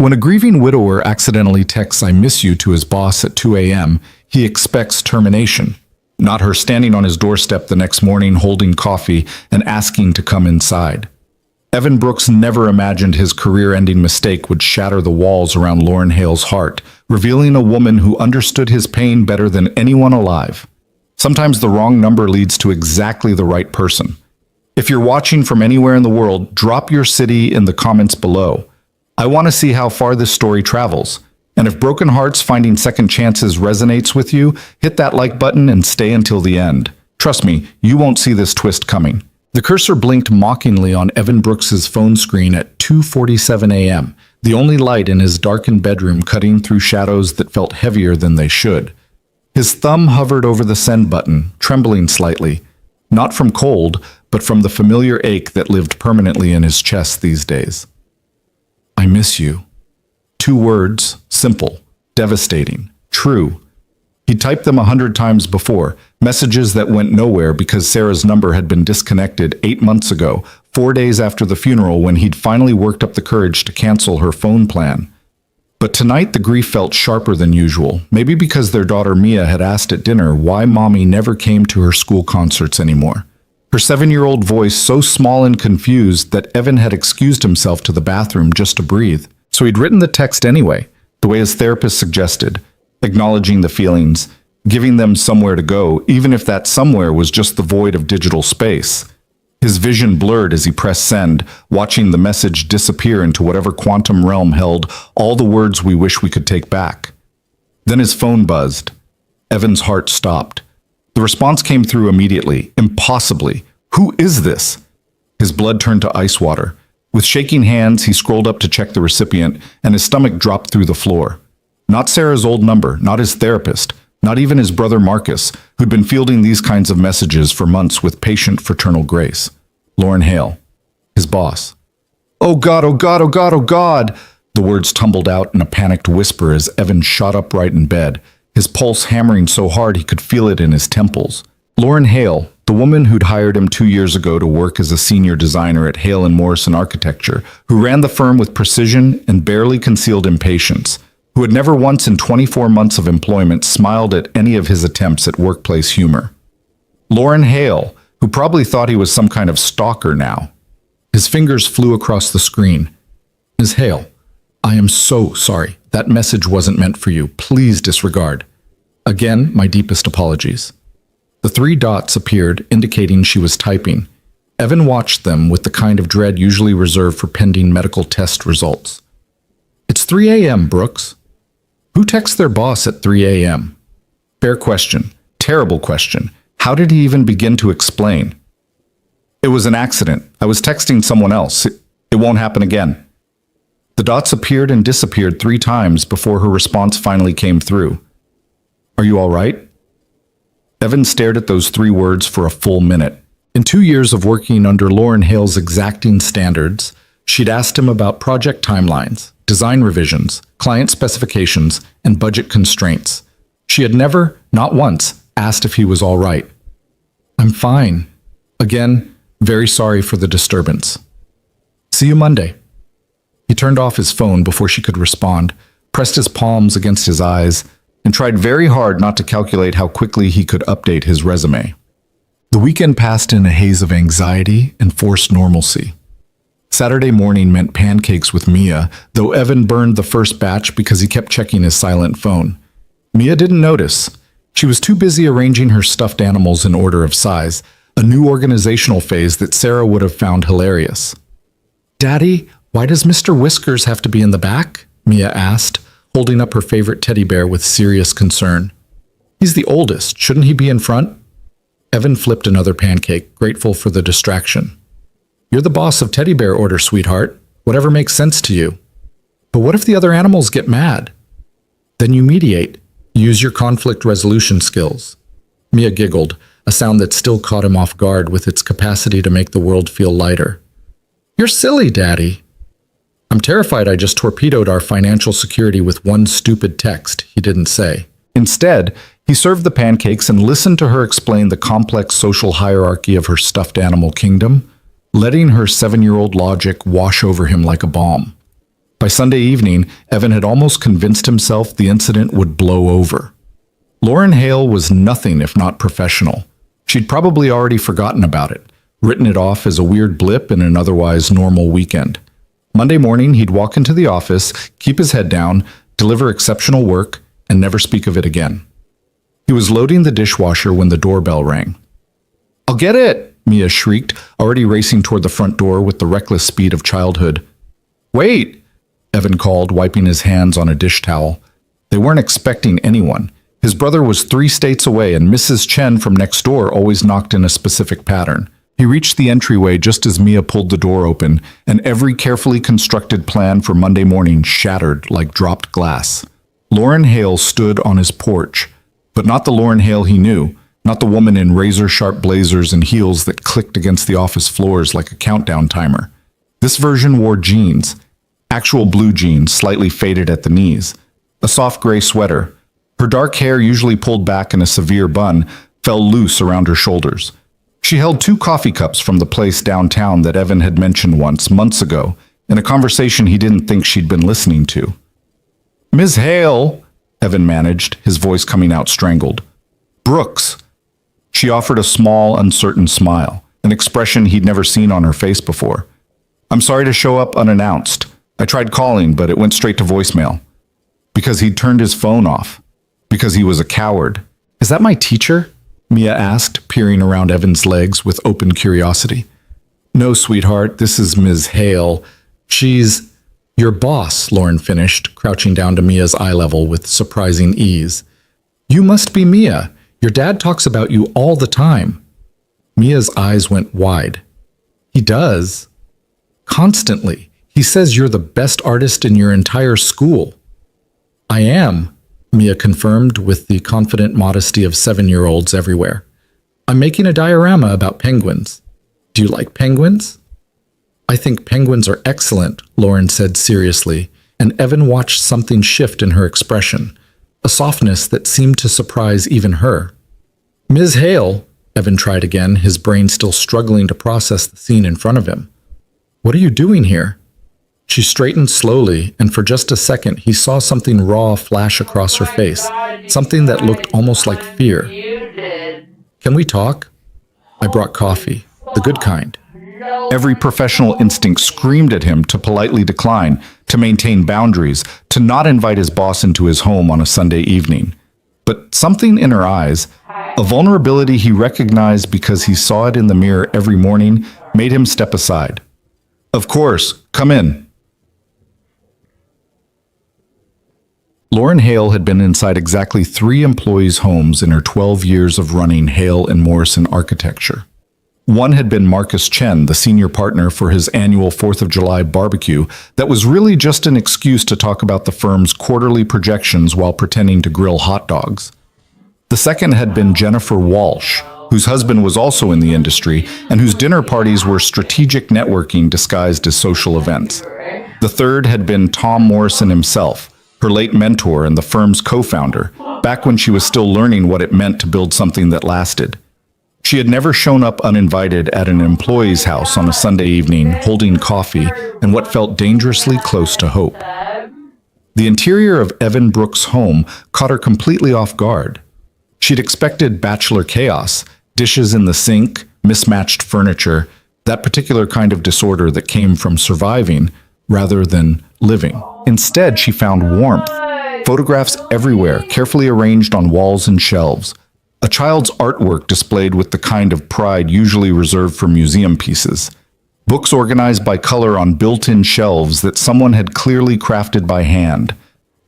When a grieving widower accidentally texts "I miss you" to his boss at 2 a.m., he expects termination, not her standing on his doorstep the next morning holding coffee and asking to come inside. Evan Brooks never imagined his career-ending mistake would shatter the walls around Lauren Hale's heart, revealing a woman who understood his pain better than anyone alive. Sometimes the wrong number leads to exactly the right person. If you're watching from anywhere in the world, drop your city in the comments below. I want to see how far this story travels. And if Broken Hearts Finding Second Chances resonates with you, hit that like button and stay until the end. Trust me, you won't see this twist coming. The cursor blinked mockingly on Evan Brooks's phone screen at 2:47 a.m., the only light in his darkened bedroom cutting through shadows that felt heavier than they should. His thumb hovered over the send button, trembling slightly, not from cold, but from the familiar ache that lived permanently in his chest these days. I miss you. 2 words, simple, devastating, true. He typed them 100 times before, messages that went nowhere because Sarah's number had been disconnected 8 months ago, 4 days after the funeral when he'd finally worked up the courage to cancel her phone plan. But tonight the grief felt sharper than usual, maybe because their daughter Mia had asked at dinner why Mommy never came to her school concerts anymore. Her 7-year-old voice so small and confused that Evan had excused himself to the bathroom just to breathe. So he'd written the text anyway, the way his therapist suggested, acknowledging the feelings, giving them somewhere to go, even if that somewhere was just the void of digital space. His vision blurred as he pressed send, watching the message disappear into whatever quantum realm held all the words we wish we could take back. Then his phone buzzed. Evan's heart stopped. The response came through immediately, impossibly. Who is this? His blood turned to ice water. With shaking hands, he scrolled up to check the recipient, and his stomach dropped through the floor. Not Sarah's old number, not his therapist, not even his brother Marcus, who'd been fielding these kinds of messages for months with patient fraternal grace. Lauren Hale, his boss. Oh God, oh God, oh God, oh God! The words tumbled out in a panicked whisper as Evan shot upright in bed, his pulse hammering so hard he could feel it in his temples. Lauren Hale, the woman who'd hired him 2 years ago to work as a senior designer at Hale & Morrison Architecture, who ran the firm with precision and barely concealed impatience, who had never once in 24 months of employment smiled at any of his attempts at workplace humor. Lauren Hale, who probably thought he was some kind of stalker now. His fingers flew across the screen. Ms. Hale, I am so sorry. That message wasn't meant for you. Please disregard. Again, my deepest apologies. The 3 dots appeared, indicating she was typing. Evan watched them with the kind of dread usually reserved for pending medical test results. It's 3 a.m., Brooks. Who texts their boss at 3 a.m.? Fair question. Terrible question. How did he even begin to explain? It was an accident. I was texting someone else. It won't happen again. The dots appeared and disappeared 3 times before her response finally came through. Are you all right? Evan stared at those 3 words for a full minute. In 2 years of working under Lauren Hale's exacting standards, she'd asked him about project timelines, design revisions, client specifications, and budget constraints. She had never, not once, asked if he was all right. I'm fine. Again, very sorry for the disturbance. See you Monday. He turned off his phone before she could respond, pressed his palms against his eyes, and tried very hard not to calculate how quickly he could update his resume. The weekend passed in a haze of anxiety and forced normalcy. Saturday morning meant pancakes with Mia, though Evan burned the first batch because he kept checking his silent phone. Mia didn't notice. She was too busy arranging her stuffed animals in order of size, a new organizational phase that Sarah would have found hilarious. Daddy, why does Mr. Whiskers have to be in the back? Mia asked, holding up her favorite teddy bear with serious concern. He's the oldest. Shouldn't he be in front? Evan flipped another pancake, grateful for the distraction. You're the boss of teddy bear order, sweetheart. Whatever makes sense to you. But what if the other animals get mad? Then you mediate. Use your conflict resolution skills. Mia giggled, a sound that still caught him off guard with its capacity to make the world feel lighter. You're silly, Daddy. I'm terrified I just torpedoed our financial security with one stupid text, he didn't say. Instead, he served the pancakes and listened to her explain the complex social hierarchy of her stuffed animal kingdom, letting her 7-year-old logic wash over him like a balm. By Sunday evening, Evan had almost convinced himself the incident would blow over. Lauren Hale was nothing if not professional. She'd probably already forgotten about it, written it off as a weird blip in an otherwise normal weekend. Monday morning, he'd walk into the office, keep his head down, deliver exceptional work, and never speak of it again. He was loading the dishwasher when the doorbell rang. "I'll get it!" Mia shrieked, already racing toward the front door with the reckless speed of childhood. "Wait!" Evan called, wiping his hands on a dish towel. They weren't expecting anyone. His brother was 3 states away, and Mrs. Chen from next door always knocked in a specific pattern. He reached the entryway just as Mia pulled the door open, and every carefully constructed plan for Monday morning shattered like dropped glass. Lauren Hale stood on his porch, but not the Lauren Hale he knew, not the woman in razor-sharp blazers and heels that clicked against the office floors like a countdown timer. This version wore jeans, actual blue jeans, slightly faded at the knees, a soft gray sweater. Her dark hair, usually pulled back in a severe bun, fell loose around her shoulders. She held 2 coffee cups from the place downtown that Evan had mentioned once, months ago, in a conversation he didn't think she'd been listening to. "Ms. Hale," Evan managed, his voice coming out strangled. "Brooks." She offered a small, uncertain smile, an expression he'd never seen on her face before. "I'm sorry to show up unannounced. I tried calling, but it went straight to voicemail." Because he'd turned his phone off. Because he was a coward. "Is that my teacher?" Mia asked, peering around Evan's legs with open curiosity. "No, sweetheart, this is Ms. Hale. She's your boss," Lauren finished, crouching down to Mia's eye level with surprising ease. "You must be Mia. Your dad talks about you all the time." Mia's eyes went wide. "He does? Constantly. He says you're the best artist in your entire school." "I am," Mia confirmed with the confident modesty of 7-year-olds everywhere. "I'm making a diorama about penguins. Do you like penguins?" "I think penguins are excellent," Lauren said seriously, and Evan watched something shift in her expression, a softness that seemed to surprise even her. "Ms. Hale," Evan tried again, his brain still struggling to process the scene in front of him. "What are you doing here?" She straightened slowly, and for just a second he saw something raw flash across her face, something that looked almost like fear. "Can we talk?" "I brought coffee, the good kind." Every professional instinct screamed at him to politely decline, to maintain boundaries, to not invite his boss into his home on a Sunday evening. But something in her eyes, a vulnerability he recognized because he saw it in the mirror every morning, made him step aside. "Of course, come in." Lauren Hale had been inside exactly 3 employees' homes in her 12 years of running Hale and Morrison Architecture. One had been Marcus Chen, the senior partner for his annual 4th of July barbecue that was really just an excuse to talk about the firm's quarterly projections while pretending to grill hot dogs. The second had been Jennifer Walsh, whose husband was also in the industry and whose dinner parties were strategic networking disguised as social events. The third had been Tom Morrison himself, her late mentor and the firm's co-founder, back when she was still learning what it meant to build something that lasted. She had never shown up uninvited at an employee's house on a Sunday evening, holding coffee and what felt dangerously close to hope. The interior of Evan Brooks' home caught her completely off guard. She'd expected bachelor chaos, dishes in the sink, mismatched furniture, that particular kind of disorder that came from surviving rather than living. Instead, she found warmth. Photographs everywhere, carefully arranged on walls and shelves. A child's artwork displayed with the kind of pride usually reserved for museum pieces. Books organized by color on built-in shelves that someone had clearly crafted by hand.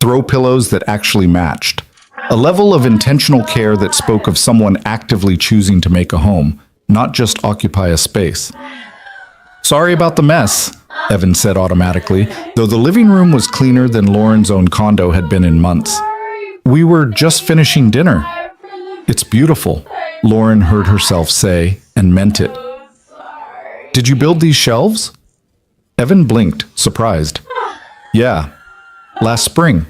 Throw pillows that actually matched. A level of intentional care that spoke of someone actively choosing to make a home, not just occupy a space. "Sorry about the mess," Evan said automatically, though the living room was cleaner than Lauren's own condo had been in months. "We were just finishing dinner." "It's beautiful," Lauren heard herself say, and meant it. "Did you build these shelves?" Evan blinked, surprised. "Yeah, last spring."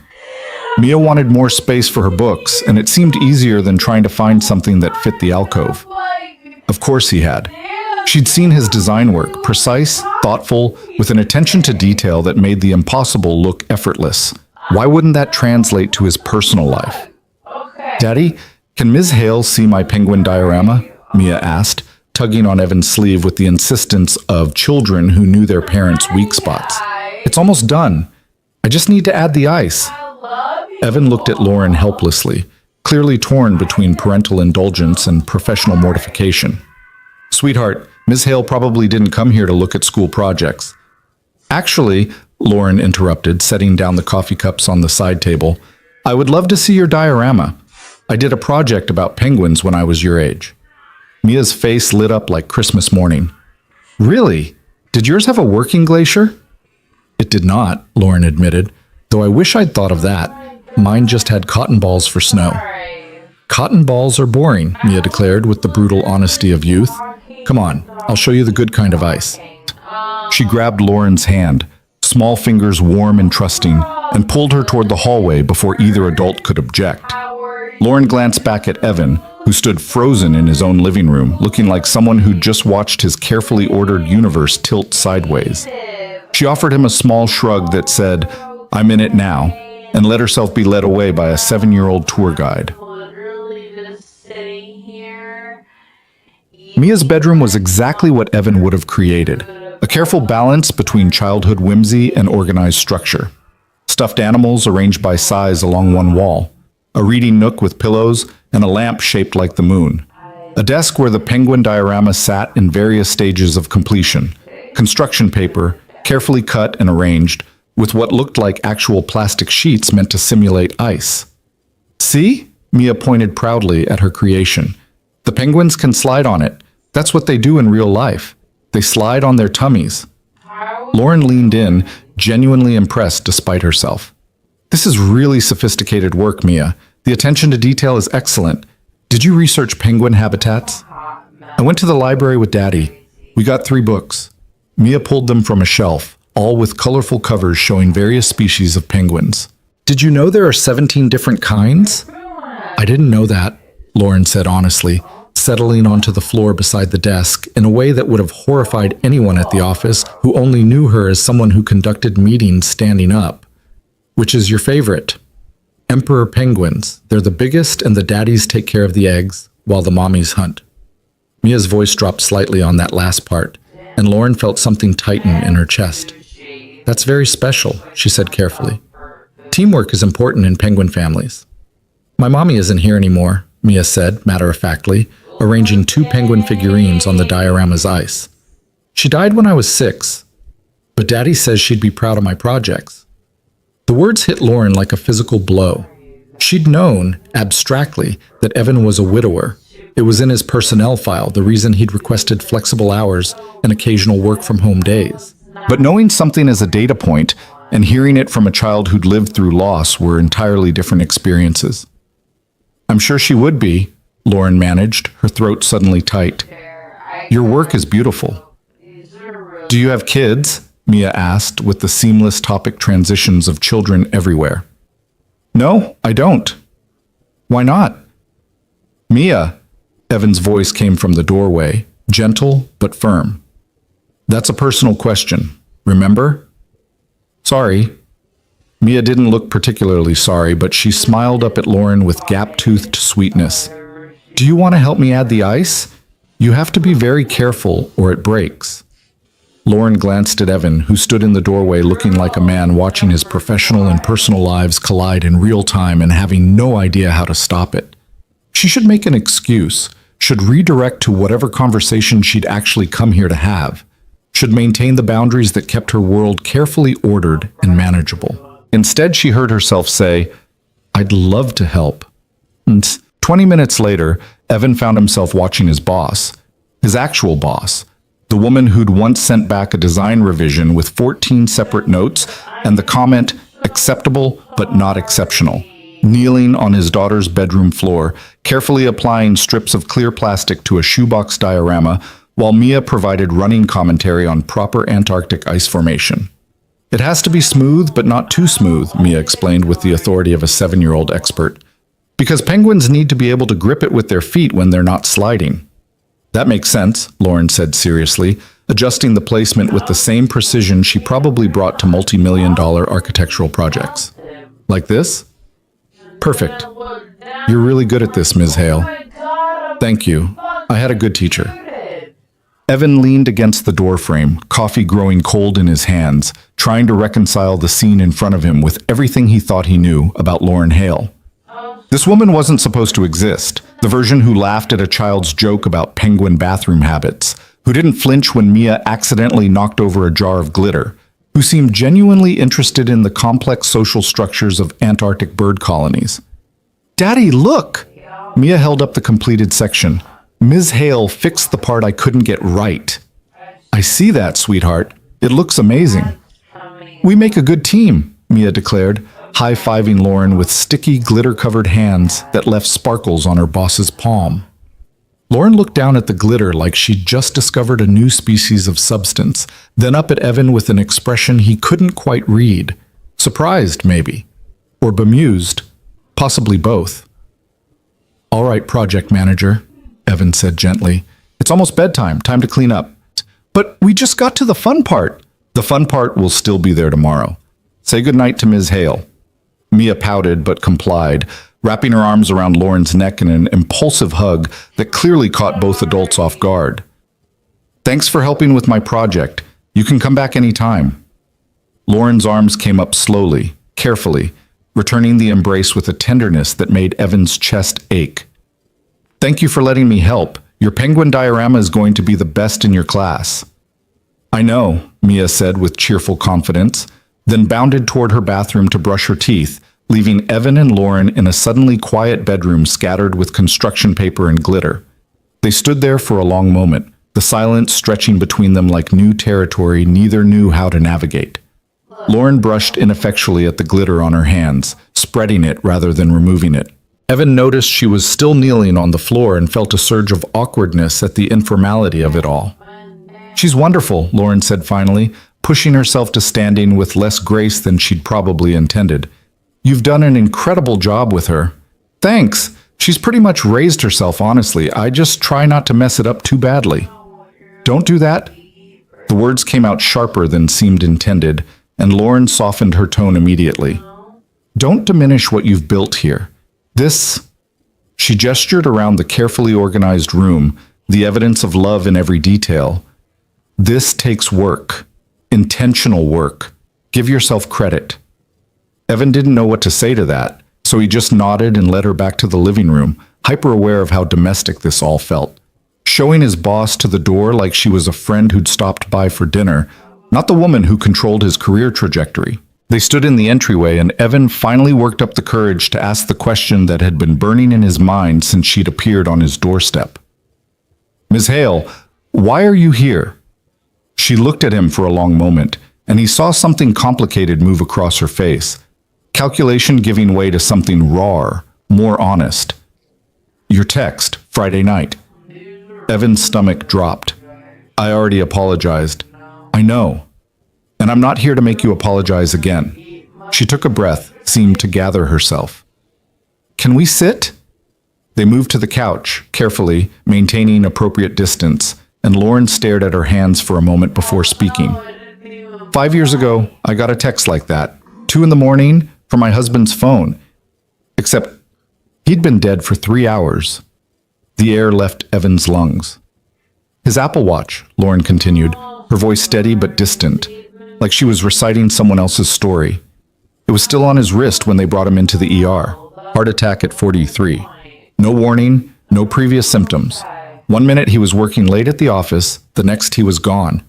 Mia wanted more space for her books, and it seemed easier than trying to find something that fit the alcove. Of course he had. She'd seen his design work, precise, thoughtful, with an attention to detail that made the impossible look effortless. Why wouldn't that translate to his personal life? Daddy, can Ms. Hale see my penguin diorama? Mia asked, tugging on Evan's sleeve with the insistence of children who knew their parents' weak spots. It's almost done. I just need to add the ice. Evan looked at Lauren helplessly, clearly torn between parental indulgence and professional mortification. Sweetheart, Ms. Hale probably didn't come here to look at school projects. Actually, Lauren interrupted, setting down the coffee cups on the side table, I would love to see your diorama. I did a project about penguins when I was your age. Mia's face lit up like Christmas morning. Really? Did yours have a working glacier? It did not, Lauren admitted, though I wish I'd thought of that. Mine just had cotton balls for snow. Cotton balls are boring, Mia declared with the brutal honesty of youth. Come on, I'll show you the good kind of ice. She grabbed Lauren's hand, small fingers warm and trusting, and pulled her toward the hallway before either adult could object. Lauren glanced back at Evan, who stood frozen in his own living room, looking like someone who'd just watched his carefully ordered universe tilt sideways. She offered him a small shrug that said, I'm in it now, and let herself be led away by a 7-year-old tour guide. Mia's bedroom was exactly what Evan would have created, a careful balance between childhood whimsy and organized structure. Stuffed animals arranged by size along one wall, a reading nook with pillows, and a lamp shaped like the moon. A desk where the penguin diorama sat in various stages of completion. Construction paper, carefully cut and arranged, with what looked like actual plastic sheets meant to simulate ice. See? Mia pointed proudly at her creation. The penguins can slide on it. That's what they do in real life. They slide on their tummies. Lauren leaned in, genuinely impressed despite herself. This is really sophisticated work, Mia. The attention to detail is excellent. Did you research penguin habitats? I went to the library with Daddy. We got 3 books. Mia pulled them from a shelf, all with colorful covers showing various species of penguins. Did you know there are 17 different kinds? I didn't know that, Lauren said honestly, settling onto the floor beside the desk in a way that would have horrified anyone at the office who only knew her as someone who conducted meetings standing up. Which is your favorite? Emperor penguins. They're the biggest and the daddies take care of the eggs while the mommies hunt. Mia's voice dropped slightly on that last part, and Lauren felt something tighten in her chest. That's very special, she said carefully. Teamwork is important in penguin families. My mommy isn't here anymore, Mia said matter-of-factly, arranging 2 penguin figurines on the diorama's ice. She died when I was 6, but Daddy says she'd be proud of my projects. The words hit Lauren like a physical blow. She'd known, abstractly, that Evan was a widower. It was in his personnel file, the reason he'd requested flexible hours and occasional work-from-home days. But knowing something as a data point and hearing it from a child who'd lived through loss were entirely different experiences. I'm sure she would be, Lauren managed, her throat suddenly tight. Your work is beautiful. Do you have kids? Mia asked, with the seamless topic transitions of children everywhere. No, I don't. Why not? Mia, Evan's voice came from the doorway, gentle but firm. That's a personal question, remember? Sorry. Mia didn't look particularly sorry, but she smiled up at Lauren with gap-toothed sweetness. Do you want to help me add the ice? You have to be very careful or it breaks. Lauren glanced at Evan, who stood in the doorway looking like a man watching his professional and personal lives collide in real time and having no idea how to stop it. She should make an excuse, should redirect to whatever conversation she'd actually come here to have, should maintain the boundaries that kept her world carefully ordered and manageable. Instead, she heard herself say, I'd love to help. And 20 minutes later, Evan found himself watching his boss, his actual boss, the woman who'd once sent back a design revision with 14 separate notes and the comment, acceptable but not exceptional, kneeling on his daughter's bedroom floor, carefully applying strips of clear plastic to a shoebox diorama while Mia provided running commentary on proper Antarctic ice formation. It has to be smooth but not too smooth, Mia explained with the authority of a 7-year-old expert, because penguins need to be able to grip it with their feet when they're not sliding. That makes sense, Lauren said seriously, adjusting the placement with the same precision she probably brought to multi-million-dollar architectural projects. Like this? Perfect. You're really good at this, Ms. Hale. Thank you. I had a good teacher. Evan leaned against the doorframe, coffee growing cold in his hands, trying to reconcile the scene in front of him with everything he thought he knew about Lauren Hale. This woman wasn't supposed to exist, the version who laughed at a child's joke about penguin bathroom habits, who didn't flinch when Mia accidentally knocked over a jar of glitter, who seemed genuinely interested in the complex social structures of Antarctic bird colonies. Daddy, look! Mia held up the completed section. Ms. Hale fixed the part I couldn't get right. I see that, sweetheart. It looks amazing. We make a good team, Mia declared, high-fiving Lauren with sticky, glitter-covered hands that left sparkles on her boss's palm. Lauren looked down at the glitter like she'd just discovered a new species of substance, then up at Evan with an expression he couldn't quite read. Surprised, maybe. Or bemused. Possibly both. All right, project manager, Evan said gently. It's almost bedtime, time to clean up. But we just got to the fun part. The fun part will still be there tomorrow. Say goodnight to Ms. Hale. Mia pouted but complied, wrapping her arms around Lauren's neck in an impulsive hug that clearly caught both adults off guard. Thanks for helping with my project. You can come back any time. Lauren's arms came up slowly, carefully, returning the embrace with a tenderness that made Evan's chest ache. Thank you for letting me help. Your penguin diorama is going to be the best in your class. I know, Mia said with cheerful confidence, then bounded toward her bathroom to brush her teeth, leaving Evan and Lauren in a suddenly quiet bedroom scattered with construction paper and glitter. They stood there for a long moment, the silence stretching between them like new territory neither knew how to navigate. Lauren brushed ineffectually at the glitter on her hands, spreading it rather than removing it. Evan noticed she was still kneeling on the floor and felt a surge of awkwardness at the informality of it all. She's wonderful, Lauren said finally, pushing herself to standing with less grace than she'd probably intended. You've done an incredible job with her. Thanks. She's pretty much raised herself, honestly. I just try not to mess it up too badly. Don't do that. The words came out sharper than seemed intended, and Lauren softened her tone immediately. Don't diminish what you've built here. This, she gestured around the carefully organized room, the evidence of love in every detail. This takes work, intentional work. Give yourself credit. Evan didn't know what to say to that, so he just nodded and led her back to the living room, hyper-aware of how domestic this all felt. Showing his boss to the door like she was a friend who'd stopped by for dinner, not the woman who controlled his career trajectory. They stood in the entryway, and Evan finally worked up the courage to ask the question that had been burning in his mind since she'd appeared on his doorstep. Ms. Hale, why are you here? She looked at him for a long moment, and he saw something complicated move across her face. Calculation giving way to something rawer, more honest. Your text, Friday night. Evan's stomach dropped. I already apologized. I know. And I'm not here to make you apologize again. She took a breath, seemed to gather herself. Can we sit? They moved to the couch, carefully, maintaining appropriate distance, and Lauren stared at her hands for a moment before speaking. 5 years ago, I got a text like that, 2 a.m, from my husband's phone. Except, he'd been dead for 3 hours. The air left Evan's lungs. His Apple Watch, Lauren continued, her voice steady but distant, like she was reciting someone else's story. It was still on his wrist when they brought him into the ER. Heart attack at 43. No warning, no previous symptoms. 1 minute he was working late at the office, the next he was gone.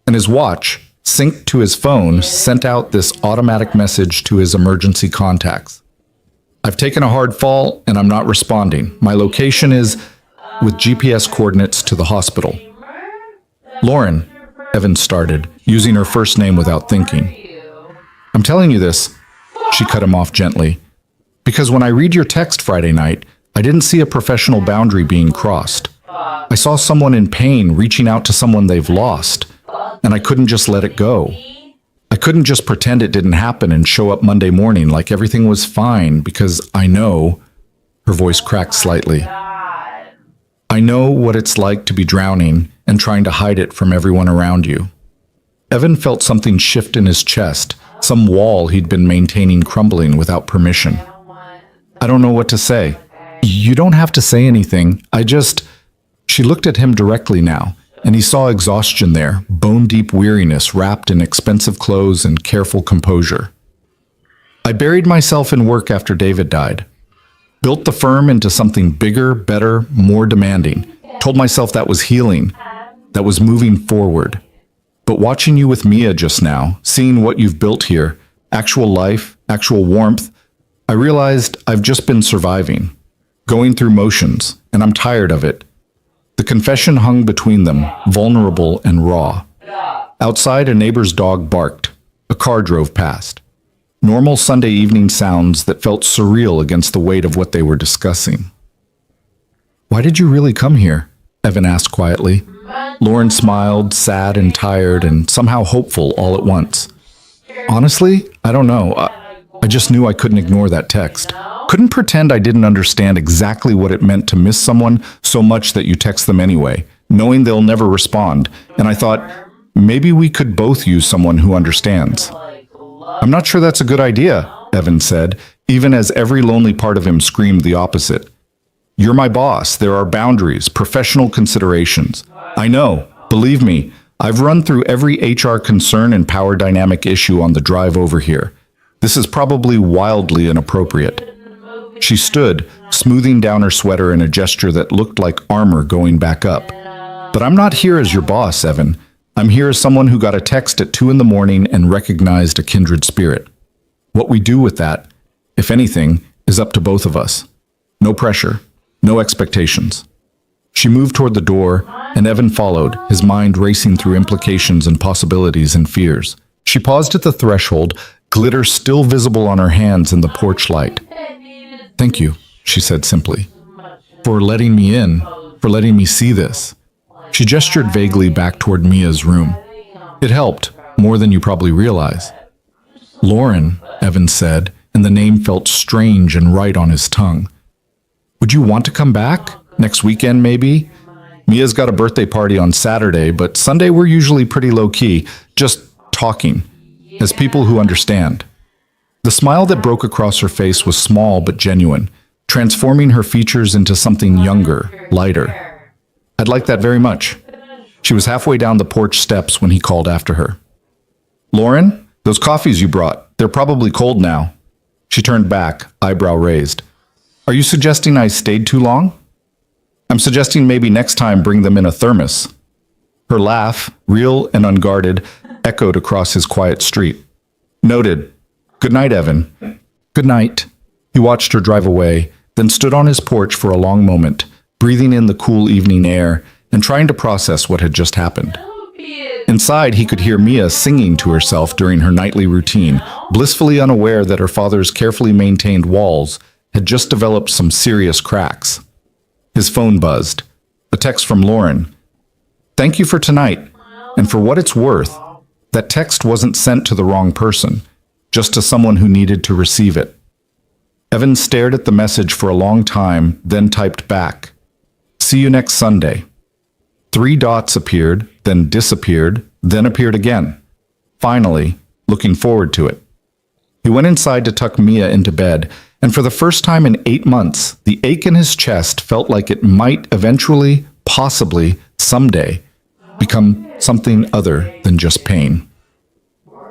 And his watch, synced to his phone, sent out this automatic message to his emergency contacts. I've taken a hard fall and I'm not responding. My location is with GPS coordinates to the hospital. Lauren, Evan started, using her first name without thinking. I'm telling you this, she cut him off gently, because when I read your text Friday night, I didn't see a professional boundary being crossed. I saw someone in pain reaching out to someone they've lost, and I couldn't just let it go. I couldn't just pretend it didn't happen and show up Monday morning like everything was fine, because I know, her voice cracked slightly. I know what it's like to be drowning and trying to hide it from everyone around you. Evan felt something shift in his chest, some wall he'd been maintaining crumbling without permission. I don't know what to say. You don't have to say anything. She looked at him directly now, and he saw exhaustion there, bone-deep weariness wrapped in expensive clothes and careful composure. I buried myself in work after David died. Built the firm into something bigger, better, more demanding. Told myself that was healing, that was moving forward. But watching you with Mia just now, seeing what you've built here, actual life, actual warmth, I realized I've just been surviving, going through motions, and I'm tired of it. The confession hung between them, vulnerable and raw. Outside, a neighbor's dog barked. A car drove past. Normal Sunday evening sounds that felt surreal against the weight of what they were discussing. "Why did you really come here?" Evan asked quietly. Lauren smiled, sad and tired and somehow hopeful all at once. "Honestly, I don't know. I just knew I couldn't ignore that text. Couldn't pretend I didn't understand exactly what it meant to miss someone so much that you text them anyway, knowing they'll never respond. And I thought, maybe we could both use someone who understands." "I'm not sure that's a good idea," Evan said, even as every lonely part of him screamed the opposite. "You're my boss. There are boundaries, professional considerations. I know. Believe me, I've run through every HR concern and power dynamic issue on the drive over here. This is probably wildly inappropriate." She stood, smoothing down her sweater in a gesture that looked like armor going back up. "But I'm not here as your boss, Evan. I'm here as someone who got a text at 2 a.m. and recognized a kindred spirit. What we do with that, if anything, is up to both of us. No pressure, no expectations." She moved toward the door, and Evan followed, his mind racing through implications and possibilities and fears. She paused at the threshold, glitter still visible on her hands in the porch light. "Thank you," she said simply, "for letting me in, for letting me see this." She gestured vaguely back toward Mia's room. "It helped, more than you probably realize." "Lauren," Evan said, and the name felt strange and right on his tongue. "Would you want to come back? Next weekend, maybe? Mia's got a birthday party on Saturday, but Sunday we're usually pretty low-key, just talking, as people who understand." The smile that broke across her face was small but genuine, transforming her features into something younger, lighter. "I'd like that very much." She was halfway down the porch steps when he called after her. "Lauren, those coffees you brought, they're probably cold now." She turned back, eyebrow raised. "Are you suggesting I stayed too long?" "I'm suggesting maybe next time bring them in a thermos." Her laugh, real and unguarded, echoed across his quiet street. "Noted. Good night, Evan." "Good night." He watched her drive away, then stood on his porch for a long moment, breathing in the cool evening air and trying to process what had just happened. Inside, he could hear Mia singing to herself during her nightly routine, blissfully unaware that her father's carefully maintained walls had just developed some serious cracks. His phone buzzed. A text from Lauren. "Thank you for tonight. And for what it's worth, that text wasn't sent to the wrong person, just to someone who needed to receive it." Evan stared at the message for a long time, then typed back, "See you next Sunday." 3 dots appeared, then disappeared, then appeared again. Finally, looking forward to it. He went inside to tuck Mia into bed, and for the first time in 8 months, the ache in his chest felt like it might eventually, possibly, someday, become something other than just pain.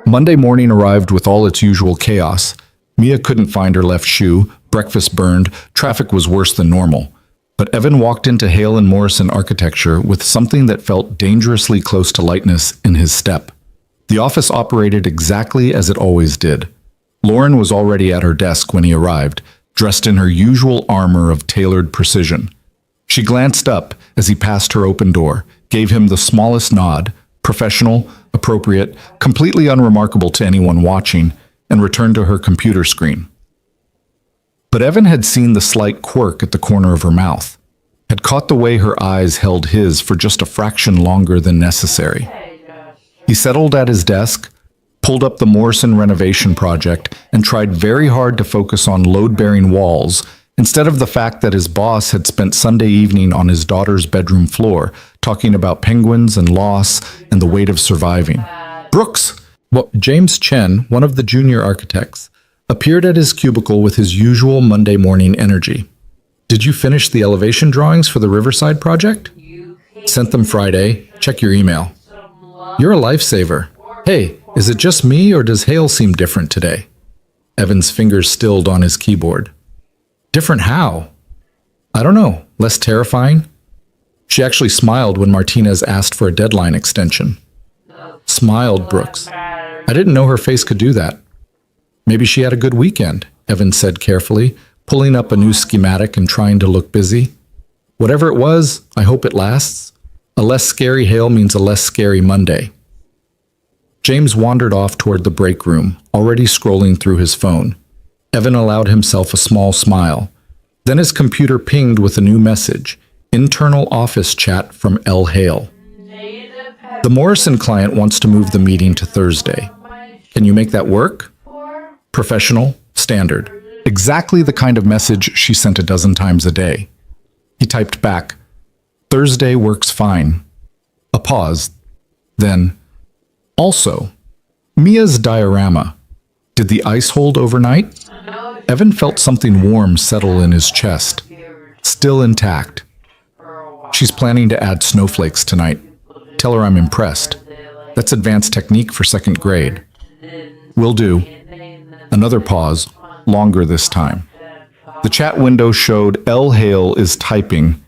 Monday morning arrived with all its usual chaos. Mia couldn't find her left shoe, breakfast burned, traffic was worse than normal. But Evan walked into Hale & Morrison Architecture with something that felt dangerously close to lightness in his step. The office operated exactly as it always did. Lauren was already at her desk when he arrived, dressed in her usual armor of tailored precision. She glanced up as he passed her open door, gave him the smallest nod, professional, appropriate, completely unremarkable to anyone watching, and returned to her computer screen. But Evan had seen the slight quirk at the corner of her mouth, had caught the way her eyes held his for just a fraction longer than necessary. He settled at his desk, pulled up the Morrison renovation project, and tried very hard to focus on load-bearing walls instead of the fact that his boss had spent Sunday evening on his daughter's bedroom floor talking about penguins and loss and the weight of surviving. Brooks! Well, James Chen, one of the junior architects, appeared at his cubicle with his usual Monday morning energy. Did you finish the elevation drawings for the Riverside project? Sent them Friday. Check your email. You're a lifesaver. Hey, is it just me or does Hale seem different today? Evan's fingers stilled on his keyboard. Different how? I don't know. Less terrifying? She actually smiled when Martinez asked for a deadline extension. Smiled, Brooks. I didn't know her face could do that. Maybe she had a good weekend, Evan said carefully, pulling up a new schematic and trying to look busy. Whatever it was, I hope it lasts. A less scary Hale means a less scary Monday. James wandered off toward the break room, already scrolling through his phone. Evan allowed himself a small smile. Then his computer pinged with a new message, internal office chat from L. Hale. The Morrison client wants to move the meeting to Thursday. Can you make that work? Professional, standard. Exactly the kind of message she sent a dozen times a day. He typed back, Thursday works fine. A pause. Then, also, Mia's diorama. Did the ice hold overnight? Evan felt something warm settle in his chest. Still intact. She's planning to add snowflakes tonight. Tell her I'm impressed. That's advanced technique for second grade. Will do. Another pause, longer this time. The chat window showed L. Hale is typing,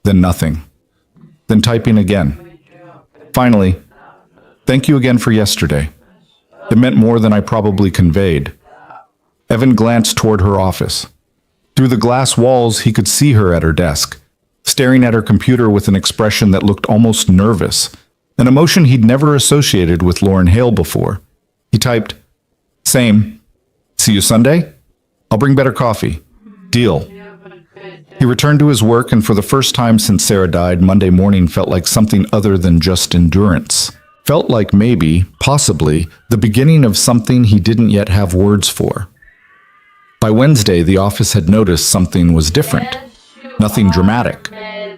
then nothing, then typing again. Finally, thank you again for yesterday. It meant more than I probably conveyed. Evan glanced toward her office. Through the glass walls, he could see her at her desk, staring at her computer with an expression that looked almost nervous, an emotion he'd never associated with Lauren Hale before. He typed, Same. See you Sunday? I'll bring better coffee. Deal. He returned to his work, and for the first time since Sarah died, Monday morning felt like something other than just endurance. Felt like maybe, possibly, the beginning of something he didn't yet have words for. By Wednesday, the office had noticed something was different. Nothing dramatic.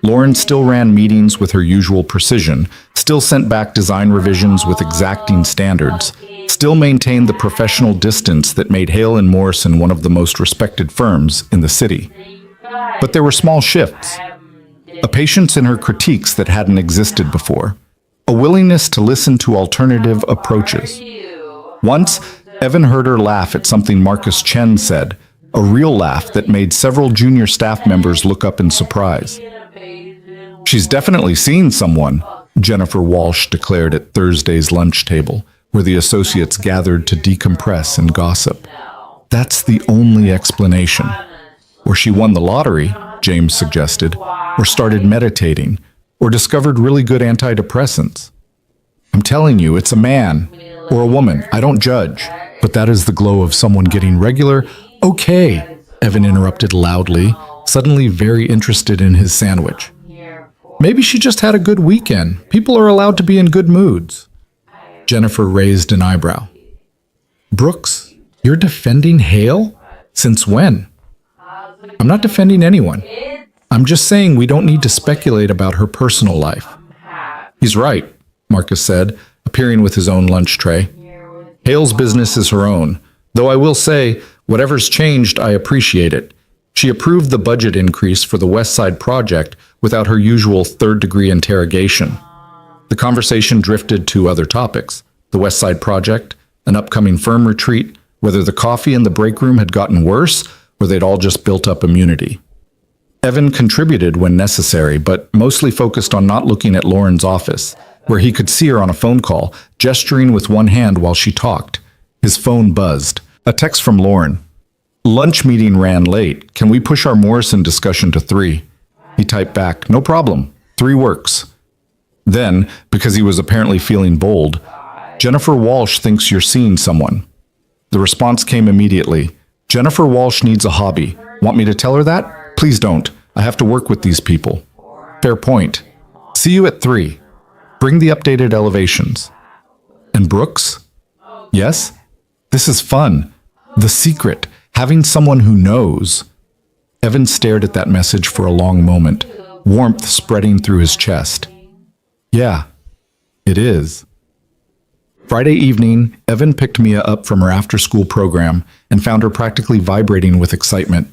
Lauren still ran meetings with her usual precision, still sent back design revisions with exacting standards, still maintained the professional distance that made Hale and Morrison one of the most respected firms in the city. But there were small shifts. A patience in her critiques that hadn't existed before. A willingness to listen to alternative approaches. Once, Evan heard her laugh at something Marcus Chen said, a real laugh that made several junior staff members look up in surprise. She's definitely seen someone, Jennifer Walsh declared at Thursday's lunch table, where the associates gathered to decompress and gossip. That's the only explanation. Or she won the lottery, James suggested, or started meditating, or discovered really good antidepressants. I'm telling you, it's a man or a woman. I don't judge. But that is the glow of someone getting regular. Okay, Evan interrupted loudly, suddenly very interested in his sandwich. Maybe she just had a good weekend. People are allowed to be in good moods. Jennifer raised an eyebrow. Brooks, you're defending Hale? Since when? I'm not defending anyone. I'm just saying we don't need to speculate about her personal life. He's right, Marcus said, appearing with his own lunch tray. Hale's business is her own, though I will say, whatever's changed, I appreciate it. She approved the budget increase for the West Side project without her usual third-degree interrogation. The conversation drifted to other topics, the West Side project, an upcoming firm retreat, whether the coffee in the break room had gotten worse or they'd all just built up immunity. Evan contributed when necessary, but mostly focused on not looking at Lauren's office, where he could see her on a phone call, gesturing with one hand while she talked. His phone buzzed. A text from Lauren. Lunch meeting ran late. Can we push our Morrison discussion to 3? He typed back, no problem. 3 works. Then, because he was apparently feeling bold, Jennifer Walsh thinks you're seeing someone. The response came immediately. Jennifer Walsh needs a hobby. Want me to tell her that? Please don't. I have to work with these people. Fair point. See you at 3. Bring the updated elevations. And Brooks? Yes? This is fun. The secret. Having someone who knows. Evan stared at that message for a long moment, warmth spreading through his chest. Yeah, it is. Friday evening, Evan picked Mia up from her after-school program and found her practically vibrating with excitement.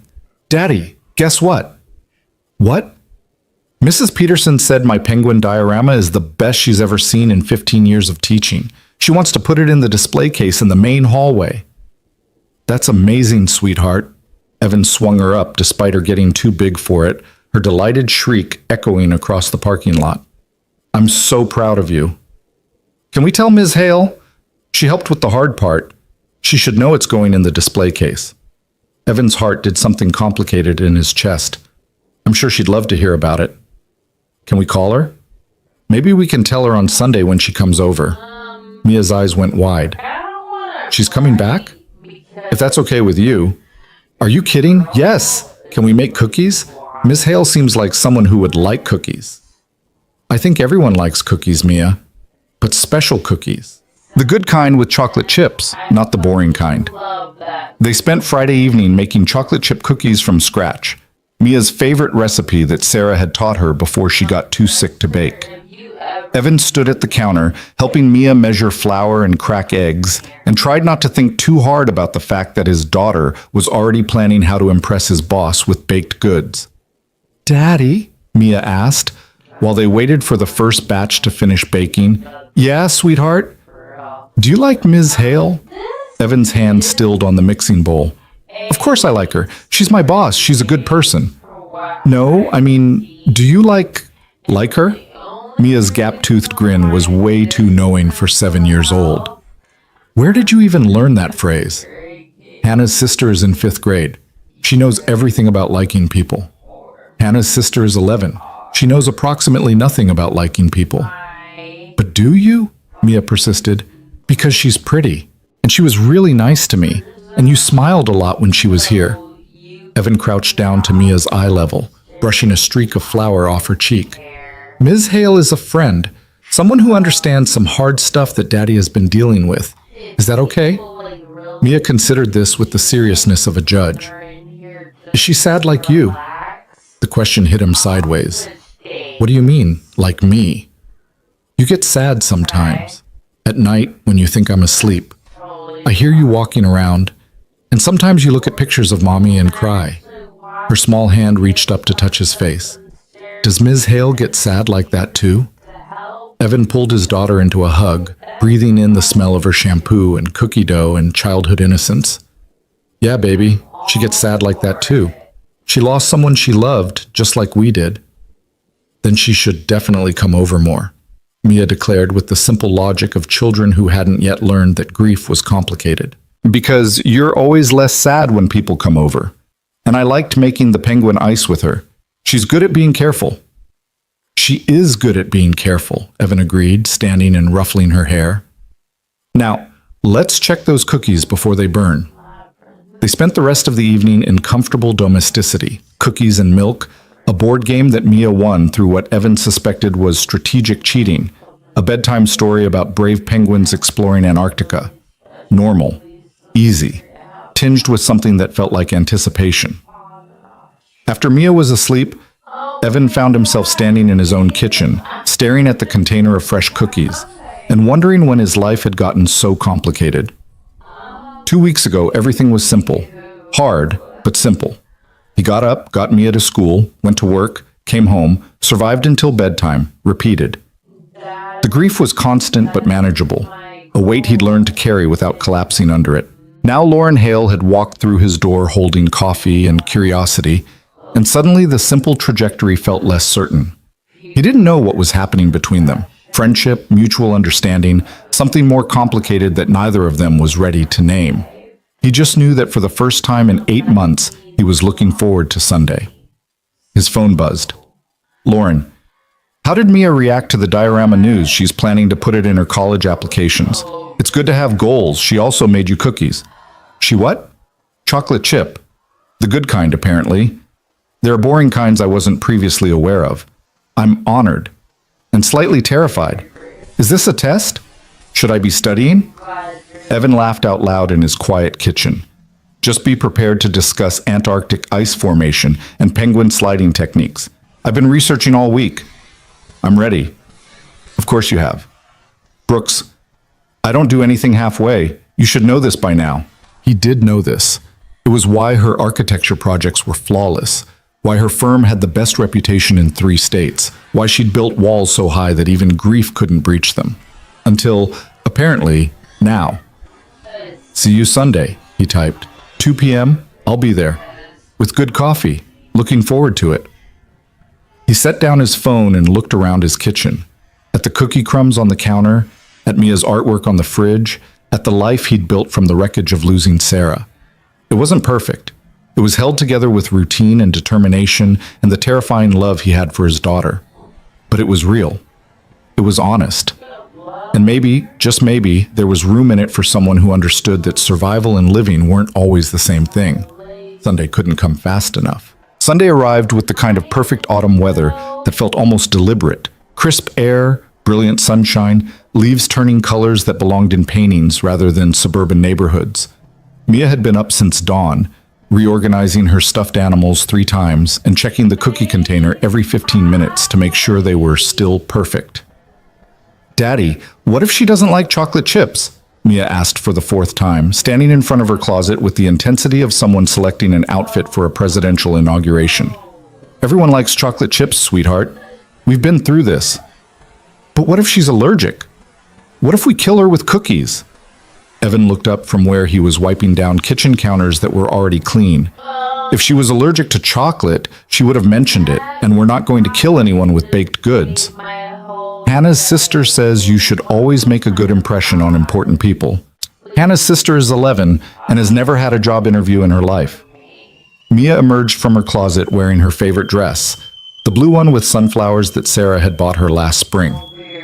Daddy, guess what? What? Mrs. Peterson said my penguin diorama is the best she's ever seen in 15 years of teaching. She wants to put it in the display case in the main hallway. That's amazing, sweetheart. Evan swung her up despite her getting too big for it, her delighted shriek echoing across the parking lot. I'm so proud of you. Can we tell Ms. Hale? She helped with the hard part. She should know it's going in the display case. Evan's heart did something complicated in his chest. I'm sure she'd love to hear about it. Can we call her? Maybe we can tell her on Sunday when she comes over. Mia's eyes went wide. She's coming back? If that's okay with you. Are you kidding? Yes. Can we make cookies? Miss Hale seems like someone who would like cookies. I think everyone likes cookies, Mia. But special cookies. The good kind with chocolate chips, not the boring kind. They spent Friday evening making chocolate chip cookies from scratch. Mia's favorite recipe that Sarah had taught her before she got too sick to bake. Evan stood at the counter, helping Mia measure flour and crack eggs, and tried not to think too hard about the fact that his daughter was already planning how to impress his boss with baked goods. Daddy? Mia asked, while they waited for the first batch to finish baking. Yeah, sweetheart? Do you like Ms. Hale? Evan's hand stilled on the mixing bowl. Of course I like her. She's my boss. She's a good person. No, I mean, do you like her? Mia's gap-toothed grin was way too knowing for 7 years old. Where did you even learn that phrase? Hannah's sister is in 5th grade. She knows everything about liking people. Hannah's sister is 11. She knows approximately nothing about liking people. But do you? Mia persisted. Because she's pretty. And she was really nice to me. And you smiled a lot when she was here. Evan crouched down to Mia's eye level, brushing a streak of flour off her cheek. Ms. Hale is a friend, someone who understands some hard stuff that Daddy has been dealing with. Is that okay? Mia considered this with the seriousness of a judge. Is she sad like you? The question hit him sideways. What do you mean, like me? You get sad sometimes. At night, when you think I'm asleep. I hear you walking around, and sometimes you look at pictures of Mommy and cry. Her small hand reached up to touch his face. Does Ms. Hale get sad like that too? Evan pulled his daughter into a hug, breathing in the smell of her shampoo and cookie dough and childhood innocence. Yeah, baby, she gets sad like that too. She lost someone she loved, just like we did. Then she should definitely come over more, Mia declared with the simple logic of children who hadn't yet learned that grief was complicated. Because you're always less sad when people come over. And I liked making the penguin ice with her. She's good at being careful. She is good at being careful, Evan agreed, standing and ruffling her hair. Now, let's check those cookies before they burn. They spent the rest of the evening in comfortable domesticity, cookies and milk, a board game that Mia won through what Evan suspected was strategic cheating, a bedtime story about brave penguins exploring Antarctica. Normal, easy, tinged with something that felt like anticipation. After Mia was asleep, Evan found himself standing in his own kitchen, staring at the container of fresh cookies, and wondering when his life had gotten so complicated. 2 weeks ago, everything was simple. Hard, but simple. He got up, got Mia to school, went to work, came home, survived until bedtime, repeated. The grief was constant but manageable, a weight he'd learned to carry without collapsing under it. Now Lauren Hale had walked through his door holding coffee and curiosity, and suddenly the simple trajectory felt less certain. He didn't know what was happening between them. Friendship, mutual understanding, something more complicated that neither of them was ready to name. He just knew that for the first time in 8 months, he was looking forward to Sunday. His phone buzzed. Lauren, how did Mia react to the diorama news? She's planning to put it in her college applications. It's good to have goals. She also made you cookies. She what? Chocolate chip. The good kind, apparently. There are boring kinds I wasn't previously aware of. I'm honored and slightly terrified. Is this a test? Should I be studying? Evan laughed out loud in his quiet kitchen. Just be prepared to discuss Antarctic ice formation and penguin sliding techniques. I've been researching all week. I'm ready. Of course you have. Brooks, I don't do anything halfway. You should know this by now. He did know this. It was why her architecture projects were flawless, why her firm had the best reputation in 3 states, why she'd built walls so high that even grief couldn't breach them. Until, apparently, now. See you Sunday, he typed. 2 p.m., I'll be there. With good coffee. Looking forward to it. He set down his phone and looked around his kitchen. At the cookie crumbs on the counter, at Mia's artwork on the fridge, at the life he'd built from the wreckage of losing Sarah. It wasn't perfect. It was held together with routine and determination and the terrifying love he had for his daughter. But it was real. It was honest. And maybe, just maybe, there was room in it for someone who understood that survival and living weren't always the same thing. Sunday couldn't come fast enough. Sunday arrived with the kind of perfect autumn weather that felt almost deliberate. Crisp air, brilliant sunshine, leaves turning colors that belonged in paintings rather than suburban neighborhoods. Mia had been up since dawn, reorganizing her stuffed animals 3 times and checking the cookie container every 15 minutes to make sure they were still perfect. Daddy, what if she doesn't like chocolate chips? Mia asked for the 4th time, standing in front of her closet with the intensity of someone selecting an outfit for a presidential inauguration. Everyone likes chocolate chips, sweetheart. We've been through this. But what if she's allergic? What if we kill her with cookies? Evan looked up from where he was wiping down kitchen counters that were already clean. If she was allergic to chocolate, she would have mentioned it, and we're not going to kill anyone with baked goods. Hannah's sister says you should always make a good impression on important people. Hannah's sister is 11 and has never had a job interview in her life. Mia emerged from her closet wearing her favorite dress, the blue one with sunflowers that Sarah had bought her last spring.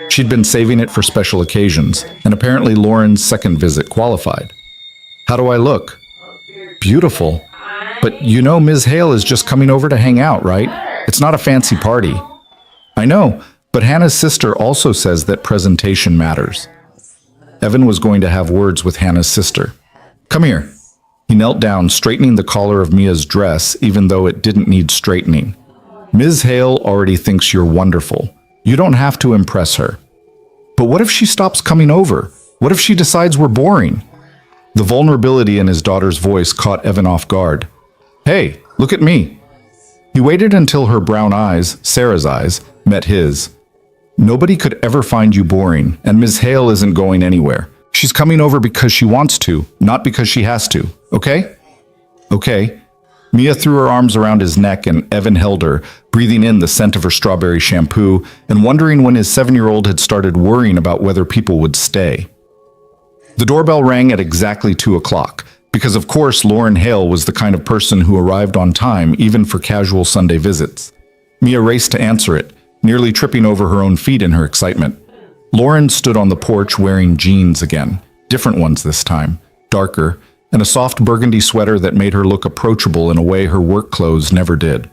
She'd been saving it for special occasions, and apparently Lauren's second visit qualified. How do I look? Beautiful. But you know Ms. Hale is just coming over to hang out, right? It's not a fancy party. I know, but Hannah's sister also says that presentation matters. Evan was going to have words with Hannah's sister. Come here. He knelt down, straightening the collar of Mia's dress, even though it didn't need straightening. Ms. Hale already thinks you're wonderful. You don't have to impress her. But what if she stops coming over? What if she decides we're boring? The vulnerability in his daughter's voice caught Evan off guard. Hey, look at me. He waited until her brown eyes, Sarah's eyes, met his. Nobody could ever find you boring, and Ms. Hale isn't going anywhere. She's coming over because she wants to, not because she has to, okay? Okay. Mia threw her arms around his neck and Evan held her, breathing in the scent of her strawberry shampoo and wondering when his 7-year-old had started worrying about whether people would stay. The doorbell rang at exactly 2 o'clock, because of course Lauren Hale was the kind of person who arrived on time even for casual Sunday visits. Mia raced to answer it, nearly tripping over her own feet in her excitement. Lauren stood on the porch wearing jeans again, different ones this time, darker, and a soft burgundy sweater that made her look approachable in a way her work clothes never did.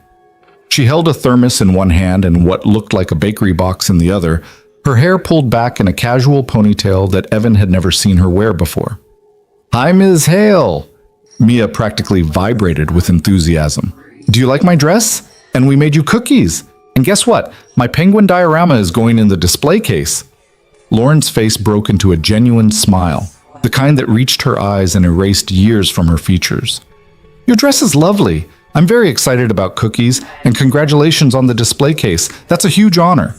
She held a thermos in one hand and what looked like a bakery box in the other, her hair pulled back in a casual ponytail that Evan had never seen her wear before. Hi, Ms. Hale! Mia practically vibrated with enthusiasm. Do you like my dress? And we made you cookies! And guess what? My penguin diorama is going in the display case. Lauren's face broke into a genuine smile, the kind that reached her eyes and erased years from her features. Your dress is lovely. I'm very excited about cookies, and congratulations on the display case. That's a huge honor.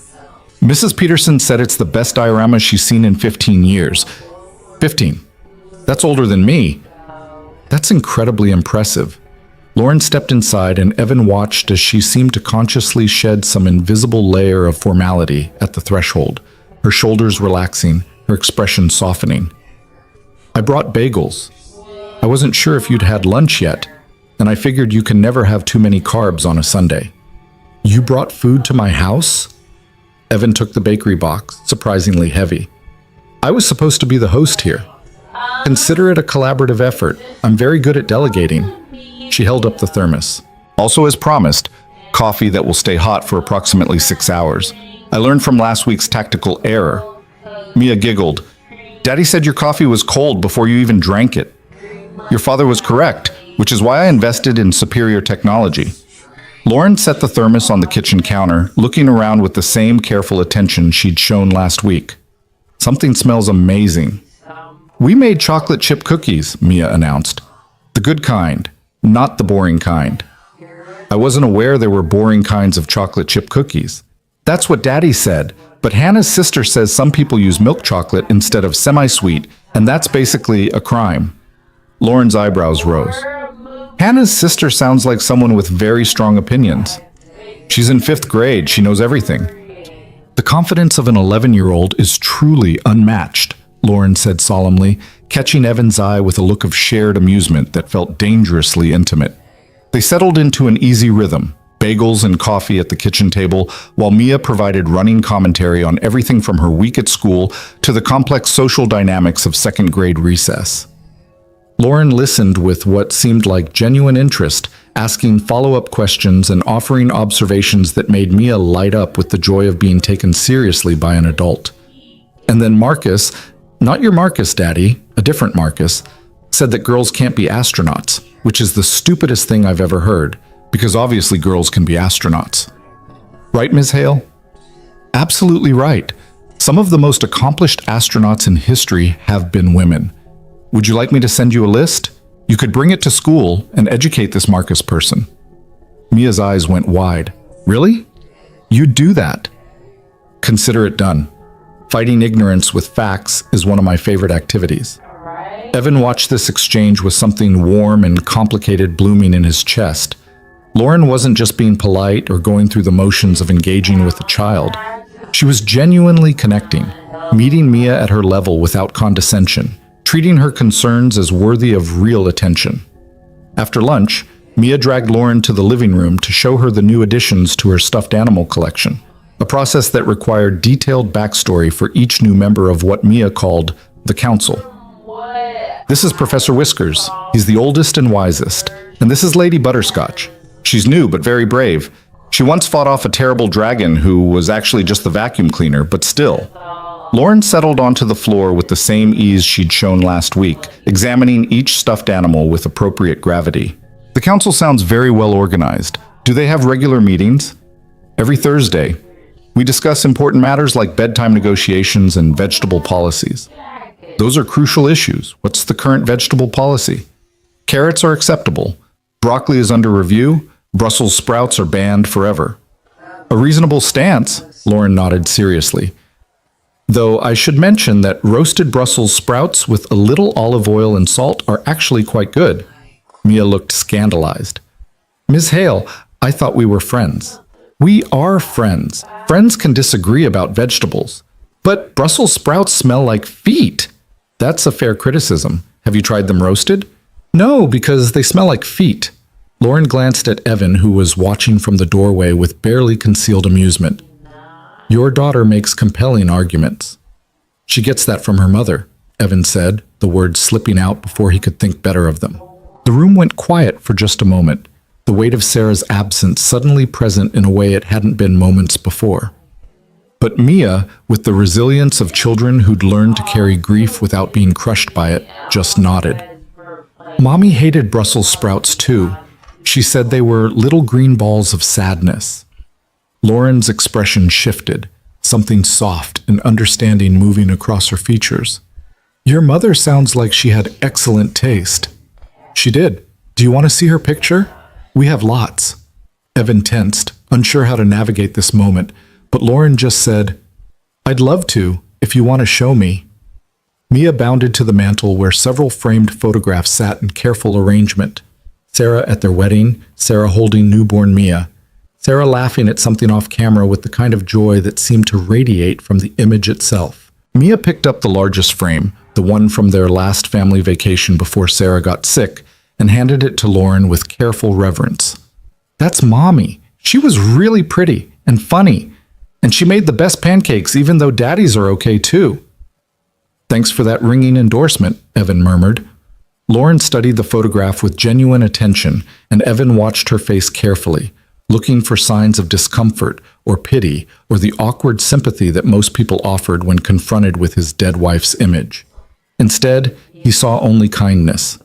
Mrs. Peterson said it's the best diorama she's seen in 15 years. 15. That's older than me. That's incredibly impressive. Lauren stepped inside and Evan watched as she seemed to consciously shed some invisible layer of formality at the threshold, her shoulders relaxing, her expression softening. I brought bagels. I wasn't sure if you'd had lunch yet, and I figured you can never have too many carbs on a Sunday. You brought food to my house? Evan took the bakery box, surprisingly heavy. I was supposed to be the host here. Consider it a collaborative effort. I'm very good at delegating. She held up the thermos. Also, as promised, coffee that will stay hot for approximately 6 hours. I learned from last week's tactical error. Mia giggled. Daddy said your coffee was cold before you even drank it. Your father was correct. which is why I invested in superior technology. Lauren set the thermos on the kitchen counter, looking around with the same careful attention she'd shown last week. Something smells amazing. We made chocolate chip cookies, Mia announced. The good kind, not the boring kind. I wasn't aware there were boring kinds of chocolate chip cookies. That's what Daddy said, but Hannah's sister says some people use milk chocolate instead of semi-sweet, and that's basically a crime. Lauren's eyebrows rose. Hannah's sister sounds like someone with very strong opinions. She's in 5th grade, she knows everything. The confidence of an 11-year-old is truly unmatched, Lauren said solemnly, catching Evan's eye with a look of shared amusement that felt dangerously intimate. They settled into an easy rhythm, bagels and coffee at the kitchen table, while Mia provided running commentary on everything from her week at school to the complex social dynamics of 2nd grade recess. Lauren listened with what seemed like genuine interest, asking follow-up questions and offering observations that made Mia light up with the joy of being taken seriously by an adult. And then Marcus, not your Marcus, Daddy, a different Marcus, said that girls can't be astronauts, which is the stupidest thing I've ever heard, because obviously girls can be astronauts. Right, Ms. Hale? Absolutely right. Some of the most accomplished astronauts in history have been women. Would you like me to send you a list? You could bring it to school and educate this Marcus person. Mia's eyes went wide. Really? You'd do that? Consider it done. Fighting ignorance with facts is one of my favorite activities. Evan watched this exchange with something warm and complicated blooming in his chest. Lauren wasn't just being polite or going through the motions of engaging with a child. She was genuinely connecting, meeting Mia at her level without condescension, treating her concerns as worthy of real attention. After lunch, Mia dragged Lauren to the living room to show her the new additions to her stuffed animal collection, a process that required detailed backstory for each new member of what Mia called the Council. This is Professor Whiskers. He's the oldest and wisest. And this is Lady Butterscotch. She's new but very brave. She once fought off a terrible dragon who was actually just the vacuum cleaner, but still. Lauren settled onto the floor with the same ease she'd shown last week, examining each stuffed animal with appropriate gravity. The council sounds very well organized. Do they have regular meetings? Every Thursday. We discuss important matters like bedtime negotiations and vegetable policies. Those are crucial issues. What's the current vegetable policy? Carrots are acceptable. Broccoli is under review. Brussels sprouts are banned forever. A reasonable stance, Lauren nodded seriously. Though I should mention that roasted Brussels sprouts with a little olive oil and salt are actually quite good. Mia looked scandalized. Ms. Hale, I thought we were friends. We are friends. Friends can disagree about vegetables. But Brussels sprouts smell like feet. That's a fair criticism. Have you tried them roasted? No, because they smell like feet. Lauren glanced at Evan, who was watching from the doorway with barely concealed amusement. Your daughter makes compelling arguments. She gets that from her mother, Evan said, the words slipping out before he could think better of them. The room went quiet for just a moment, the weight of Sarah's absence suddenly present in a way it hadn't been moments before. But Mia, with the resilience of children who'd learned to carry grief without being crushed by it, just nodded. Mommy hated Brussels sprouts too. She said they were little green balls of sadness. Lauren's expression shifted, something soft and understanding moving across her features. Your mother sounds like she had excellent taste. She did. Do you want to see her picture? We have lots. Evan tensed, unsure how to navigate this moment, but Lauren just said, I'd love to, if you want to show me. Mia bounded to the mantel where several framed photographs sat in careful arrangement. Sarah at their wedding, Sarah holding newborn Mia, Sarah laughing at something off camera with the kind of joy that seemed to radiate from the image itself. Mia picked up the largest frame, the one from their last family vacation before Sarah got sick, and handed it to Lauren with careful reverence. That's Mommy. She was really pretty and funny, and she made the best pancakes even though Daddy's are okay too. Thanks for that ringing endorsement, Evan murmured. Lauren studied the photograph with genuine attention, and Evan watched her face carefully, looking for signs of discomfort or pity or the awkward sympathy that most people offered when confronted with his dead wife's image. Instead, he saw only kindness.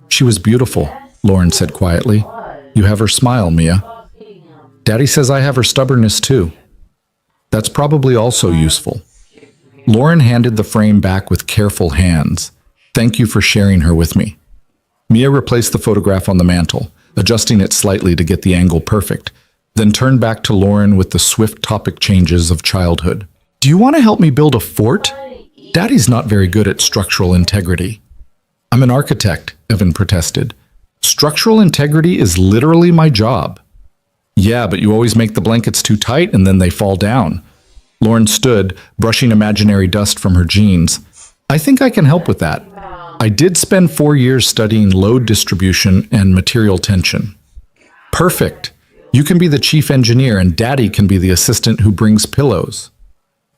She was beautiful, Lauren said quietly. You have her smile, Mia. Daddy says I have her stubbornness too. That's probably also useful. Lauren handed the frame back with careful hands. Thank you for sharing her with me. Mia replaced the photograph on the mantel, adjusting it slightly to get the angle perfect, then turned back to Lauren with the swift topic changes of childhood. Do you want to help me build a fort? Daddy's not very good at structural integrity. I'm an architect, Evan protested. Structural integrity is literally my job. Yeah, but you always make the blankets too tight and then they fall down. Lauren stood, brushing imaginary dust from her jeans. I think I can help with that. I did spend 4 years studying load distribution and material tension. Perfect. You can be the chief engineer and Daddy can be the assistant who brings pillows.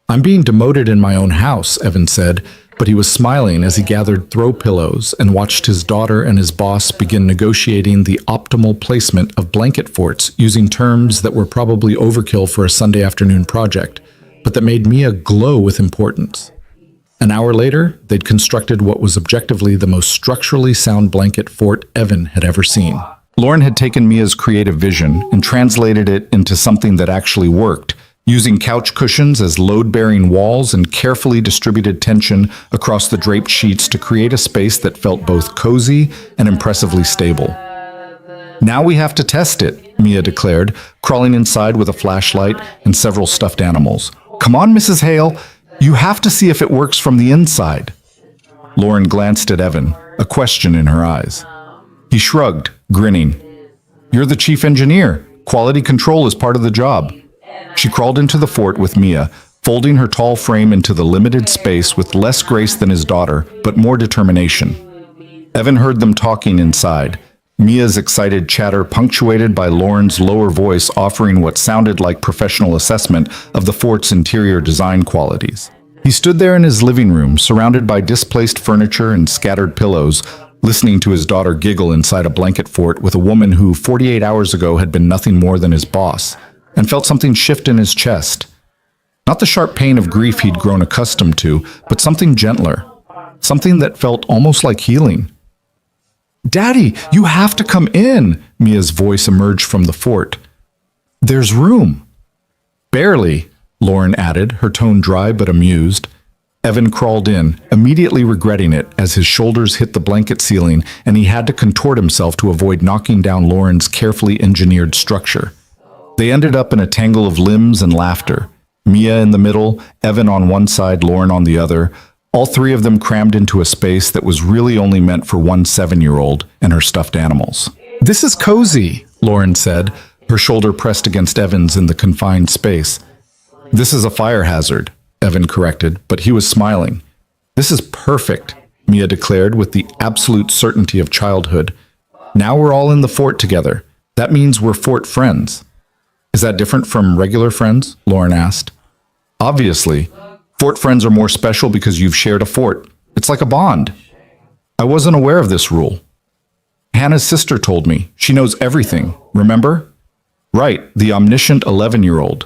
I'm being demoted in my own house, Evan said, but he was smiling as he gathered throw pillows and watched his daughter and his boss begin negotiating the optimal placement of blanket forts using terms that were probably overkill for a Sunday afternoon project, but that made Mia glow with importance. An hour later, they'd constructed what was objectively the most structurally sound blanket fort Evan had ever seen. Lauren had taken Mia's creative vision and translated it into something that actually worked, using couch cushions as load-bearing walls and carefully distributed tension across the draped sheets to create a space that felt both cozy and impressively stable. Now we have to test it, Mia declared, crawling inside with a flashlight and several stuffed animals. Come on, Mrs. Hale, you have to see if it works from the inside. Lauren glanced at Evan, a question in her eyes. He shrugged, grinning. You're the chief engineer. Quality control is part of the job. She crawled into the fort with Mia, folding her tall frame into the limited space with less grace than his daughter, but more determination. Evan heard them talking inside, Mia's excited chatter punctuated by Lauren's lower voice offering what sounded like professional assessment of the fort's interior design qualities. He stood there in his living room, surrounded by displaced furniture and scattered pillows, listening to his daughter giggle inside a blanket fort with a woman who 48 hours ago had been nothing more than his boss, and felt something shift in his chest. Not the sharp pain of grief he'd grown accustomed to, but something gentler, something that felt almost like healing. Daddy, you have to come in, Mia's voice emerged from the fort. There's room. Barely, Lauren added, her tone dry but amused. Evan crawled in, immediately regretting it as his shoulders hit the blanket ceiling and he had to contort himself to avoid knocking down Lauren's carefully engineered structure. They ended up in a tangle of limbs and laughter. Mia in the middle, Evan on one side, Lauren on the other, all three of them crammed into a space that was really only meant for one 7-year-old and her stuffed animals. This is cozy, Lauren said, her shoulder pressed against Evan's in the confined space. This is a fire hazard, Evan corrected, but he was smiling. This is perfect, Mia declared with the absolute certainty of childhood. Now we're all in the fort together. That means we're fort friends. Is that different from regular friends? Lauren asked. Obviously. Fort friends are more special because you've shared a fort. It's like a bond. I wasn't aware of this rule. Hannah's sister told me. She knows everything, remember? Right, the omniscient 11-year-old.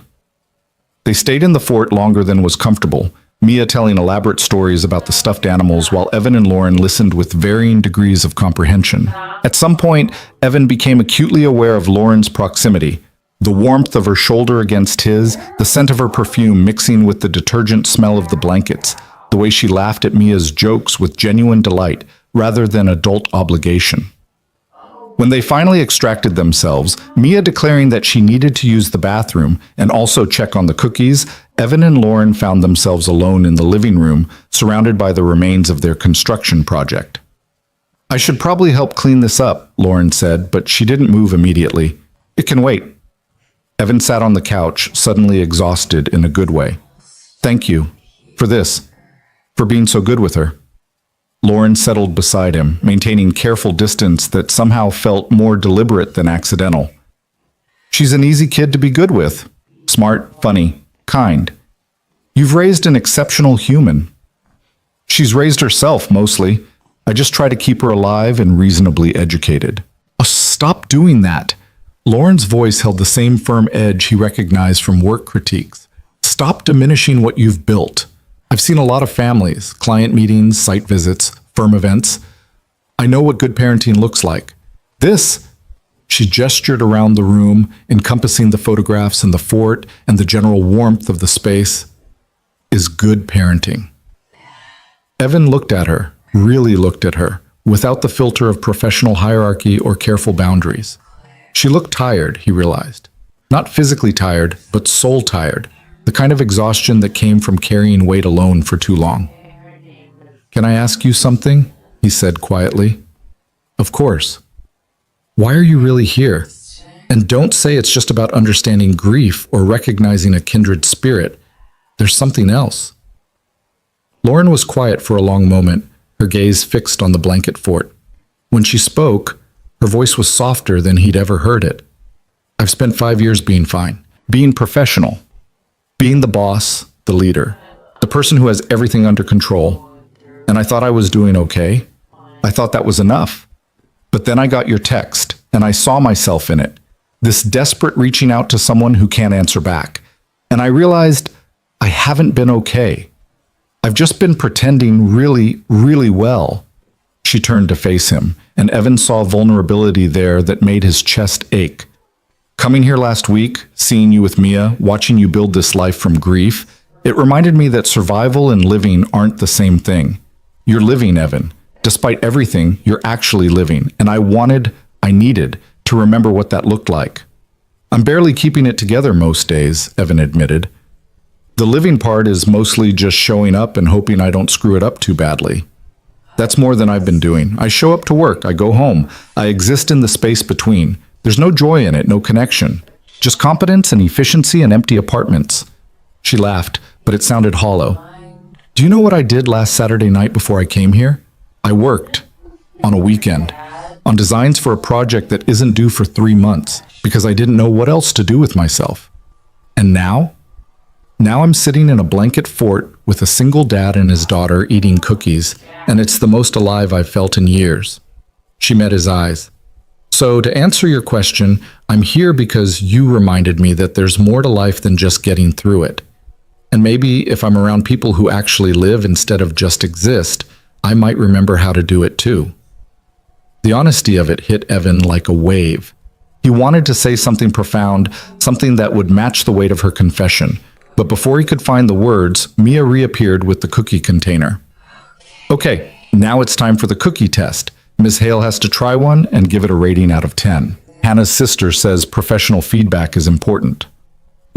They stayed in the fort longer than was comfortable, Mia telling elaborate stories about the stuffed animals while Evan and Lauren listened with varying degrees of comprehension. At some point, Evan became acutely aware of Lauren's proximity. The warmth of her shoulder against his, the scent of her perfume mixing with the detergent smell of the blankets, the way she laughed at Mia's jokes with genuine delight rather than adult obligation. When they finally extracted themselves, Mia declaring that she needed to use the bathroom and also check on the cookies, Evan and Lauren found themselves alone in the living room, surrounded by the remains of their construction project. I should probably help clean this up, Lauren said, but she didn't move immediately. It can wait. Evan sat on the couch, suddenly exhausted in a good way. Thank you. For this. For being so good with her. Lauren settled beside him, maintaining careful distance that somehow felt more deliberate than accidental. She's an easy kid to be good with. Smart, funny, kind. You've raised an exceptional human. She's raised herself, mostly. I just try to keep her alive and reasonably educated. Oh, stop doing that. Lauren's voice held the same firm edge he recognized from work critiques. Stop diminishing what you've built. I've seen a lot of families, client meetings, site visits, firm events. I know what good parenting looks like. This, she gestured around the room, encompassing the photographs and the fort and the general warmth of the space, is good parenting. Evan looked at her, really looked at her, without the filter of professional hierarchy or careful boundaries. She looked tired, he realized. Not physically tired, but soul tired, the kind of exhaustion that came from carrying weight alone for too long. "Can I ask you something?" he said quietly. "Of course." "Why are you really here? And don't say it's just about understanding grief or recognizing a kindred spirit. There's something else." Lauren was quiet for a long moment, her gaze fixed on the blanket fort. When she spoke, her voice was softer than he'd ever heard it. "I've spent 5 years being fine, being professional, being the boss, the leader, the person who has everything under control. And I thought I was doing okay. I thought that was enough. But then I got your text, and I saw myself in it, this desperate reaching out to someone who can't answer back. And I realized I haven't been okay. I've just been pretending really, really well." She turned to face him, and Evan saw vulnerability there that made his chest ache. "Coming here last week, seeing you with Mia, watching you build this life from grief, it reminded me that survival and living aren't the same thing. You're living, Evan. Despite everything, you're actually living, and I needed to remember what that looked like. I'm barely keeping it together most days," Evan admitted. "The living part is mostly just showing up and hoping I don't screw it up too badly. That's more than I've been doing. I show up to work, I go home, I exist in the space between. There's no joy in it, no connection. Just competence and efficiency and empty apartments." She laughed, but it sounded hollow. "Do you know what I did last Saturday night before I came here? I worked. On a weekend. On designs for a project that isn't due for 3 months, because I didn't know what else to do with myself. And now? Now I'm sitting in a blanket fort with a single dad and his daughter eating cookies, and it's the most alive I've felt in years." She met his eyes. "So, to answer your question, I'm here because you reminded me that there's more to life than just getting through it. And maybe if I'm around people who actually live instead of just exist, I might remember how to do it too." The honesty of it hit Evan like a wave. He wanted to say something profound, something that would match the weight of her confession. But before he could find the words, Mia reappeared with the cookie container. "Okay, now it's time for the cookie test. Ms. Hale has to try one and give it a rating out of 10. Hannah's sister says professional feedback is important."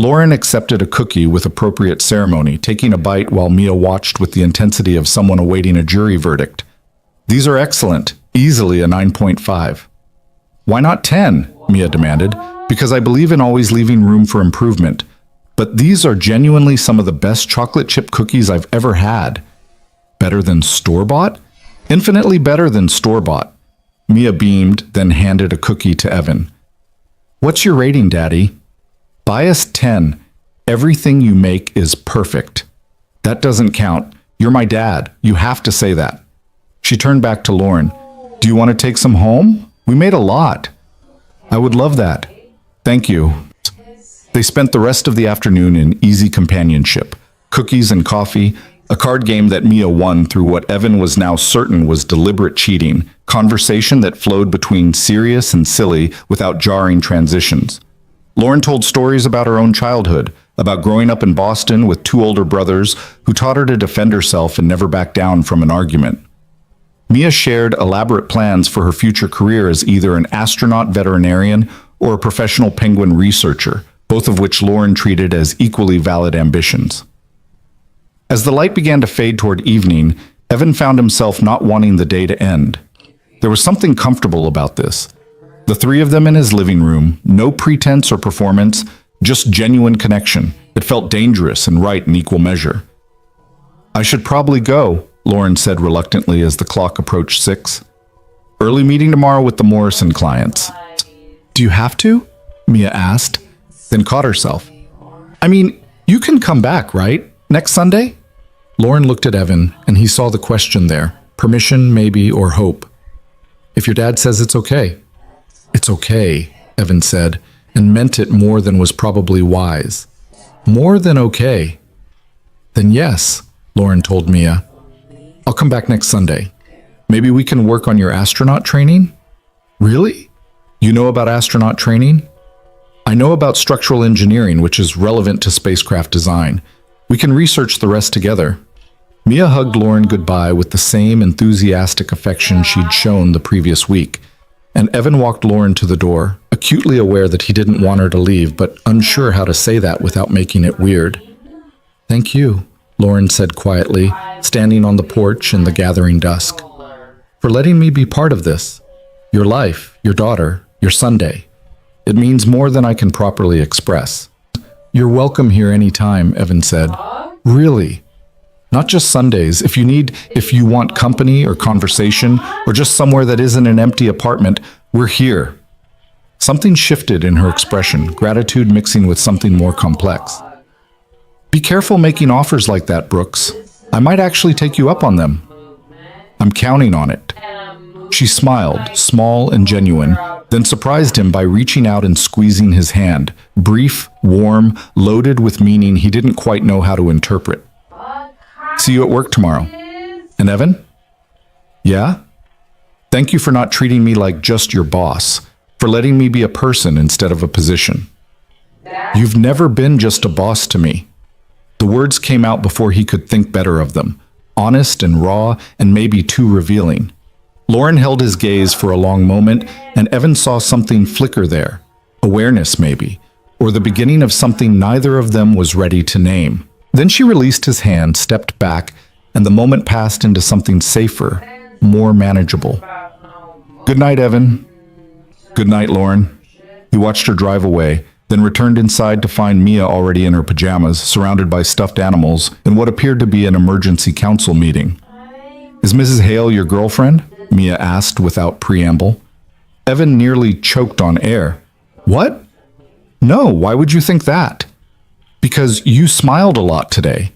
Lauren accepted a cookie with appropriate ceremony, taking a bite while Mia watched with the intensity of someone awaiting a jury verdict. "These are excellent, easily a 9.5. "Why not 10? Mia demanded. "Because I believe in always leaving room for improvement. But these are genuinely some of the best chocolate chip cookies I've ever had." "Better than store-bought?" "Infinitely better than store-bought." Mia beamed, then handed a cookie to Evan. "What's your rating, Daddy?" "Bias 10. Everything you make is perfect." "That doesn't count. You're my dad. You have to say that." She turned back to Lauren. "Do you want to take some home? We made a lot." "I would love that. Thank you." They spent the rest of the afternoon in easy companionship, cookies and coffee, a card game that Mia won through what Evan was now certain was deliberate cheating, conversation that flowed between serious and silly without jarring transitions. Lauren told stories about her own childhood, about growing up in Boston with 2 older brothers who taught her to defend herself and never back down from an argument. Mia shared elaborate plans for her future career as either an astronaut veterinarian or a professional penguin researcher, both of which Lauren treated as equally valid ambitions. As the light began to fade toward evening, Evan found himself not wanting the day to end. There was something comfortable about this. The 3 of them in his living room, no pretense or performance, just genuine connection. It felt dangerous and right in equal measure. "I should probably go," Lauren said reluctantly as the clock approached 6. "Early meeting tomorrow with the Morrison clients." "Do you have to?" Mia asked, then caught herself. "I mean, you can come back, right? Next Sunday?" Lauren looked at Evan, and he saw the question there. Permission, maybe, or hope. "If your dad says it's okay." "It's okay," Evan said, and meant it more than was probably wise. More than okay. "Then yes," Lauren told Mia. "I'll come back next Sunday. Maybe we can work on your astronaut training?" "Really?" You know about astronaut training? I know about structural engineering, which is relevant to spacecraft design. We can research the rest together. Mia hugged Lauren goodbye with the same enthusiastic affection she'd shown the previous week, and Evan walked Lauren to the door, acutely aware that he didn't want her to leave, but unsure how to say that without making it weird. "Thank you," Lauren said quietly, standing on the porch in the gathering dusk, "for letting me be part of this. Your life, your daughter, your Sunday. It means more than I can properly express." "You're welcome here anytime," Evan said. "Really. Not just Sundays. If you want company or conversation, or just somewhere that isn't an empty apartment, we're here." Something shifted in her expression, gratitude mixing with something more complex. "Be careful making offers like that, Brooks. I might actually take you up on them." "I'm counting on it." She smiled, small and genuine, then surprised him by reaching out and squeezing his hand, brief, warm, loaded with meaning he didn't quite know how to interpret. "See you at work tomorrow." "And Evan?" "Yeah? Thank you for not treating me like just your boss, for letting me be a person instead of a position." "You've never been just a boss to me." The words came out before he could think better of them, honest and raw and maybe too revealing. Lauren held his gaze for a long moment, and Evan saw something flicker there, awareness maybe, or the beginning of something neither of them was ready to name. Then she released his hand, stepped back, and the moment passed into something safer, more manageable. "Good night, Evan." "Good night, Lauren." He watched her drive away, then returned inside to find Mia already in her pajamas, surrounded by stuffed animals, in what appeared to be an emergency council meeting. "Is Mrs. Hale your girlfriend?" Mia asked without preamble. Evan nearly choked on air. "What? No, why would you think that?" "Because you smiled a lot today,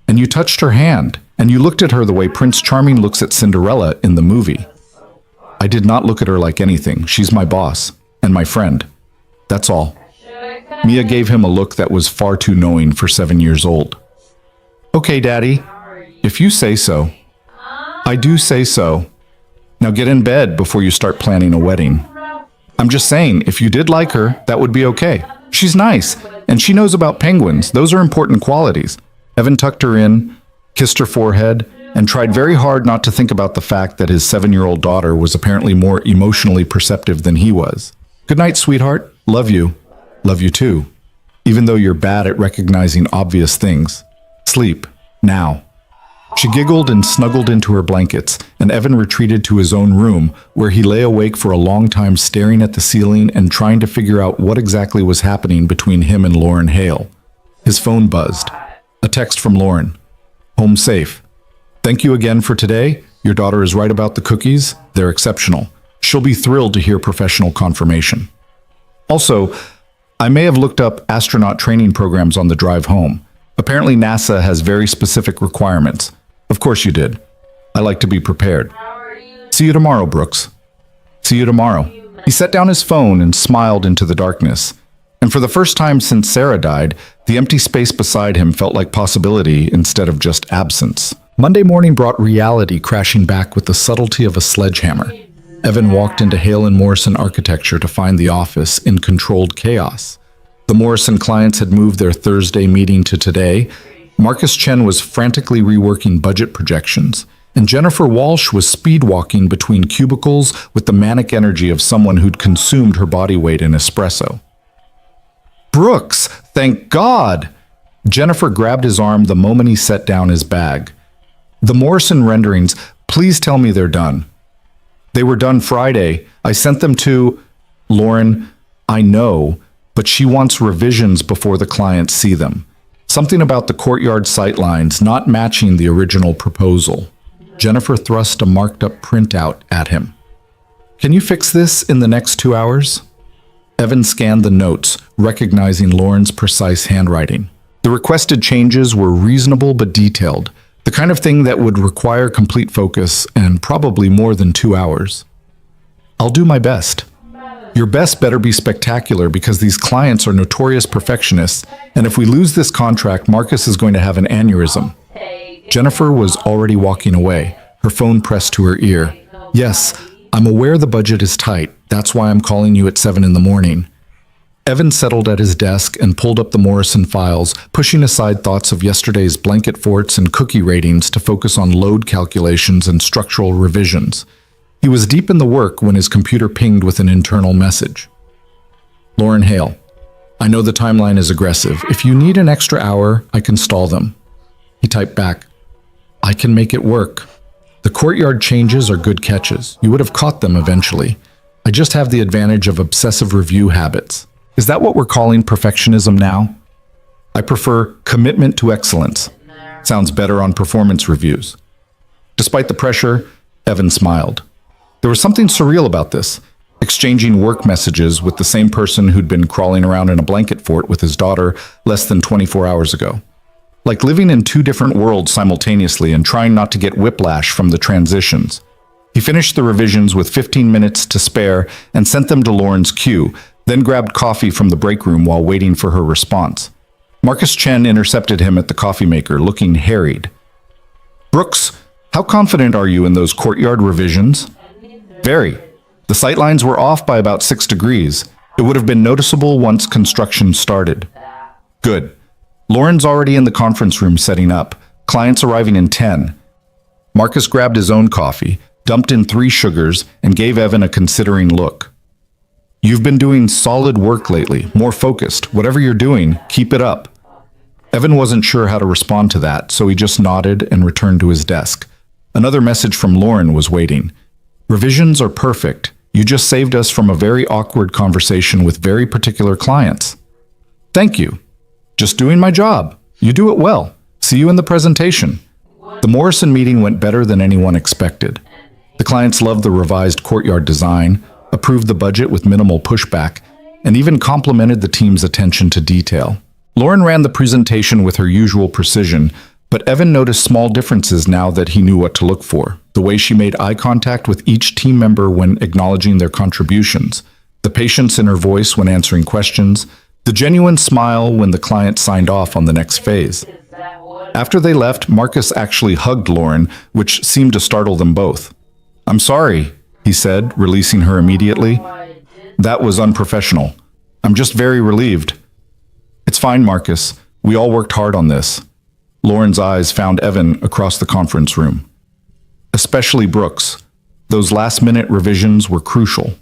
and you touched her hand, and you looked at her the way Prince Charming looks at Cinderella in the movie." "I did not look at her like anything. She's my boss, and my friend. That's all." Mia gave him a look that was far too knowing for 7 years old. "Okay, Daddy, if you say so." "I do say so. Now get in bed before you start planning a wedding." "I'm just saying, if you did like her, that would be okay. She's nice, and she knows about penguins. Those are important qualities." Evan tucked her in, kissed her forehead, and tried very hard not to think about the fact that his 7-year-old daughter was apparently more emotionally perceptive than he was. "Good night, sweetheart. Love you." "Love you too. Even though you're bad at recognizing obvious things. Sleep. Now." She giggled and snuggled into her blankets, and Evan retreated to his own room, where he lay awake for a long time staring at the ceiling and trying to figure out what exactly was happening between him and Lauren Hale. His phone buzzed. A text from Lauren. "Home safe. Thank you again for today. Your daughter is right about the cookies. They're exceptional. She'll be thrilled to hear professional confirmation. Also, I may have looked up astronaut training programs on the drive home. Apparently NASA has very specific requirements. Of course you did. I like to be prepared. See you tomorrow, Brooks." "See you tomorrow." He set down his phone and smiled into the darkness. And for the first time since Sarah died, the empty space beside him felt like possibility instead of just absence. Monday morning brought reality crashing back with the subtlety of a sledgehammer. Evan walked into Hale and Morrison Architecture to find the office in controlled chaos. The Morrison clients had moved their Thursday meeting to today. Marcus Chen was frantically reworking budget projections, and Jennifer Walsh was speed-walking between cubicles with the manic energy of someone who'd consumed her body weight in espresso. "Brooks, thank God!" Jennifer grabbed his arm the moment he set down his bag. "The Morrison renderings, please tell me they're done." "They were done Friday. I sent them to..." "Lauren, I know, but she wants revisions before the clients see them. Something about the courtyard sightlines not matching the original proposal." Jennifer thrust a marked-up printout at him. "Can you fix this in the next 2 hours?" Evan scanned the notes, recognizing Lauren's precise handwriting. The requested changes were reasonable but detailed, the kind of thing that would require complete focus and probably more than 2 hours. "I'll do my best." "Your best better be spectacular because these clients are notorious perfectionists, and if we lose this contract, Marcus is going to have an aneurysm." Jennifer was already walking away, her phone pressed to her ear. "Yes, I'm aware the budget is tight, That's why I'm calling you at 7 in the morning. Evan settled at his desk and pulled up the Morrison files, pushing aside thoughts of yesterday's blanket forts and cookie ratings to focus on load calculations and structural revisions. He was deep in the work when his computer pinged with an internal message. Lauren Hale, I know the timeline is aggressive. If you need an extra hour, I can stall them. He typed back, I can make it work. The courtyard changes are good catches. You would have caught them eventually. I just have the advantage of obsessive review habits. Is that what we're calling perfectionism now? I prefer commitment to excellence. Sounds better on performance reviews. Despite the pressure, Evan smiled. There was something surreal about this, exchanging work messages with the same person who'd been crawling around in a blanket fort with his daughter less than 24 hours ago. Like living in two different worlds simultaneously and trying not to get whiplash from the transitions. He finished the revisions with 15 minutes to spare and sent them to Lauren's queue, then grabbed coffee from the break room while waiting for her response. Marcus Chen intercepted him at the coffee maker, looking harried. Brooks, how confident are you in those courtyard revisions? Very. The sightlines were off by about 6 degrees. It would have been noticeable once construction started. Good. Lauren's already in the conference room setting up. Clients arriving in 10. Marcus grabbed his own coffee, dumped in 3 sugars, and gave Evan a considering look. You've been doing solid work lately, more focused. Whatever you're doing, keep it up. Evan wasn't sure how to respond to that, so he just nodded and returned to his desk. Another message from Lauren was waiting. Revisions are perfect. You just saved us from a very awkward conversation with very particular clients. Thank you. Just doing my job. You do it well. See you in the presentation. The Morrison meeting went better than anyone expected. The clients loved the revised courtyard design, approved the budget with minimal pushback, and even complimented the team's attention to detail. Lauren ran the presentation with her usual precision, but Evan noticed small differences now that he knew what to look for. The way she made eye contact with each team member when acknowledging their contributions, the patience in her voice when answering questions, the genuine smile when the client signed off on the next phase. After they left, Marcus actually hugged Lauren, which seemed to startle them both. I'm sorry, he said, releasing her immediately. That was unprofessional. I'm just very relieved. It's fine, Marcus. We all worked hard on this. Lauren's eyes found Evan across the conference room. Especially Brooks. Those last-minute revisions were crucial.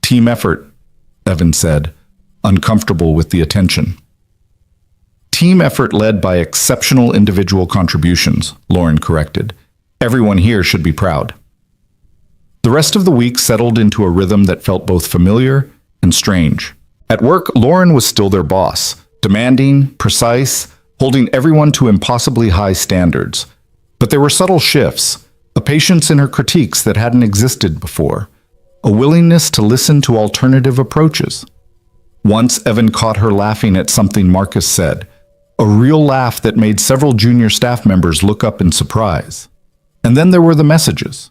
Team effort, Evan said, uncomfortable with the attention. Team effort led by exceptional individual contributions, Lauren corrected. Everyone here should be proud. The rest of the week settled into a rhythm that felt both familiar and strange. At work, Lauren was still their boss, demanding, precise, holding everyone to impossibly high standards. But there were subtle shifts, a patience in her critiques that hadn't existed before, a willingness to listen to alternative approaches. Once Evan caught her laughing at something Marcus said, a real laugh that made several junior staff members look up in surprise. And then there were the messages.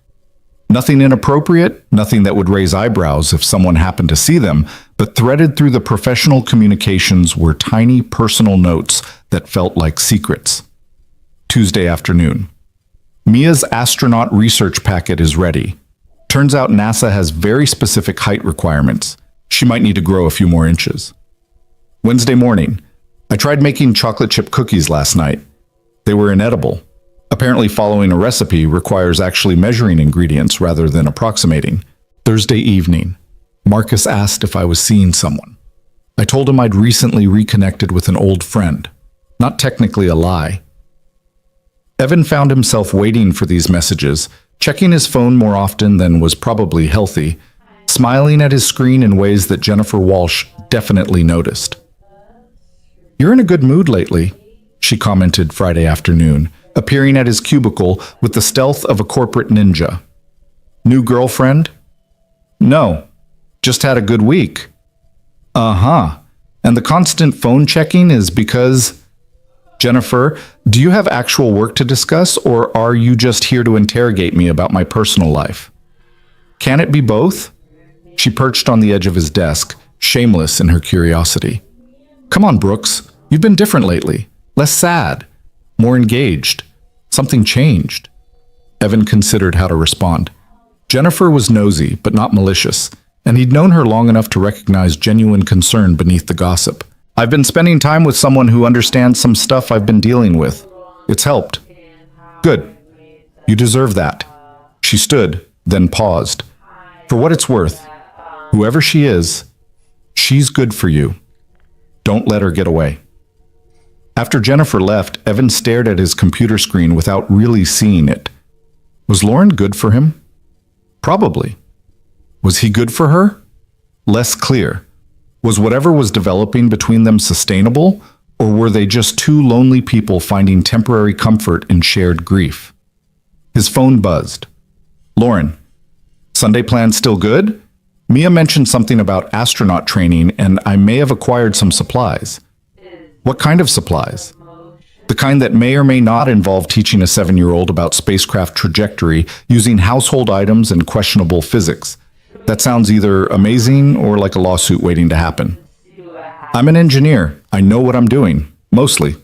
Nothing inappropriate, nothing that would raise eyebrows if someone happened to see them, but threaded through the professional communications were tiny personal notes that felt like secrets. Tuesday afternoon. Mia's astronaut research packet is ready. Turns out NASA has very specific height requirements. She might need to grow a few more inches. Wednesday morning. I tried making chocolate chip cookies last night. They were inedible. Apparently following a recipe requires actually measuring ingredients rather than approximating. Thursday evening. Marcus asked if I was seeing someone. I told him I'd recently reconnected with an old friend. Not technically a lie. Evan found himself waiting for these messages, checking his phone more often than was probably healthy, smiling at his screen in ways that Jennifer Walsh definitely noticed. You're in a good mood lately, she commented Friday afternoon, appearing at his cubicle with the stealth of a corporate ninja. New girlfriend? No, just had a good week. Uh-huh. And the constant phone checking is because... Jennifer, do you have actual work to discuss, or are you just here to interrogate me about my personal life? Can it be both? She perched on the edge of his desk, shameless in her curiosity. Come on, Brooks. You've been different lately. Less sad. More engaged. Something changed. Evan considered how to respond. Jennifer was nosy, but not malicious. and he'd known her long enough to recognize genuine concern beneath the gossip. I've been spending time with someone who understands some stuff I've been dealing with. It's helped. Good. You deserve that. She stood, then paused. For what it's worth, whoever she is, she's good for you. Don't let her get away. After Jennifer left, Evan stared at his computer screen without really seeing it. Was Lauren good for him? Probably. Was he good for her? Less clear. Was whatever was developing between them sustainable, or were they just two lonely people finding temporary comfort in shared grief? His phone buzzed. Lauren, Sunday plans still good? Mia mentioned something about astronaut training, and I may have acquired some supplies. What kind of supplies? The kind that may or may not involve teaching a 7-year-old about spacecraft trajectory using household items and questionable physics. That sounds either amazing or like a lawsuit waiting to happen. I'm an engineer. I know what I'm doing, mostly.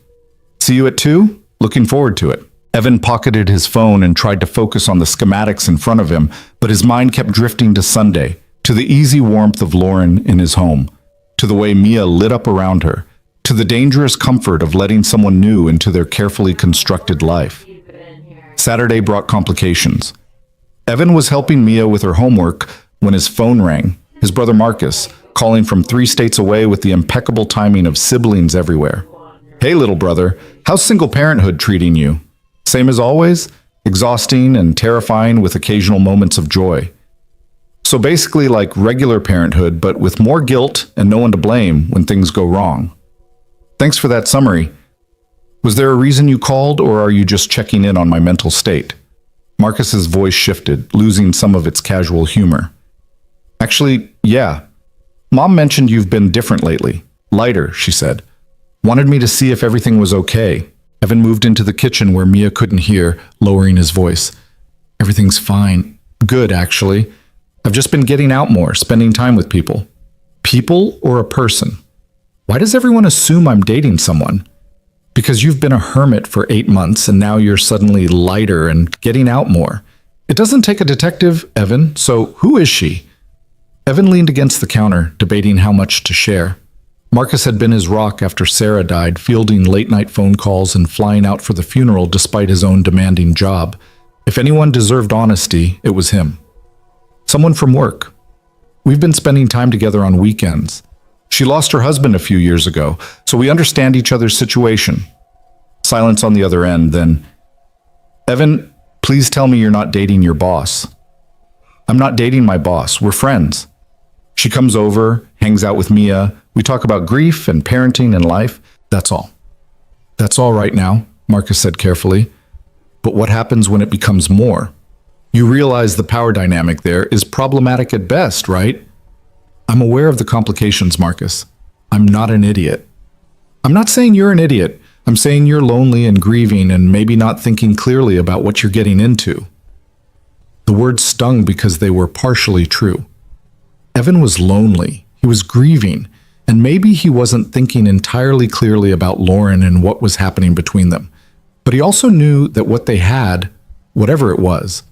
See you at 2? Looking forward to it. Evan pocketed his phone and tried to focus on the schematics in front of him, but his mind kept drifting to Sunday, to the easy warmth of Lauren in his home, to the way Mia lit up around her, to the dangerous comfort of letting someone new into their carefully constructed life. Saturday brought complications. Evan was helping Mia with her homework when his phone rang, his brother Marcus, calling from 3 states away with the impeccable timing of siblings everywhere. Hey, little brother, how's single parenthood treating you? Same as always? Exhausting and terrifying with occasional moments of joy. So basically like regular parenthood, but with more guilt and no one to blame when things go wrong. Thanks for that summary. Was there a reason you called, or are you just checking in on my mental state? Marcus's voice shifted, losing some of its casual humor. Actually, yeah. Mom mentioned you've been different lately. Lighter, she said. Wanted me to see if everything was okay. Evan moved into the kitchen where Mia couldn't hear, lowering his voice. Everything's fine. Good, actually. I've just been getting out more, spending time with people. People or a person? Why does everyone assume I'm dating someone? Because you've been a hermit for 8 months and now you're suddenly lighter and getting out more. It doesn't take a detective, Evan, so who is she? Evan leaned against the counter, debating how much to share. Marcus had been his rock after Sarah died, fielding late-night phone calls and flying out for the funeral despite his own demanding job. If anyone deserved honesty, it was him. Someone from work. We've been spending time together on weekends. She lost her husband a few years ago, so we understand each other's situation. Silence on the other end, then, Evan, please tell me you're not dating your boss. I'm not dating my boss. We're friends. She comes over, hangs out with Mia. We talk about grief and parenting and life. That's all. That's all right now, Marcus said carefully. But what happens when it becomes more? You realize the power dynamic there is problematic at best, right? I'm aware of the complications, Marcus. I'm not an idiot. I'm not saying you're an idiot. I'm saying you're lonely and grieving and maybe not thinking clearly about what you're getting into. The words stung because they were partially true. Evan was lonely. He was grieving. And maybe he wasn't thinking entirely clearly about Lauren and what was happening between them. But he also knew that what they had, whatever it was,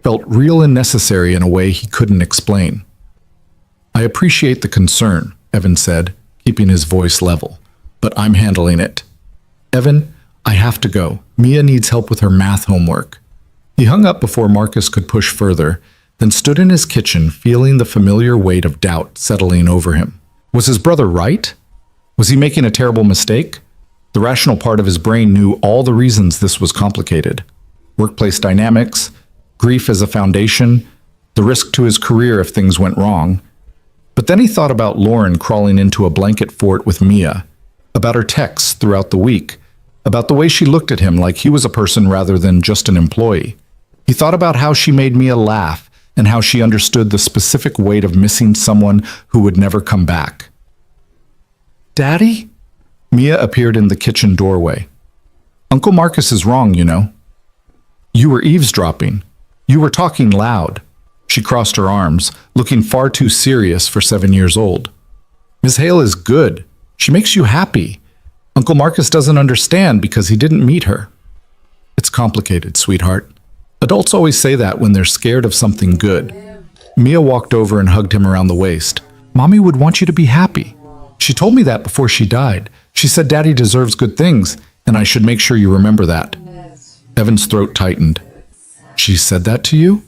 felt real and necessary in a way he couldn't explain. I appreciate the concern, Evan said, keeping his voice level, but I'm handling it. Evan, I have to go. Mia needs help with her math homework. He hung up before Marcus could push further, then stood in his kitchen, feeling the familiar weight of doubt settling over him. Was his brother right? Was he making a terrible mistake? The rational part of his brain knew all the reasons this was complicated. Workplace dynamics, grief as a foundation, the risk to his career if things went wrong. But then he thought about Lauren crawling into a blanket fort with Mia, about her texts throughout the week, about the way she looked at him like he was a person rather than just an employee. He thought about how she made Mia laugh and how she understood the specific weight of missing someone who would never come back. Daddy? Mia appeared in the kitchen doorway. Uncle Marcus is wrong, you know. You were eavesdropping. You were talking loud. She crossed her arms, looking far too serious for 7 years old. Miss Hale is good. She makes you happy. Uncle Marcus doesn't understand because he didn't meet her. It's complicated, sweetheart. Adults always say that when they're scared of something good. Mia walked over and hugged him around the waist. Mommy would want you to be happy. She told me that before she died. She said Daddy deserves good things, and I should make sure you remember that. Evan's throat tightened. She said that to you?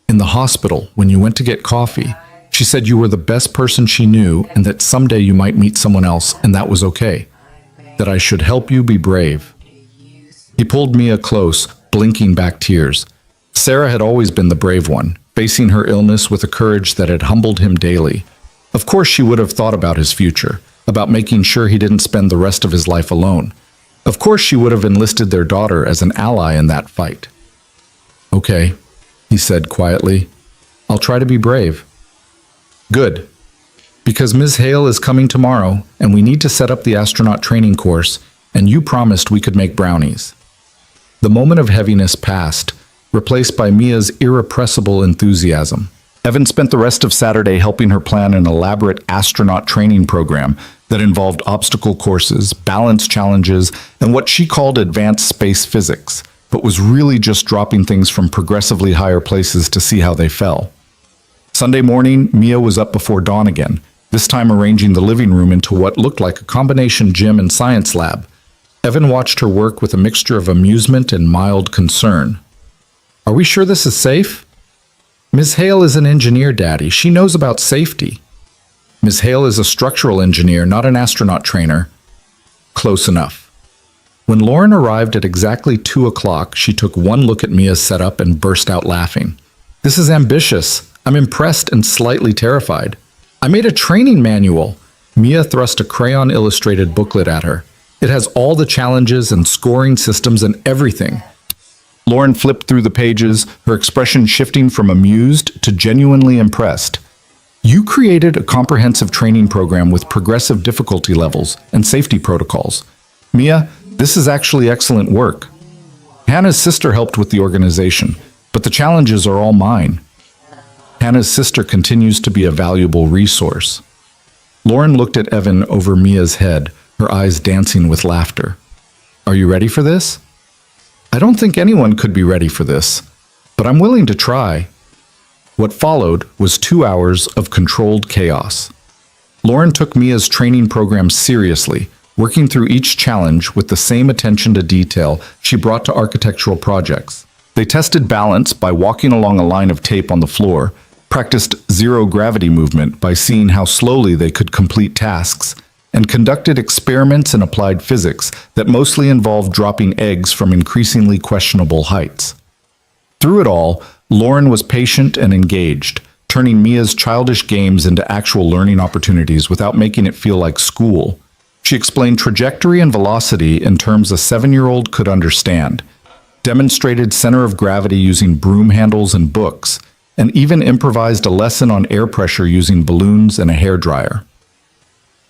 In the hospital, when you went to get coffee, she said you were the best person she knew and that someday you might meet someone else and that was okay. That I should help you be brave. He pulled Mia close, blinking back tears. Sarah had always been the brave one, facing her illness with a courage that had humbled him daily. Of course she would have thought about his future, about making sure he didn't spend the rest of his life alone. Of course she would have enlisted their daughter as an ally in that fight. Okay, he said quietly. I'll try to be brave. Good. Because Ms. Hale is coming tomorrow, and we need to set up the astronaut training course, and you promised we could make brownies. The moment of heaviness passed, replaced by Mia's irrepressible enthusiasm. Evan spent the rest of Saturday helping her plan an elaborate astronaut training program that involved obstacle courses, balance challenges, and what she called advanced space physics, but was really just dropping things from progressively higher places to see how they fell. Sunday morning, Mia was up before dawn again, this time arranging the living room into what looked like a combination gym and science lab. Evan watched her work with a mixture of amusement and mild concern. Are we sure this is safe? Ms. Hale is an engineer, Daddy. She knows about safety. Ms. Hale is a structural engineer, not an astronaut trainer. Close enough. When Lauren arrived at exactly 2 o'clock, she took one look at Mia's setup and burst out laughing. This is ambitious. I'm impressed and slightly terrified. I made a training manual. Mia thrust a crayon-illustrated booklet at her. It has all the challenges and scoring systems and everything. Lauren flipped through the pages, her expression shifting from amused to genuinely impressed. You created a comprehensive training program with progressive difficulty levels and safety protocols. Mia, this is actually excellent work. Hannah's sister helped with the organization, but the challenges are all mine. Hannah's sister continues to be a valuable resource. Lauren looked at Evan over Mia's head, her eyes dancing with laughter. Are you ready for this? I don't think anyone could be ready for this, but I'm willing to try. What followed was 2 hours of controlled chaos. Lauren took Mia's training program seriously, working through each challenge with the same attention to detail she brought to architectural projects. They tested balance by walking along a line of tape on the floor, practiced zero-gravity movement by seeing how slowly they could complete tasks, and conducted experiments in applied physics that mostly involved dropping eggs from increasingly questionable heights. Through it all, Lauren was patient and engaged, turning Mia's childish games into actual learning opportunities without making it feel like school. She explained trajectory and velocity in terms a 7-year-old could understand, demonstrated center of gravity using broom handles and books, and even improvised a lesson on air pressure using balloons and a hairdryer.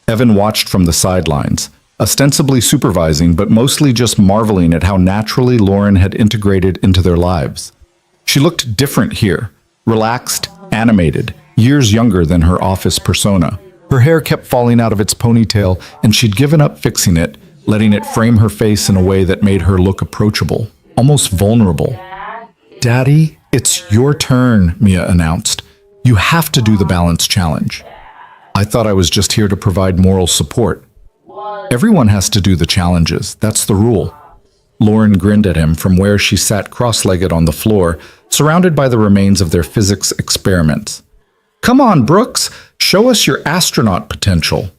Evan watched from the sidelines, ostensibly supervising but mostly just marveling at how naturally Lauren had integrated into their lives. She looked different here, relaxed, animated, years younger than her office persona. Her hair kept falling out of its ponytail, and she'd given up fixing it, letting it frame her face in a way that made her look approachable, almost vulnerable. Daddy, it's your turn, Mia announced. You have to do the balance challenge. I thought I was just here to provide moral support. Everyone has to do the challenges. That's the rule. Lauren grinned at him from where she sat cross-legged on the floor, surrounded by the remains of their physics experiments. Come on, Brooks, show us your astronaut potential.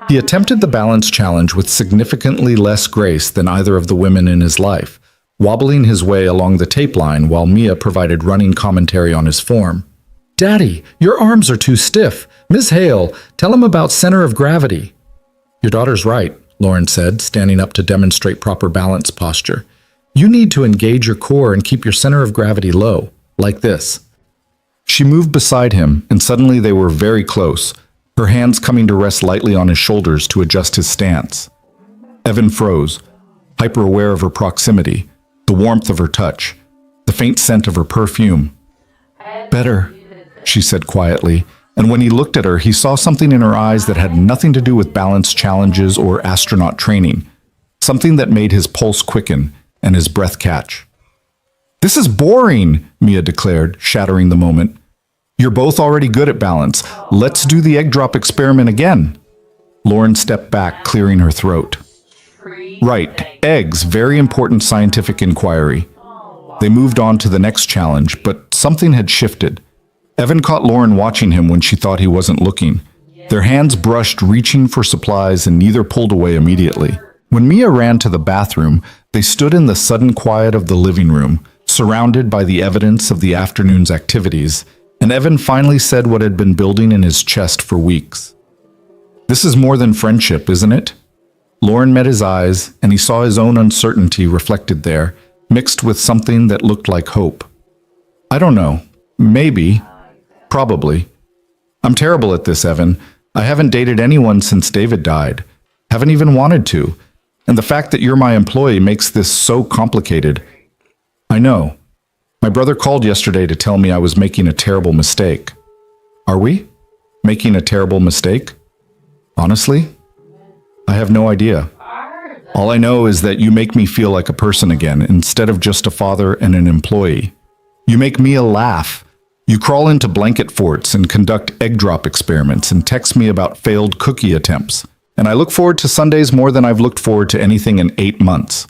He attempted the balance challenge with significantly less grace than either of the women in his life, wobbling his way along the tape line while Mia provided running commentary on his form. Daddy, your arms are too stiff. Ms. Hale, tell him about center of gravity. Your daughter's right, Lauren said, standing up to demonstrate proper balance posture. You need to engage your core and keep your center of gravity low, like this. She moved beside him, and suddenly they were very close, her hands coming to rest lightly on his shoulders to adjust his stance. Evan froze, hyper-aware of her proximity, the warmth of her touch, the faint scent of her perfume. Better, she said quietly, and when he looked at her, he saw something in her eyes that had nothing to do with balance challenges or astronaut training, something that made his pulse quicken and his breath catch. This is boring, Mia declared, shattering the moment. You're both already good at balance. Let's do the egg drop experiment again. Lauren stepped back, clearing her throat. Right, eggs, very important scientific inquiry. They moved on to the next challenge, but something had shifted. Evan caught Lauren watching him when she thought he wasn't looking. Their hands brushed, reaching for supplies, and neither pulled away immediately. When Mia ran to the bathroom, they stood in the sudden quiet of the living room, surrounded by the evidence of the afternoon's activities, and Evan finally said what had been building in his chest for weeks. "This is more than friendship, isn't it?" Lauren met his eyes, and he saw his own uncertainty reflected there, mixed with something that looked like hope. "I don't know. Maybe. Probably. I'm terrible at this, Evan. I haven't dated anyone since David died. Haven't even wanted to. And the fact that you're my employee makes this so complicated. I know. My brother called yesterday to tell me I was making a terrible mistake." "Are we? Making a terrible mistake?" "Honestly, I have no idea. All I know is that you make me feel like a person again, instead of just a father and an employee. You make Mia laugh. You crawl into blanket forts and conduct egg drop experiments and text me about failed cookie attempts. And I look forward to Sundays more than I've looked forward to anything in 8 months.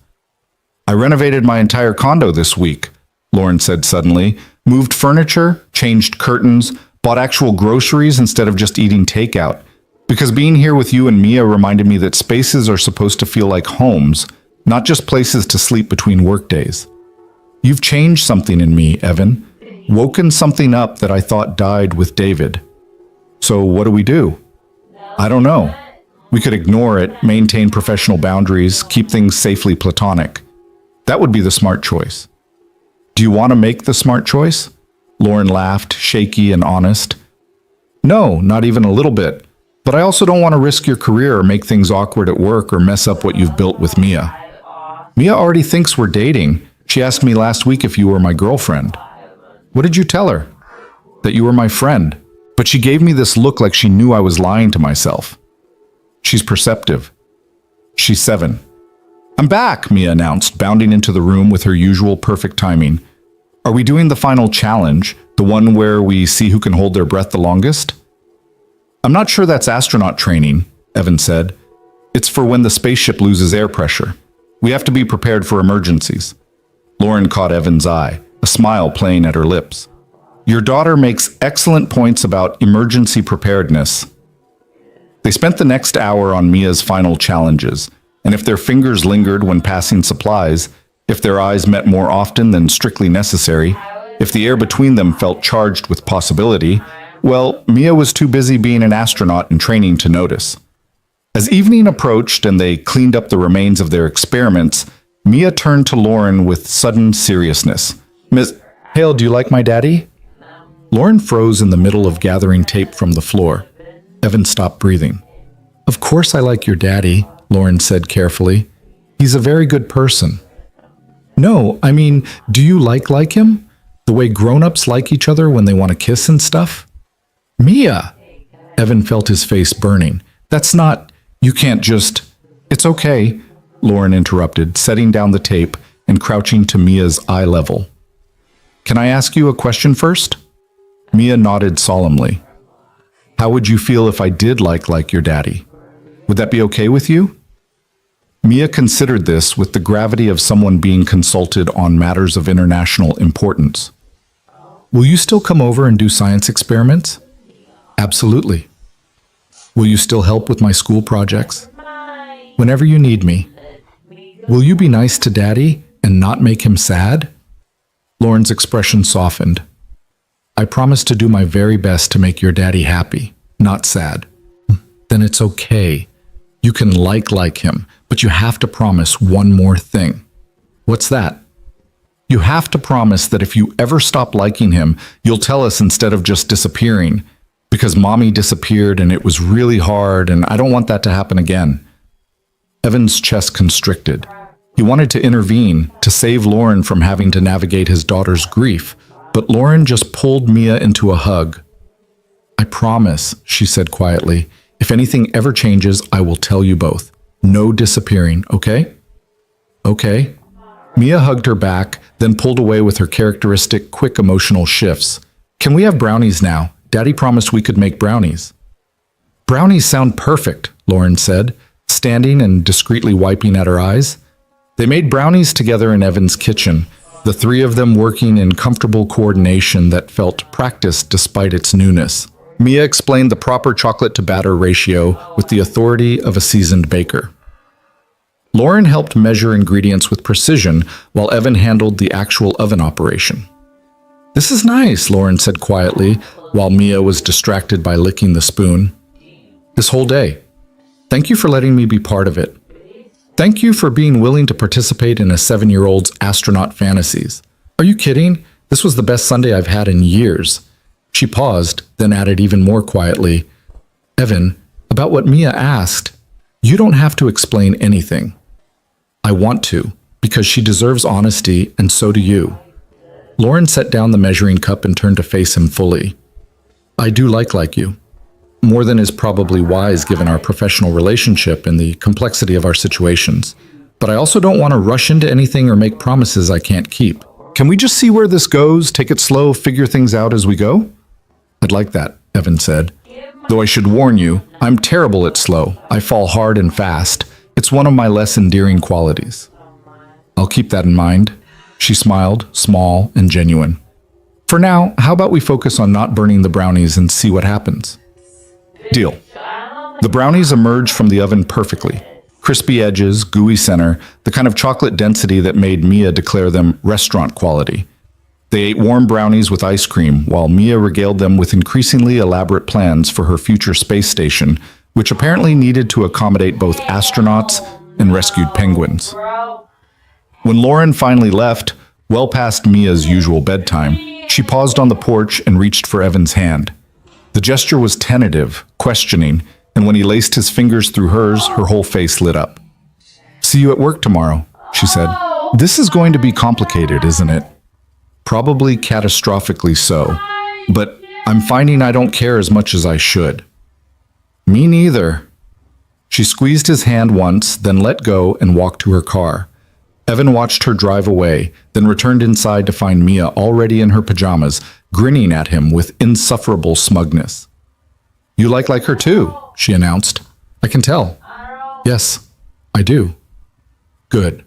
I renovated my entire condo this week," Lauren said suddenly, "moved furniture, changed curtains, bought actual groceries instead of just eating takeout. Because being here with you and Mia reminded me that spaces are supposed to feel like homes, not just places to sleep between workdays. You've changed something in me, Evan. Woken something up that I thought died with David. So what do we do? I don't know. We could ignore it, maintain professional boundaries, keep things safely platonic. That would be the smart choice. Do you want to make the smart choice?" Lauren laughed, shaky and honest. "No, not even a little bit. But I also don't want to risk your career or make things awkward at work or mess up what you've built with Mia. Mia already thinks we're dating. She asked me last week if you were my girlfriend." "What did you tell her?" "That you were my friend. But she gave me this look like she knew I was lying to myself." "She's perceptive. She's 7. "I'm back," Mia announced, bounding into the room with her usual perfect timing. "Are we doing the final challenge, the one where we see who can hold their breath the longest?" "I'm not sure that's astronaut training," Evan said. "It's for when the spaceship loses air pressure. We have to be prepared for emergencies." Lauren caught Evan's eye, a smile playing at her lips. "Your daughter makes excellent points about emergency preparedness." They spent the next hour on Mia's final challenges, and if their fingers lingered when passing supplies, if their eyes met more often than strictly necessary, if the air between them felt charged with possibility, well, Mia was too busy being an astronaut in training to notice. As evening approached and they cleaned up the remains of their experiments, Mia turned to Lauren with sudden seriousness. "Miss Hale, do you like my daddy?" Lauren froze in the middle of gathering tape from the floor. Evan stopped breathing. "Of course I like your daddy," Lauren said carefully. "He's a very good person." "No, I mean, do you like him? The way grown-ups like each other when they want to kiss and stuff?" "Mia!" Evan felt his face burning. "That's not... You can't just..." "It's okay," Lauren interrupted, setting down the tape and crouching to Mia's eye level. "Can I ask you a question first?" Mia nodded solemnly. "How would you feel if I did like your daddy? Would that be okay with you?" Mia considered this with the gravity of someone being consulted on matters of international importance. "Will you still come over and do science experiments?" "Absolutely." "Will you still help with my school projects?" "Whenever you need me." "Will you be nice to Daddy and not make him sad?" Lauren's expression softened. "I promise to do my very best to make your daddy happy, not sad." "Then it's okay. You can like him, but you have to promise one more thing." "What's that?" "You have to promise that if you ever stop liking him, you'll tell us instead of just disappearing. Because Mommy disappeared and it was really hard and I don't want that to happen again." Evan's chest constricted. He wanted to intervene, to save Lauren from having to navigate his daughter's grief, but Lauren just pulled Mia into a hug. "I promise," she said quietly. "If anything ever changes, I will tell you both. No disappearing, okay?" "Okay." Mia hugged her back, then pulled away with her characteristic quick emotional shifts. Can we have brownies now? Daddy promised we could make brownies. Brownies sound perfect, Lauren said, standing and discreetly wiping at her eyes. They made brownies together in Evan's kitchen, the three of them working in comfortable coordination that felt practiced despite its newness. Mia explained the proper chocolate-to-batter ratio with the authority of a seasoned baker. Lauren helped measure ingredients with precision while Evan handled the actual oven operation. "This is nice," Lauren said quietly, while Mia was distracted by licking the spoon. "This whole day. Thank you for letting me be part of it. Thank you for being willing to participate in a 7-year-old's astronaut fantasies. Are you kidding? This was the best Sunday I've had in years." She paused, then added even more quietly, "Evan, about what Mia asked, you don't have to explain anything. I want to, because she deserves honesty, and so do you." Lauren set down the measuring cup and turned to face him fully. "I do like you. More than is probably wise given our professional relationship and the complexity of our situations. But I also don't want to rush into anything or make promises I can't keep. Can we just see where this goes, take it slow, figure things out as we go?" "I'd like that," Evan said. "Though I should warn you, I'm terrible at slow. I fall hard and fast. It's one of my less endearing qualities." "I'll keep that in mind." She smiled, small and genuine. "For now, how about we focus on not burning the brownies and see what happens?" "Deal." The brownies emerged from the oven perfectly. Crispy edges, gooey center, the kind of chocolate density that made Mia declare them restaurant quality. They ate warm brownies with ice cream, while Mia regaled them with increasingly elaborate plans for her future space station, which apparently needed to accommodate both astronauts and rescued penguins. When Lauren finally left, well past Mia's usual bedtime, she paused on the porch and reached for Evan's hand. The gesture was tentative, questioning, and when he laced his fingers through hers, her whole face lit up. "See you at work tomorrow," she said. "This is going to be complicated, isn't it?" "Probably catastrophically so, but I'm finding I don't care as much as I should." "Me neither." She squeezed his hand once, then let go and walked to her car. Evan watched her drive away, then returned inside to find Mia already in her pajamas, grinning at him with insufferable smugness. "You like her too," she announced. "I can tell." "Yes, I do." "Good.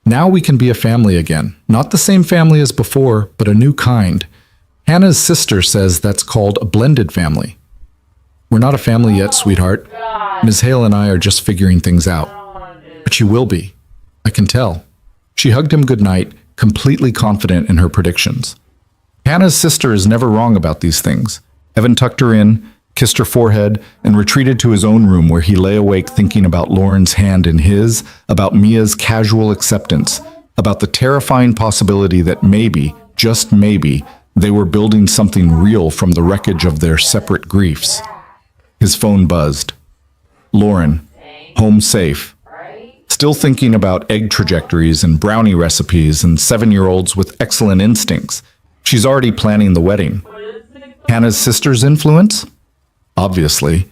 Now we can be a family again. Not the same family as before, but a new kind. Hannah's sister says that's called a blended family." "We're not a family yet, sweetheart. Ms. Hale and I are just figuring things out." "But you will be. I can tell." She hugged him goodnight, completely confident in her predictions. Hannah's sister is never wrong about these things. Evan tucked her in, kissed her forehead, and retreated to his own room where he lay awake thinking about Lauren's hand in his, about Mia's casual acceptance, about the terrifying possibility that maybe, just maybe, they were building something real from the wreckage of their separate griefs. His phone buzzed. Lauren, home safe. Still thinking about egg trajectories and brownie recipes and 7-year-olds with excellent instincts. She's already planning the wedding. Hannah's sister's influence? Obviously.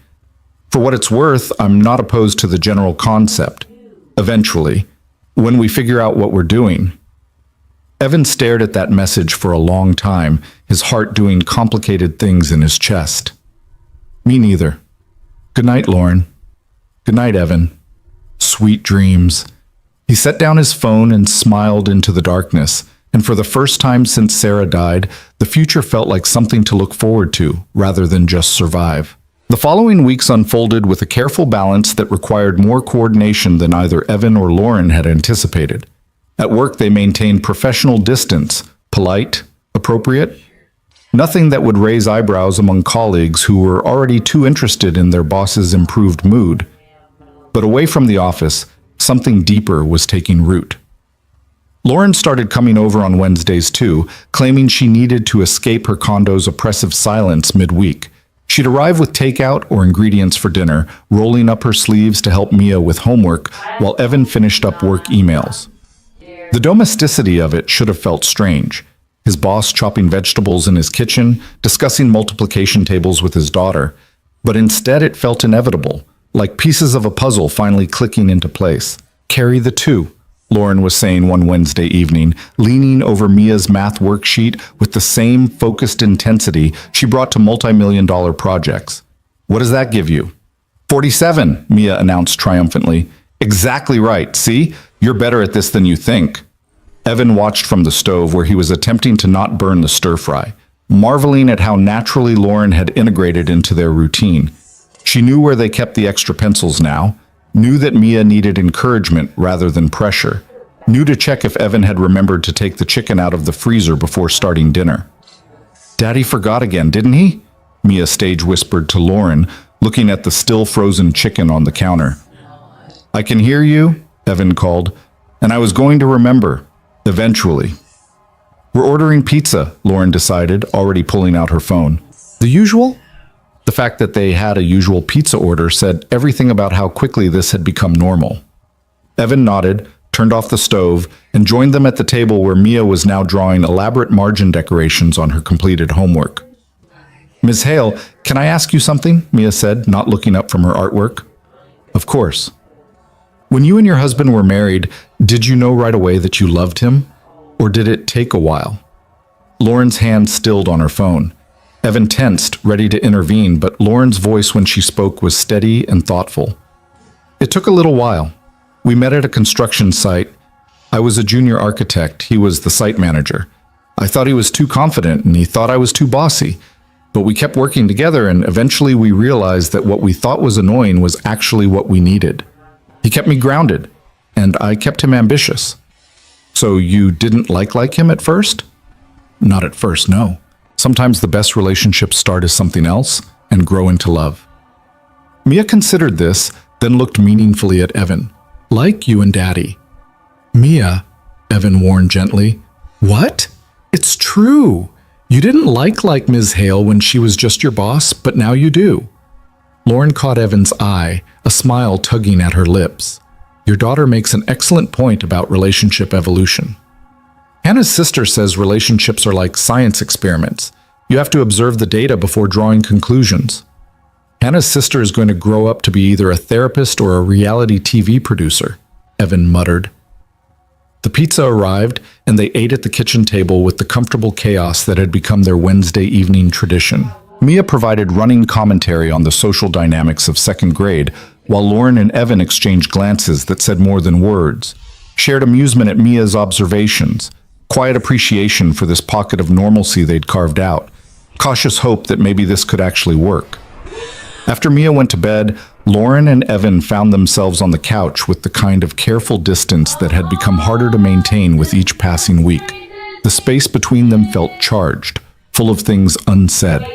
For what it's worth, I'm not opposed to the general concept. Eventually, when we figure out what we're doing. Evan stared at that message for a long time, his heart doing complicated things in his chest. Me neither. Good night, Lauren. Good night, Evan. Sweet dreams. He set down his phone and smiled into the darkness, and for the first time since Sarah died, the future felt like something to look forward to, rather than just survive. The following weeks unfolded with a careful balance that required more coordination than either Evan or Lauren had anticipated. At work, they maintained professional distance, polite, appropriate, nothing that would raise eyebrows among colleagues who were already too interested in their boss's improved mood. But away from the office, something deeper was taking root. Lauren started coming over on Wednesdays too, claiming she needed to escape her condo's oppressive silence midweek. She'd arrive with takeout or ingredients for dinner, rolling up her sleeves to help Mia with homework while Evan finished up work emails. The domesticity of it should have felt strange. His boss chopping vegetables in his kitchen, discussing multiplication tables with his daughter. But instead it felt inevitable, like pieces of a puzzle finally clicking into place. Carry the two. Lauren was saying one Wednesday evening, leaning over Mia's math worksheet with the same focused intensity she brought to multi-million-dollar projects. What does that give you? 47, Mia announced triumphantly. Exactly right. See? You're better at this than you think. Evan watched from the stove where he was attempting to not burn the stir-fry, marveling at how naturally Lauren had integrated into their routine. She knew where they kept the extra pencils now, knew that Mia needed encouragement rather than pressure, knew to check if Evan had remembered to take the chicken out of the freezer before starting dinner. Daddy forgot again, didn't he? Mia stage whispered to Lauren, looking at the still frozen chicken on the counter. I can hear you, Evan called, and I was going to remember, eventually. We're ordering pizza, Lauren decided, already pulling out her phone. The usual? The fact that they had a usual pizza order said everything about how quickly this had become normal. Evan nodded, turned off the stove, and joined them at the table where Mia was now drawing elaborate margin decorations on her completed homework. Ms. Hale, can I ask you something? Mia said, not looking up from her artwork. Of course. When you and your husband were married, did you know right away that you loved him? Or did it take a while? Lauren's hand stilled on her phone. Evan tensed, ready to intervene, but Lauren's voice when she spoke was steady and thoughtful. It took a little while. We met at a construction site. I was a junior architect. He was the site manager. I thought he was too confident, and he thought I was too bossy. But we kept working together, and eventually we realized that what we thought was annoying was actually what we needed. He kept me grounded, and I kept him ambitious. So you didn't like him at first? Not at first, no. Sometimes the best relationships start as something else and grow into love. Mia considered this, then looked meaningfully at Evan. Like you and Daddy. Mia, Evan warned gently. What? It's true. You didn't like Ms. Hale when she was just your boss, but now you do. Lauren caught Evan's eye, a smile tugging at her lips. Your daughter makes an excellent point about relationship evolution. Hannah's sister says relationships are like science experiments. You have to observe the data before drawing conclusions. Hannah's sister is going to grow up to be either a therapist or a reality TV producer, Evan muttered. The pizza arrived, and they ate at the kitchen table with the comfortable chaos that had become their Wednesday evening tradition. Mia provided running commentary on the social dynamics of second grade, while Lauren and Evan exchanged glances that said more than words, shared amusement at Mia's observations, quiet appreciation for this pocket of normalcy they'd carved out, cautious hope that maybe this could actually work. After Mia went to bed, Lauren and Evan found themselves on the couch with the kind of careful distance that had become harder to maintain with each passing week. The space between them felt charged, full of things unsaid.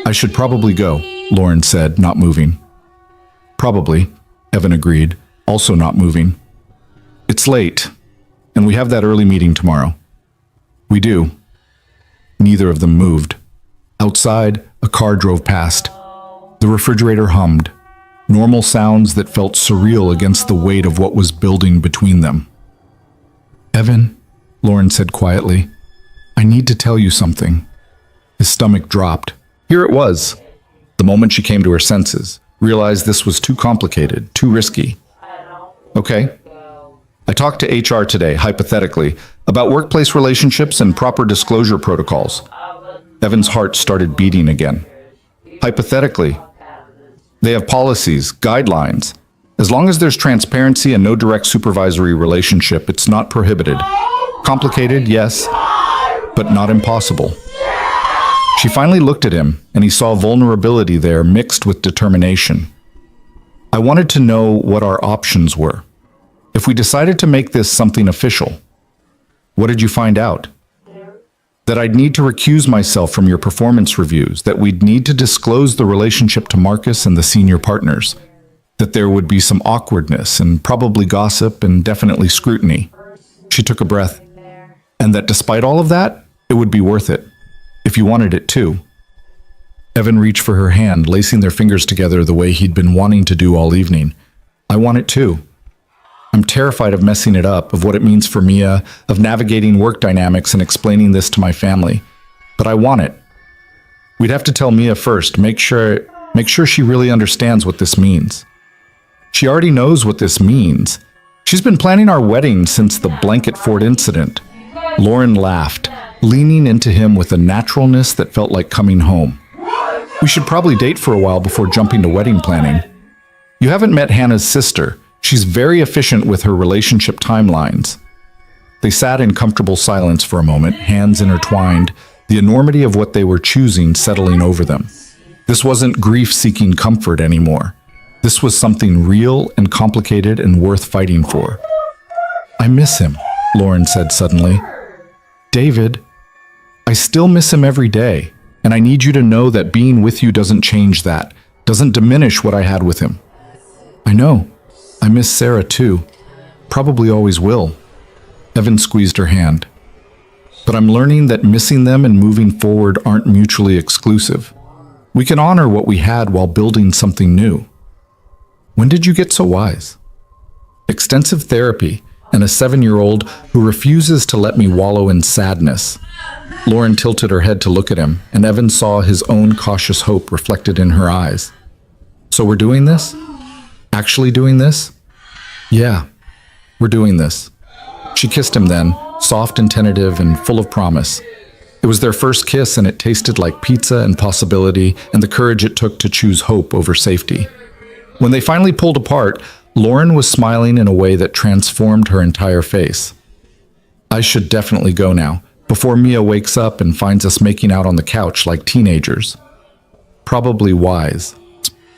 I should probably go, Lauren said, not moving. Probably, Evan agreed, also not moving. It's late, and we have that early meeting tomorrow. We do. Neither of them moved. Outside, a car drove past. The refrigerator hummed, normal sounds that felt surreal against the weight of what was building between them. Evan, Lauren said quietly, I need to tell you something. His stomach dropped. Here it was. The moment she came to her senses, realized this was too complicated, too risky. Okay. I talked to HR today, hypothetically, about workplace relationships and proper disclosure protocols. Evan's heart started beating again. Hypothetically, they have policies, guidelines. As long as there's transparency and no direct supervisory relationship, it's not prohibited. Complicated, yes, but not impossible. She finally looked at him, and he saw vulnerability there mixed with determination. I wanted to know what our options were. If we decided to make this something official, what did you find out? That I'd need to recuse myself from your performance reviews, that we'd need to disclose the relationship to Marcus and the senior partners, that there would be some awkwardness and probably gossip and definitely scrutiny. She took a breath. And that despite all of that, it would be worth it, if you wanted it too. Evan reached for her hand, lacing their fingers together the way he'd been wanting to do all evening. I want it too. I'm terrified of messing it up, of what it means for Mia, of navigating work dynamics and explaining this to my family. But I want it. We'd have to tell Mia first, make sure she really understands what this means. She already knows what this means, She's been planning our wedding since the blanket fort incident. Lauren laughed, leaning into him with a naturalness that felt like coming home. We should probably date for a while before jumping to wedding planning. You haven't met Hannah's sister. She's very efficient with her relationship timelines. They sat in comfortable silence for a moment, hands intertwined, the enormity of what they were choosing settling over them. This wasn't grief-seeking comfort anymore. This was something real and complicated and worth fighting for. I miss him, Lauren said suddenly. David, I still miss him every day, and I need you to know that being with you doesn't change that, doesn't diminish what I had with him. I know. I miss Sarah too. Probably always will. Evan squeezed her hand. But I'm learning that missing them and moving forward aren't mutually exclusive. We can honor what we had while building something new. When did you get so wise? Extensive therapy and a 7-year-old who refuses to let me wallow in sadness. Lauren tilted her head to look at him, and Evan saw his own cautious hope reflected in her eyes. So we're doing this? Actually doing this? Yeah, we're doing this. She kissed him then, soft and tentative and full of promise. It was their first kiss, and it tasted like pizza and possibility and the courage it took to choose hope over safety. When they finally pulled apart, Lauren was smiling in a way that transformed her entire face. I should definitely go now, before Mia wakes up and finds us making out on the couch like teenagers. Probably wise.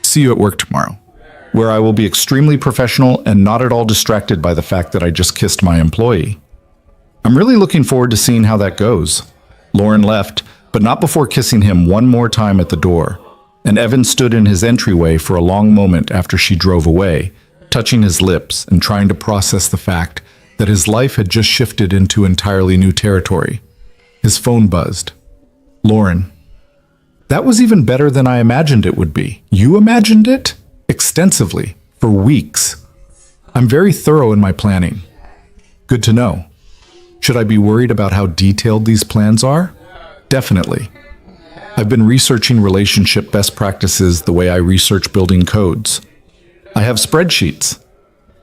See you at work tomorrow, where I will be extremely professional and not at all distracted by the fact that I just kissed my employee. I'm really looking forward to seeing how that goes. Lauren left, but not before kissing him one more time at the door, and Evan stood in his entryway for a long moment after she drove away, touching his lips and trying to process the fact that his life had just shifted into entirely new territory. His phone buzzed. Lauren. That was even better than I imagined it would be. You imagined it? Extensively, for weeks. I'm very thorough in my planning. Good to know. Should I be worried about how detailed these plans are? Definitely. I've been researching relationship best practices the way I research building codes. I have spreadsheets.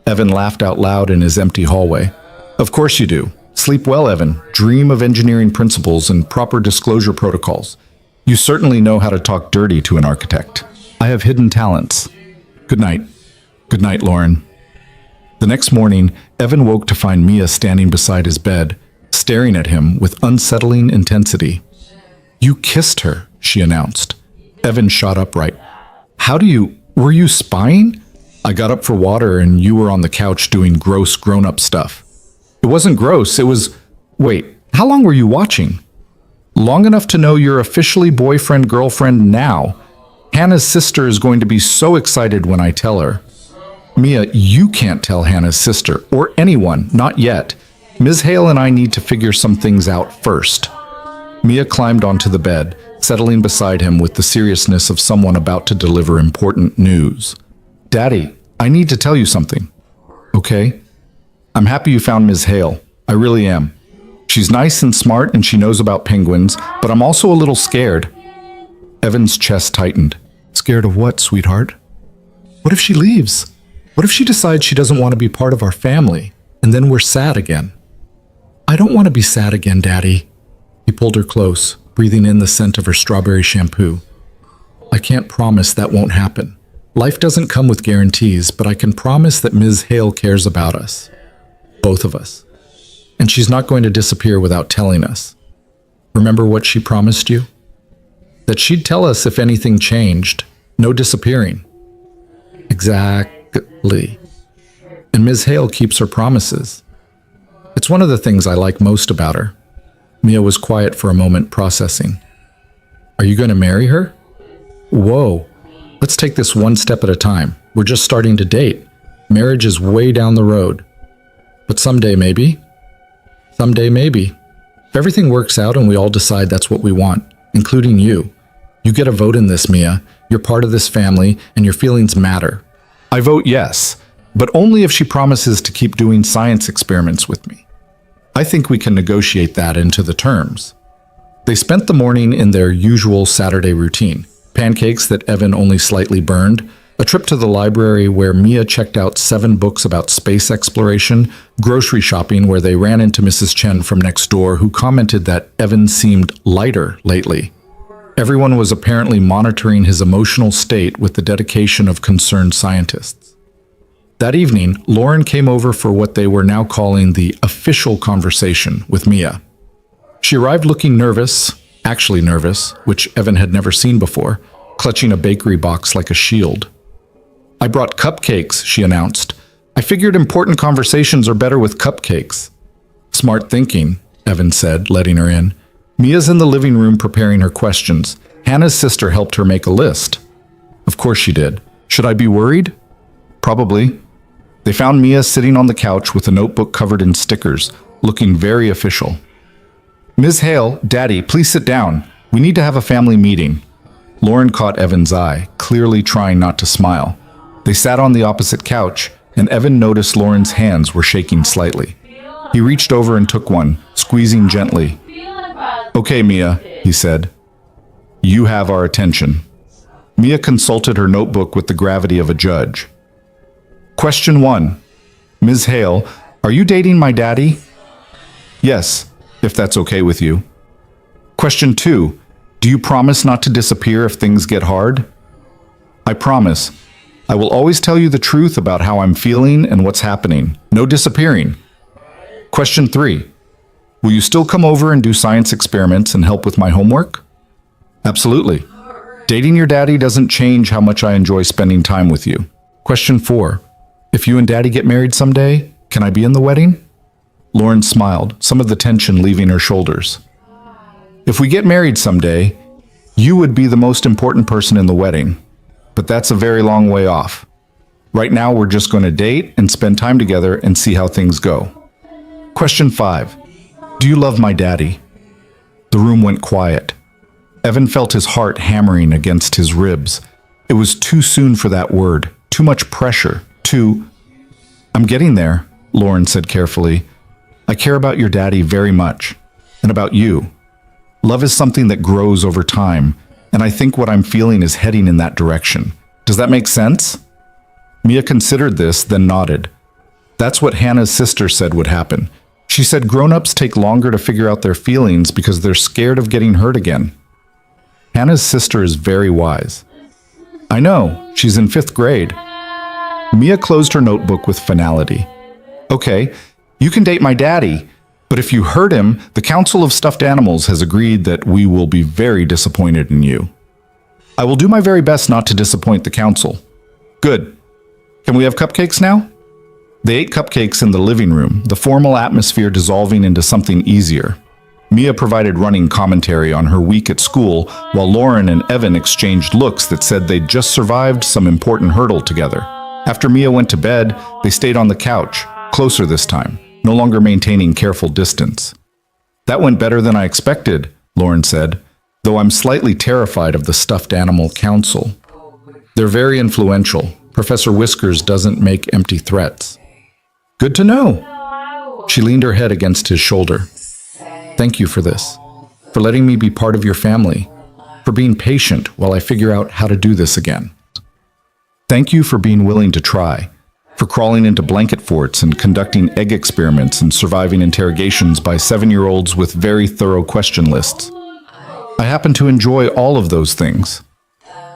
Evan laughed out loud in his empty hallway. Of course you do. Sleep well, Evan. Dream of engineering principles and proper disclosure protocols. You certainly know how to talk dirty to an architect. I have hidden talents. Good night. Good night, Lauren. The next morning, Evan woke to find Mia standing beside his bed, staring at him with unsettling intensity. You kissed her, she announced. Evan shot upright. Were you spying? I got up for water and you were on the couch doing gross grown-up stuff. It wasn't gross, it was... Wait, how long were you watching? Long enough to know you're officially boyfriend-girlfriend now. Hannah's sister is going to be so excited when I tell her. Mia, you can't tell Hannah's sister, or anyone, not yet. Ms. Hale and I need to figure some things out first. Mia climbed onto the bed, settling beside him with the seriousness of someone about to deliver important news. Daddy, I need to tell you something. Okay? I'm happy you found Ms. Hale. I really am. She's nice and smart and she knows about penguins, but I'm also a little scared. Evan's chest tightened. Scared of what, sweetheart? What if she leaves? What if she decides she doesn't want to be part of our family, and then we're sad again? I don't want to be sad again, Daddy. He pulled her close, breathing in the scent of her strawberry shampoo. I can't promise that won't happen. Life doesn't come with guarantees, but I can promise that Ms. Hale cares about us. Both of us. And she's not going to disappear without telling us. Remember what she promised you? That she'd tell us if anything changed. No disappearing. Exactly. And Ms. Hale keeps her promises. It's one of the things I like most about her. Mia was quiet for a moment, processing. Are you going to marry her? Whoa. Let's take this one step at a time. We're just starting to date. Marriage is way down the road. But someday maybe. Someday maybe. If everything works out and we all decide that's what we want, including you, you get a vote in this, Mia. You're part of this family and your feelings matter. I vote yes, but only if she promises to keep doing science experiments with me. I think we can negotiate that into the terms. They spent the morning in their usual Saturday routine. Pancakes that Evan only slightly burned, A trip to the library where Mia checked out 7 books about space exploration, grocery shopping where they ran into Mrs. Chen from next door who commented that Evan seemed lighter lately. Everyone was apparently monitoring his emotional state with the dedication of concerned scientists. That evening, Lauren came over for what they were now calling the official conversation with Mia. She arrived looking nervous, actually nervous, which Evan had never seen before, clutching a bakery box like a shield. "I brought cupcakes," she announced. "I figured important conversations are better with cupcakes." "Smart thinking," Evan said, letting her in. Mia's in the living room preparing her questions. Hannah's sister helped her make a list. Of course she did. Should I be worried? Probably. They found Mia sitting on the couch with a notebook covered in stickers, looking very official. "Ms. Hale, Daddy, please sit down. We need to have a family meeting." Lauren caught Evan's eye, clearly trying not to smile. They sat on the opposite couch, and Evan noticed Lauren's hands were shaking slightly. He reached over and took one, squeezing gently. "Okay, Mia," he said. "You have our attention." Mia consulted her notebook with the gravity of a judge. Question 1. Ms. Hale, are you dating my daddy? Yes, if that's okay with you. Question 2. Do you promise not to disappear if things get hard? I promise. I will always tell you the truth about how I'm feeling and what's happening. No disappearing. Question 3. Will you still come over and do science experiments and help with my homework? Absolutely. Dating your daddy doesn't change how much I enjoy spending time with you. Question 4. If you and Daddy get married someday, can I be in the wedding? Lauren smiled, some of the tension leaving her shoulders. If we get married someday, you would be the most important person in the wedding. But that's a very long way off. Right now, we're just going to date and spend time together and see how things go. Question 5. Do you love my daddy? The room went quiet. Evan felt his heart hammering against his ribs. It was too soon for that word, too much pressure, I'm getting there, Lauren said carefully. I care about your daddy very much, and about you. Love is something that grows over time, and I think what I'm feeling is heading in that direction. Does that make sense? Mia considered this, then nodded. That's what Hannah's sister said would happen. She said grown-ups take longer to figure out their feelings because they're scared of getting hurt again. Hannah's sister is very wise. I know, she's in 5th grade. Mia closed her notebook with finality. Okay, you can date my daddy, but if you hurt him, the Council of Stuffed Animals has agreed that we will be very disappointed in you. I will do my very best not to disappoint the council. Good. Can we have cupcakes now? They ate cupcakes in the living room, the formal atmosphere dissolving into something easier. Mia provided running commentary on her week at school, while Lauren and Evan exchanged looks that said they'd just survived some important hurdle together. After Mia went to bed, they stayed on the couch, closer this time, no longer maintaining careful distance. That went better than I expected, Lauren said, though I'm slightly terrified of the Stuffed Animal Council. They're very influential. Professor Whiskers doesn't make empty threats. Good to know. She leaned her head against his shoulder. Thank you for this, for letting me be part of your family, for being patient while I figure out how to do this again. Thank you for being willing to try, for crawling into blanket forts and conducting egg experiments and surviving interrogations by 7-year-olds with very thorough question lists. I happen to enjoy all of those things.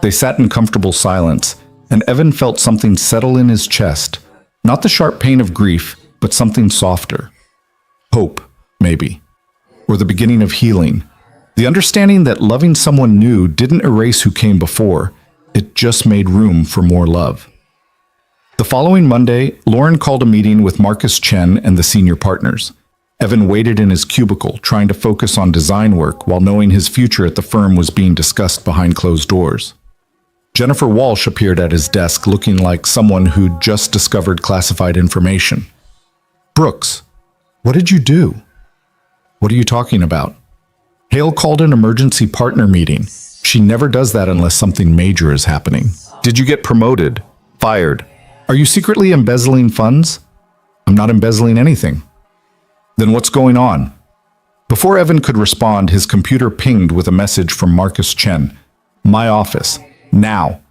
They sat in comfortable silence, and Evan felt something settle in his chest, not the sharp pain of grief, but something softer. Hope, maybe. Or the beginning of healing. The understanding that loving someone new didn't erase who came before. It just made room for more love. The following Monday, Lauren called a meeting with Marcus Chen and the senior partners. Evan waited in his cubicle, trying to focus on design work while knowing his future at the firm was being discussed behind closed doors. Jennifer Walsh appeared at his desk looking like someone who'd just discovered classified information. Brooks, what did you do? What are you talking about? Hale called an emergency partner meeting. She never does that unless something major is happening. Did you get promoted? Fired? Are you secretly embezzling funds? I'm not embezzling anything. Then what's going on? Before Evan could respond, his computer pinged with a message from Marcus Chen. My office. Now.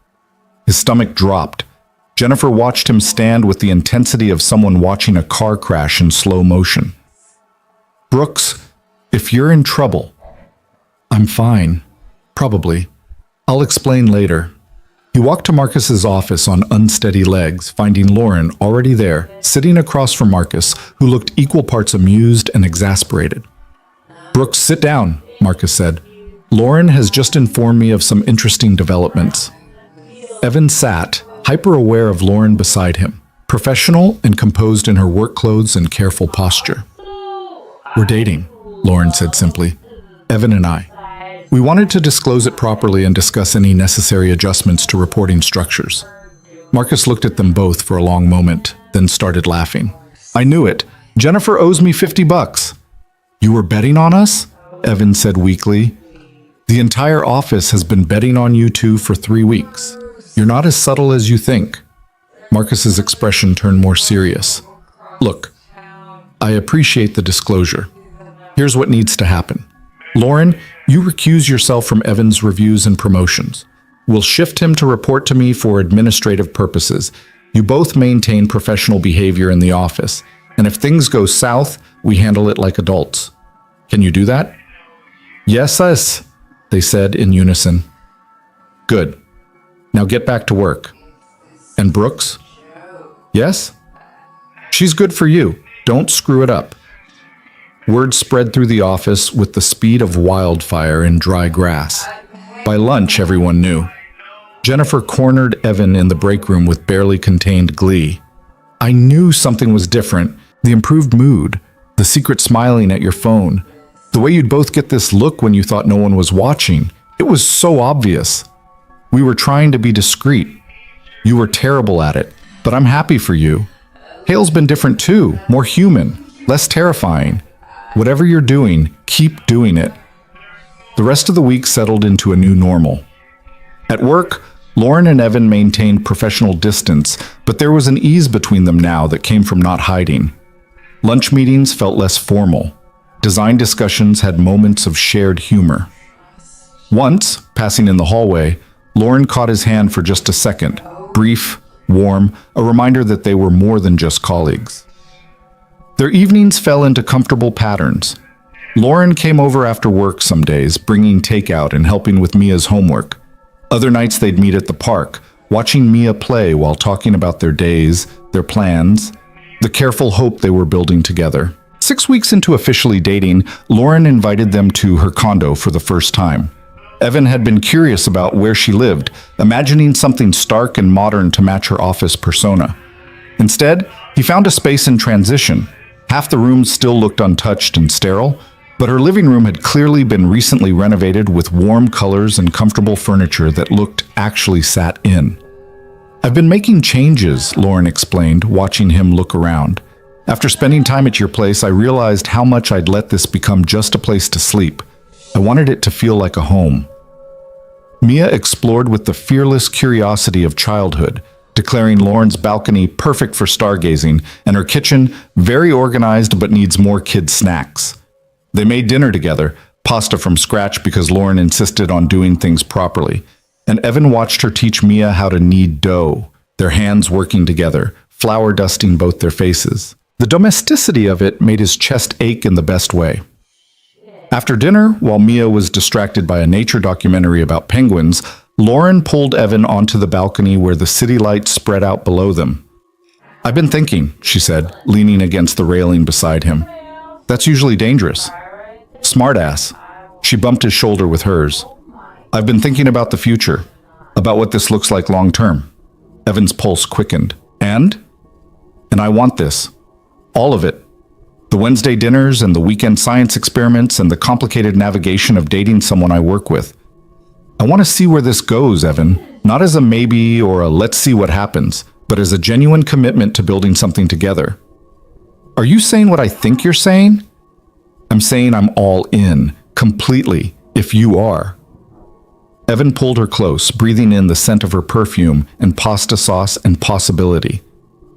His stomach dropped. Jennifer watched him stand with the intensity of someone watching a car crash in slow motion. Brooks, if you're in trouble. I'm fine. Probably. I'll explain later. He walked to Marcus's office on unsteady legs, finding Lauren already there, sitting across from Marcus, who looked equal parts amused and exasperated. Brooks, sit down, Marcus said. Lauren has just informed me of some interesting developments. Evan sat, hyper-aware of Lauren beside him, professional and composed in her work clothes and careful posture. We're dating, Lauren said simply. Evan and I. We wanted to disclose it properly and discuss any necessary adjustments to reporting structures. Marcus looked at them both for a long moment, then started laughing. I knew it. Jennifer owes me $50. You were betting on us? Evan said weakly. The entire office has been betting on you two for 3 weeks. You're not as subtle as you think. Marcus's expression turned more serious. Look, I appreciate the disclosure. Here's what needs to happen. Lauren, you recuse yourself from Evan's reviews and promotions. We'll shift him to report to me for administrative purposes. You both maintain professional behavior in the office. And if things go south, we handle it like adults. Can you do that? Yes, they said in unison. Good. Now get back to work. And Brooks? Yes? She's good for you. Don't screw it up. Word spread through the office with the speed of wildfire in dry grass. By lunch, everyone knew. Jennifer cornered Evan in the break room with barely contained glee. I knew something was different. The improved mood, the secret smiling at your phone, the way you'd both get this look when you thought no one was watching. It was so obvious. We were trying to be discreet. You were terrible at it, but I'm happy for you. Hale's been different too, more human, less terrifying. Whatever you're doing, keep doing it. The rest of the week settled into a new normal. At work, Lauren and Evan maintained professional distance, but there was an ease between them now that came from not hiding. Lunch meetings felt less formal. Design discussions had moments of shared humor. Once, passing in the hallway, Lauren caught his hand for just a second, brief, warm, a reminder that they were more than just colleagues. Their evenings fell into comfortable patterns. Lauren came over after work some days, bringing takeout and helping with Mia's homework. Other nights they'd meet at the park, watching Mia play while talking about their days, their plans, the careful hope they were building together. 6 weeks into officially dating, Lauren invited them to her condo for the first time. Evan had been curious about where she lived, imagining something stark and modern to match her office persona. Instead, he found a space in transition. Half the rooms still looked untouched and sterile, but her living room had clearly been recently renovated with warm colors and comfortable furniture that looked actually sat in. I've been making changes, Lauren explained, watching him look around. After spending time at your place, I realized how much I'd let this become just a place to sleep. I wanted it to feel like a home. Mia explored with the fearless curiosity of childhood, declaring Lauren's balcony perfect for stargazing and her kitchen very organized but needs more kid snacks. They made dinner together, pasta from scratch because Lauren insisted on doing things properly, and Evan watched her teach Mia how to knead dough, their hands working together, flour dusting both their faces. The domesticity of it made his chest ache in the best way. After dinner, while Mia was distracted by a nature documentary about penguins, Lauren pulled Evan onto the balcony where the city lights spread out below them. I've been thinking, she said, leaning against the railing beside him. That's usually dangerous. Smartass. She bumped his shoulder with hers. I've been thinking about the future, about what this looks like long term. Evan's pulse quickened. And I want this. All of it. The Wednesday dinners and the weekend science experiments and the complicated navigation of dating someone I work with. I want to see where this goes, Evan, not as a maybe or a let's see what happens, but as a genuine commitment to building something together. Are you saying what I think you're saying? I'm saying I'm all in, completely, if you are. Evan pulled her close, breathing in the scent of her perfume and pasta sauce and possibility.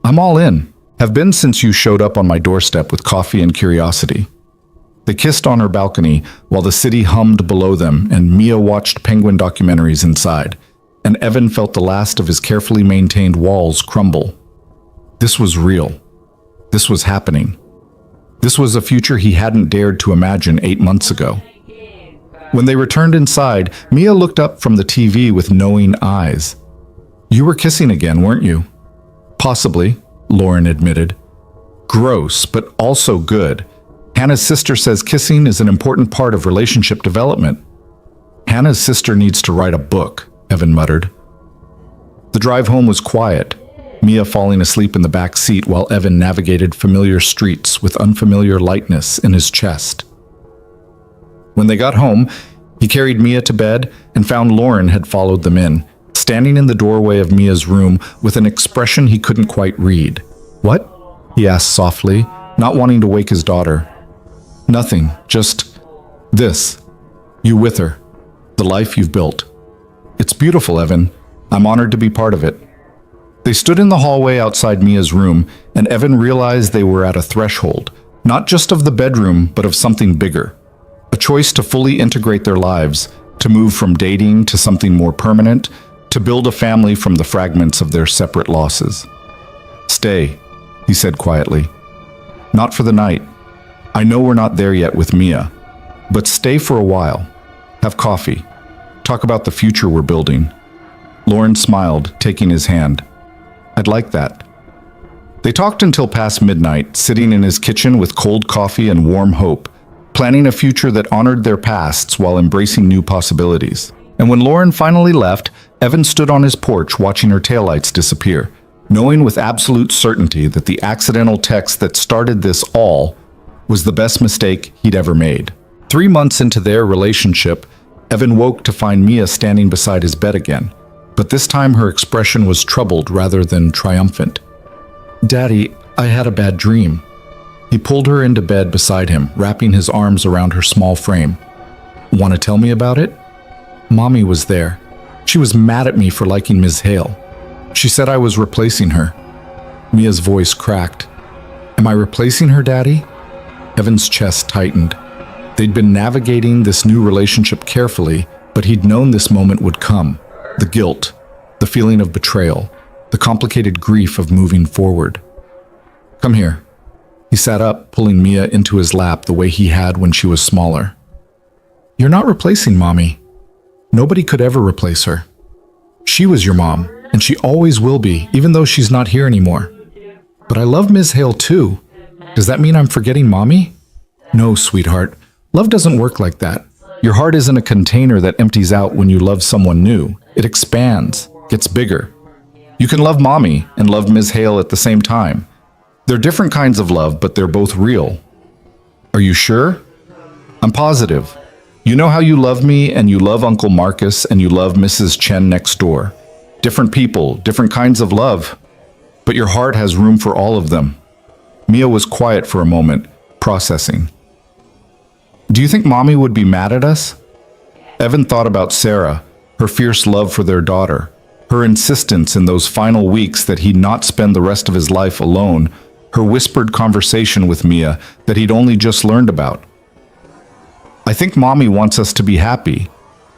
I'm all in. Have been since you showed up on my doorstep with coffee and curiosity. They kissed on her balcony while the city hummed below them and Mia watched penguin documentaries inside. and Evan felt the last of his carefully maintained walls crumble. This was real. This was happening. This was a future he hadn't dared to imagine 8 months ago. When they returned inside, Mia looked up from the TV with knowing eyes. "You were kissing again, weren't you?" "Possibly," Lauren admitted. "Gross, but also good. Hannah's sister says kissing is an important part of relationship development." "Hannah's sister needs to write a book," Evan muttered. The drive home was quiet, Mia falling asleep in the back seat while Evan navigated familiar streets with unfamiliar lightness in his chest. When they got home, he carried Mia to bed and found Lauren had followed them in, standing in the doorway of Mia's room with an expression he couldn't quite read. "What?" he asked softly, not wanting to wake his daughter. "Nothing, just this. You with her. The life you've built. It's beautiful, Evan. I'm honored to be part of it." They stood in the hallway outside Mia's room, and Evan realized they were at a threshold, not just of the bedroom, but of something bigger. A choice to fully integrate their lives, to move from dating to something more permanent, to build a family from the fragments of their separate losses. "Stay," he said quietly. "Not for the night. I know we're not there yet with Mia, but stay for a while. Have coffee. Talk about the future we're building." Lauren smiled, taking his hand. "I'd like that." They talked until past midnight, sitting in his kitchen with cold coffee and warm hope, planning a future that honored their pasts while embracing new possibilities. And when Lauren finally left, Evan stood on his porch watching her taillights disappear, knowing with absolute certainty that the accidental text that started this all was the best mistake he'd ever made. 3 months into their relationship, Evan woke to find Mia standing beside his bed again, but this time her expression was troubled rather than triumphant. "Daddy, I had a bad dream." He pulled her into bed beside him, wrapping his arms around her small frame. "Want to tell me about it?" "Mommy was there. She was mad at me for liking Ms. Hale. She said I was replacing her." Mia's voice cracked. "Am I replacing her, Daddy?" Evan's chest tightened. They'd been navigating this new relationship carefully, but he'd known this moment would come. The guilt, the feeling of betrayal, the complicated grief of moving forward. "Come here." He sat up, pulling Mia into his lap the way he had when she was smaller. "You're not replacing Mommy. Nobody could ever replace her. She was your mom, and she always will be, even though she's not here anymore. But I love Ms. Hale too. Does that mean I'm forgetting Mommy?" "No, sweetheart. Love doesn't work like that. Your heart isn't a container that empties out when you love someone new. It expands, gets bigger. You can love Mommy and love Ms. Hale at the same time. They're different kinds of love, but they're both real." "Are you sure?" "I'm positive. You know how you love me and you love Uncle Marcus and you love Mrs. Chen next door. Different people, different kinds of love. But your heart has room for all of them." Mia was quiet for a moment, processing. "Do you think Mommy would be mad at us?" Evan thought about Sarah, her fierce love for their daughter, her insistence in those final weeks that he'd not spend the rest of his life alone, her whispered conversation with Mia that he'd only just learned about. "I think Mommy wants us to be happy,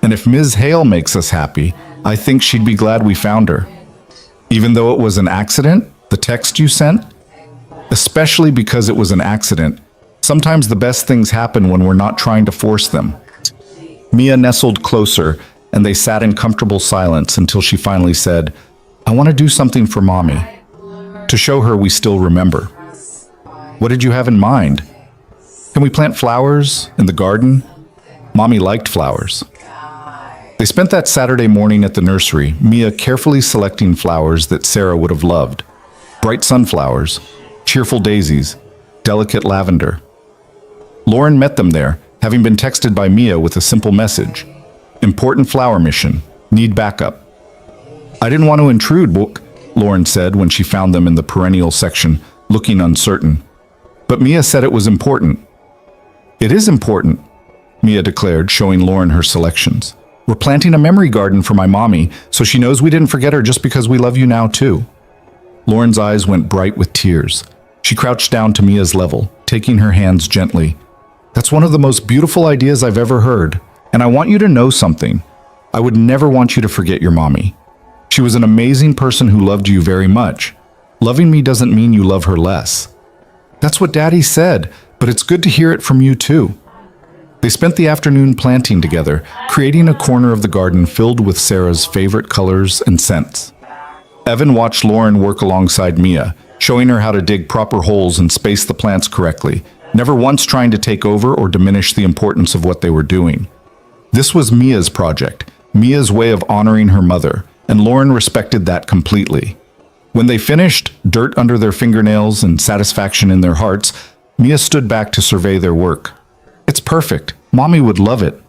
and if Ms. Hale makes us happy, I think she'd be glad we found her. Even though it was an accident, the text you sent? Especially because it was an accident. Sometimes the best things happen when we're not trying to force them." Mia nestled closer, and they sat in comfortable silence until she finally said, "I want to do something for Mommy, to show her we still remember." "What did you have in mind? Can we plant flowers in the garden?" Mommy liked flowers. They spent that Saturday morning at the nursery, Mia carefully selecting flowers that Sarah would have loved. Bright sunflowers, cheerful daisies, delicate lavender. Lauren met them there, having been texted by Mia with a simple message. "Important flower mission. Need backup." "I didn't want to intrude, Lauren said when she found them in the perennial section, looking uncertain. But Mia said it was important. "It is important," Mia declared, showing Lauren her selections. "We're planting a memory garden for my Mommy, so she knows we didn't forget her just because we love you now too." Lauren's eyes went bright with tears. She crouched down to Mia's level, taking her hands gently. "That's one of the most beautiful ideas I've ever heard, and I want you to know something. I would never want you to forget your mommy. She was an amazing person who loved you very much. Loving me doesn't mean you love her less. That's what Daddy said, but it's good to hear it from you too. They spent the afternoon planting together, creating a corner of the garden filled with Sarah's favorite colors and scents. Evan watched Lauren work alongside Mia, showing her how to dig proper holes and space the plants correctly, never once trying to take over or diminish the importance of what they were doing. This was Mia's project, Mia's way of honoring her mother, and Lauren respected that completely. When they finished, dirt under their fingernails and satisfaction in their hearts, Mia stood back to survey their work. It's perfect. Mommy would love it.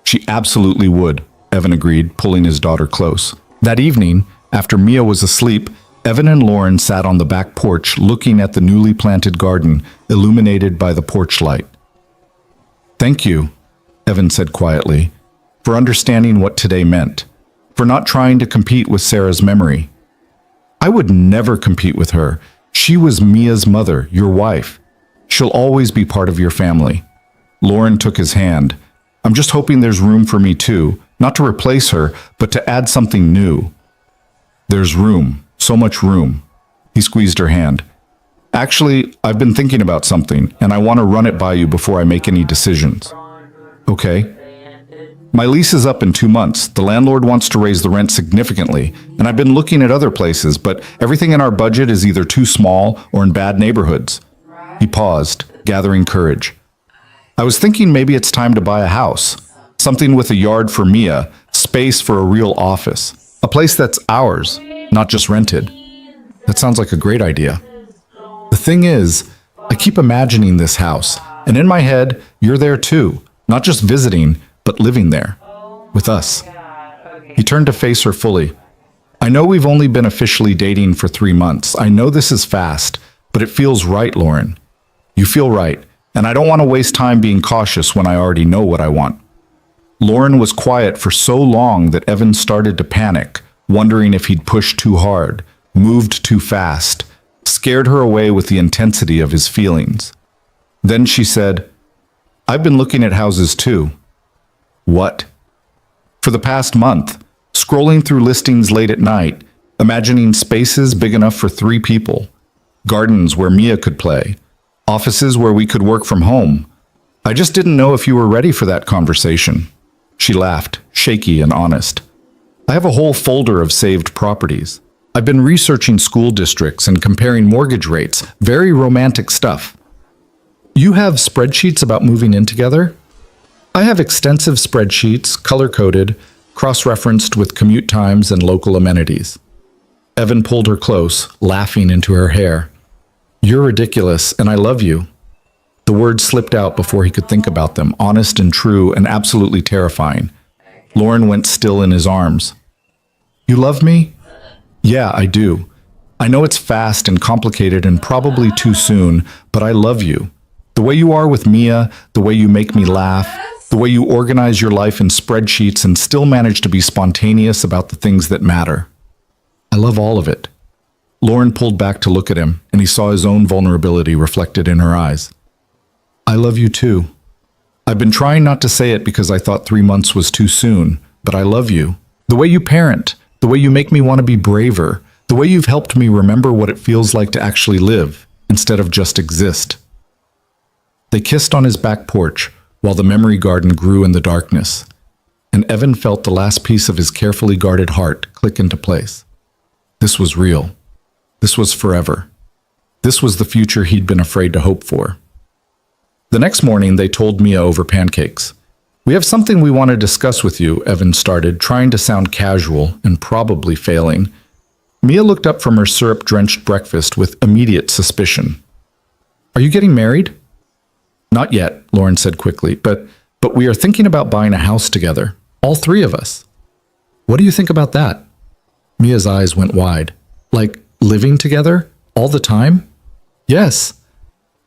She absolutely would, Evan agreed, pulling his daughter close. That evening, after Mia was asleep, Evan and Lauren sat on the back porch looking at the newly planted garden, illuminated by the porch light. Thank you, Evan said quietly, for understanding what today meant, for not trying to compete with Sarah's memory. I would never compete with her. She was Mia's mother, your wife. She'll always be part of your family. Lauren took his hand. I'm just hoping there's room for me too, not to replace her, but to add something new. There's room, so much room. He squeezed her hand. Actually, I've been thinking about something, and I want to run it by you before I make any decisions. Okay. My lease is up in 2 months. The landlord wants to raise the rent significantly, and I've been looking at other places, but everything in our budget is either too small or in bad neighborhoods. He paused, gathering courage. I was thinking maybe it's time to buy a house. Something with a yard for Mia, space for a real office. A place that's ours, not just rented. That sounds like a great idea. The thing is, I keep imagining this house, and in my head, you're there too, not just visiting, but living there, with us. He turned to face her fully. I know we've only been officially dating for 3 months. I know this is fast, but it feels right, Lauren. You feel right, and I don't want to waste time being cautious when I already know what I want. Lauren was quiet for so long that Evan started to panic, wondering if he'd pushed too hard, moved too fast, scared her away with the intensity of his feelings. Then she said, I've been looking at houses too. What? For the past month, scrolling through listings late at night, imagining spaces big enough for 3 people, gardens where Mia could play, offices where we could work from home. I just didn't know if you were ready for that conversation. She laughed, shaky and honest. I have a whole folder of saved properties. I've been researching school districts and comparing mortgage rates, very romantic stuff. You have spreadsheets about moving in together? I have extensive spreadsheets, color-coded, cross-referenced with commute times and local amenities. Evan pulled her close, laughing into her hair. You're ridiculous, and I love you. The words slipped out before he could think about them, honest and true and absolutely terrifying. Lauren went still in his arms. You love me? Yeah, I do. I know it's fast and complicated and probably too soon, but I love you. The way you are with Mia, the way you make me laugh, the way you organize your life in spreadsheets and still manage to be spontaneous about the things that matter. I love all of it. Lauren pulled back to look at him, and he saw his own vulnerability reflected in her eyes. I love you too. I've been trying not to say it because I thought 3 months was too soon, but I love you. The way you parent, the way you make me want to be braver, the way you've helped me remember what it feels like to actually live, instead of just exist. They kissed on his back porch, while the memory garden grew in the darkness, and Evan felt the last piece of his carefully guarded heart click into place. This was real. This was forever. This was the future he'd been afraid to hope for. The next morning, they told Mia over pancakes. We have something we want to discuss with you, Evan started, trying to sound casual and probably failing. Mia looked up from her syrup-drenched breakfast with immediate suspicion. Are you getting married? Not yet, Lauren said quickly, but we are thinking about buying a house together, all 3 of us. What do you think about that? Mia's eyes went wide. Like, living together? All the time? Yes.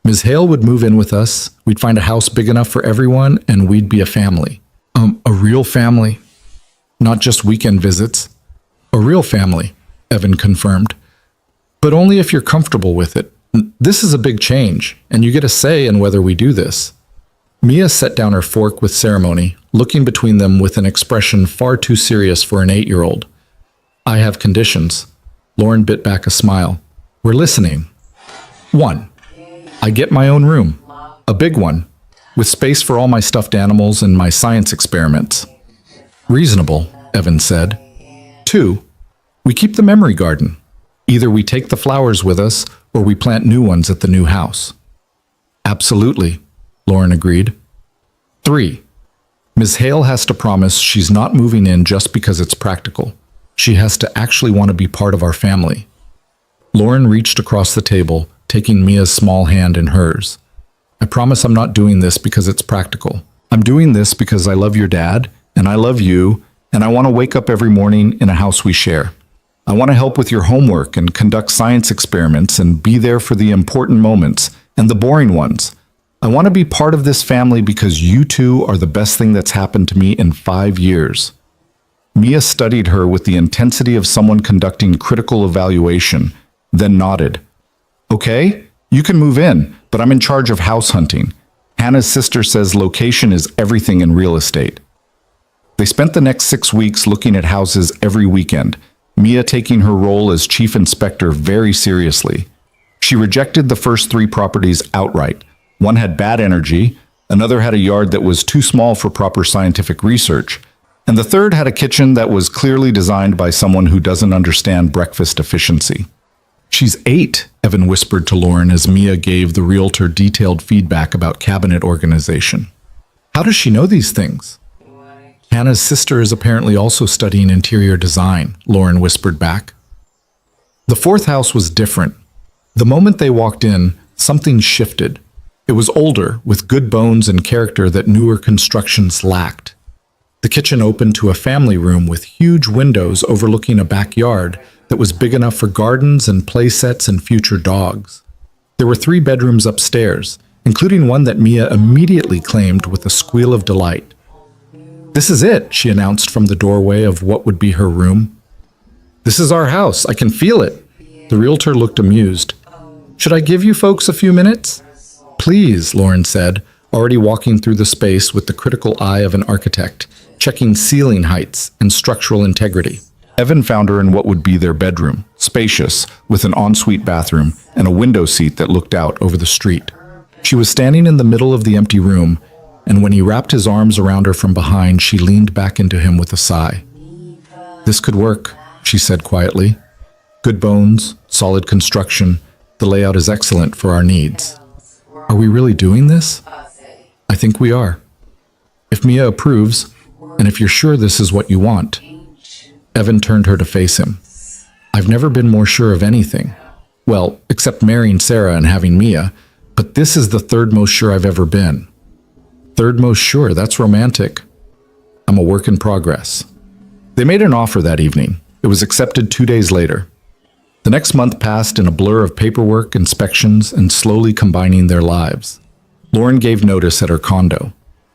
Ms. Hale would move in with us, we'd find a house big enough for everyone, and we'd be a family. A real family. Not just weekend visits. A real family, Evan confirmed. But only if you're comfortable with it. This is a big change, and you get a say in whether we do this. Mia set down her fork with ceremony, looking between them with an expression far too serious for an 8-year-old. I have conditions. Lauren bit back a smile. We're listening. 1. I get my own room. A big one, with space for all my stuffed animals and my science experiments. Reasonable, Evan said. 2. We keep the memory garden. Either we take the flowers with us or we plant new ones at the new house. Absolutely, Lauren agreed. 3. Ms. Hale has to promise she's not moving in just because it's practical. She has to actually want to be part of our family. Lauren reached across the table, taking Mia's small hand in hers. I promise I'm not doing this because it's practical. I'm doing this because I love your dad, and I love you, and I want to wake up every morning in a house we share. I want to help with your homework and conduct science experiments and be there for the important moments and the boring ones. I want to be part of this family because you two are the best thing that's happened to me in 5 years. Mia studied her with the intensity of someone conducting critical evaluation, then nodded. Okay, you can move in, but I'm in charge of house hunting. Hannah's sister says location is everything in real estate. They spent the next 6 weeks looking at houses every weekend, Mia taking her role as chief inspector very seriously. She rejected the first 3 properties outright. One had bad energy, another had a yard that was too small for proper scientific research, and the third had a kitchen that was clearly designed by someone who doesn't understand breakfast efficiency. She's 8, Evan whispered to Lauren as Mia gave the realtor detailed feedback about cabinet organization. How does she know these things? Hannah's sister is apparently also studying interior design, Lauren whispered back. The 4th house was different. The moment they walked in, something shifted. It was older, with good bones and character that newer constructions lacked. The kitchen opened to a family room with huge windows overlooking a backyard that was big enough for gardens and play sets and future dogs. There were 3 bedrooms upstairs, including one that Mia immediately claimed with a squeal of delight. This is it, she announced from the doorway of what would be her room. This is our house, I can feel it. The realtor looked amused. Should I give you folks a few minutes? Please, Lauren said, already walking through the space with the critical eye of an architect, checking ceiling heights and structural integrity. Evan found her in what would be their bedroom, spacious, with an ensuite bathroom and a window seat that looked out over the street. She was standing in the middle of the empty room, and when he wrapped his arms around her from behind, she leaned back into him with a sigh. This could work, she said quietly. Good bones, solid construction, the layout is excellent for our needs. Are we really doing this? I think we are. If Mia approves, and if you're sure this is what you want. Evan turned her to face him. I've never been more sure of anything. Well, except marrying Sarah and having Mia, but this is the 3rd most sure I've ever been. 3rd most sure, that's romantic. I'm a work in progress. They made an offer that evening. It was accepted 2 days later. The next month passed in a blur of paperwork, inspections, and slowly combining their lives. Lauren gave notice at her condo.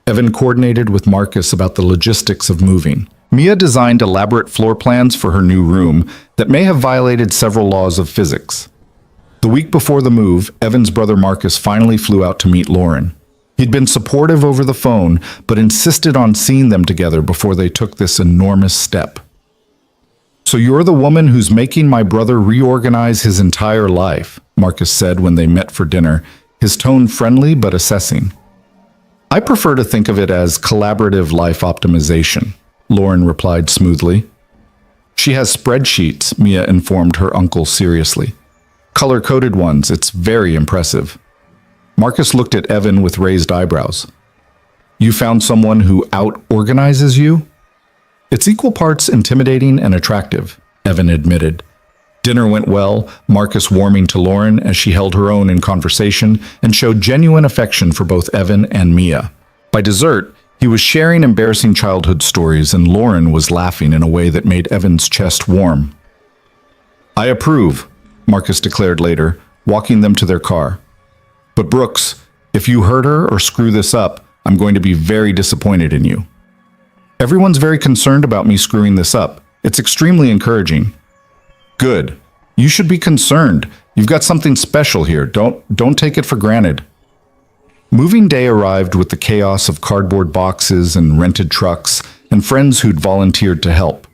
Evan coordinated with Marcus about the logistics of moving. Mia designed elaborate floor plans for her new room that may have violated several laws of physics. The week before the move, Evan's brother Marcus finally flew out to meet Lauren. He'd been supportive over the phone, but insisted on seeing them together before they took this enormous step. So you're the woman who's making my brother reorganize his entire life, Marcus said when they met for dinner, his tone friendly but assessing. I prefer to think of it as collaborative life optimization, Lauren replied smoothly. She has spreadsheets, Mia informed her uncle seriously. Color-coded ones, it's very impressive. Marcus looked at Evan with raised eyebrows. You found someone who out-organizes you? It's equal parts intimidating and attractive, Evan admitted. Dinner went well, Marcus warming to Lauren as she held her own in conversation and showed genuine affection for both Evan and Mia. By dessert, he was sharing embarrassing childhood stories and Lauren was laughing in a way that made Evan's chest warm. I approve, Marcus declared later, walking them to their car. But Brooks, if you hurt her or screw this up, I'm going to be very disappointed in you. Everyone's very concerned about me screwing this up. It's extremely encouraging. Good. You should be concerned. You've got something special here. Don't take it for granted. Moving day arrived with the chaos of cardboard boxes and rented trucks and friends who'd volunteered to help.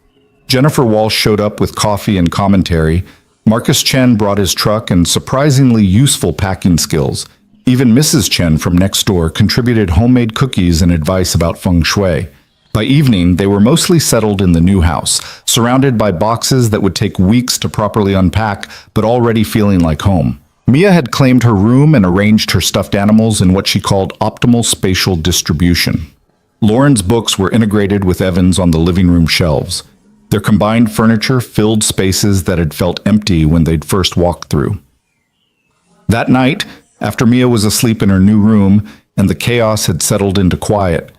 Jennifer Walsh showed up with coffee and commentary. Marcus Chen brought his truck and surprisingly useful packing skills. Even Mrs. Chen from next door contributed homemade cookies and advice about feng shui. By evening, they were mostly settled in the new house, surrounded by boxes that would take weeks to properly unpack, but already feeling like home. Mia had claimed her room and arranged her stuffed animals in what she called optimal spatial distribution. Lauren's books were integrated with Evan's on the living room shelves. Their combined furniture filled spaces that had felt empty when they'd first walked through. That night, after Mia was asleep in her new room and the chaos had settled into quiet,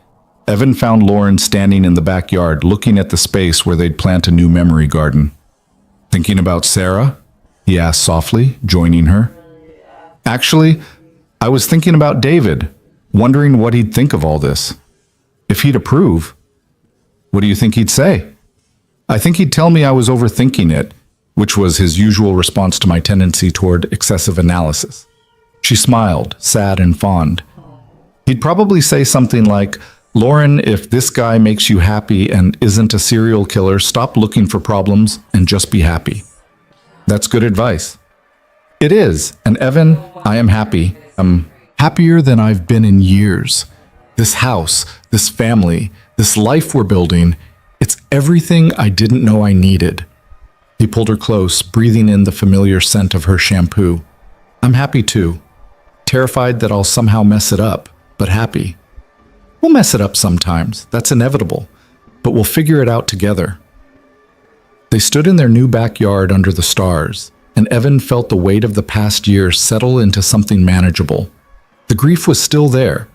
Evan found Lauren standing in the backyard looking at the space where they'd plant a new memory garden. "Thinking about Sarah?" he asked softly, joining her. "Actually, I was thinking about David, wondering what he'd think of all this. If he'd approve." "What do you think he'd say?" "I think he'd tell me I was overthinking it," which was his usual response to my tendency toward excessive analysis. She smiled, sad and fond. "He'd probably say something like, 'Lauren, if this guy makes you happy and isn't a serial killer, stop looking for problems and just be happy.'" That's good advice. It is, and Evan, I am happy. I'm happier than I've been in years. This house, this family, this life we're building, it's everything I didn't know I needed. He pulled her close, breathing in the familiar scent of her shampoo. I'm happy too. Terrified that I'll somehow mess it up, but happy. We'll mess it up sometimes, that's inevitable, but we'll figure it out together. They stood in their new backyard under the stars, and Evan felt the weight of the past year settle into something manageable. The grief was still there,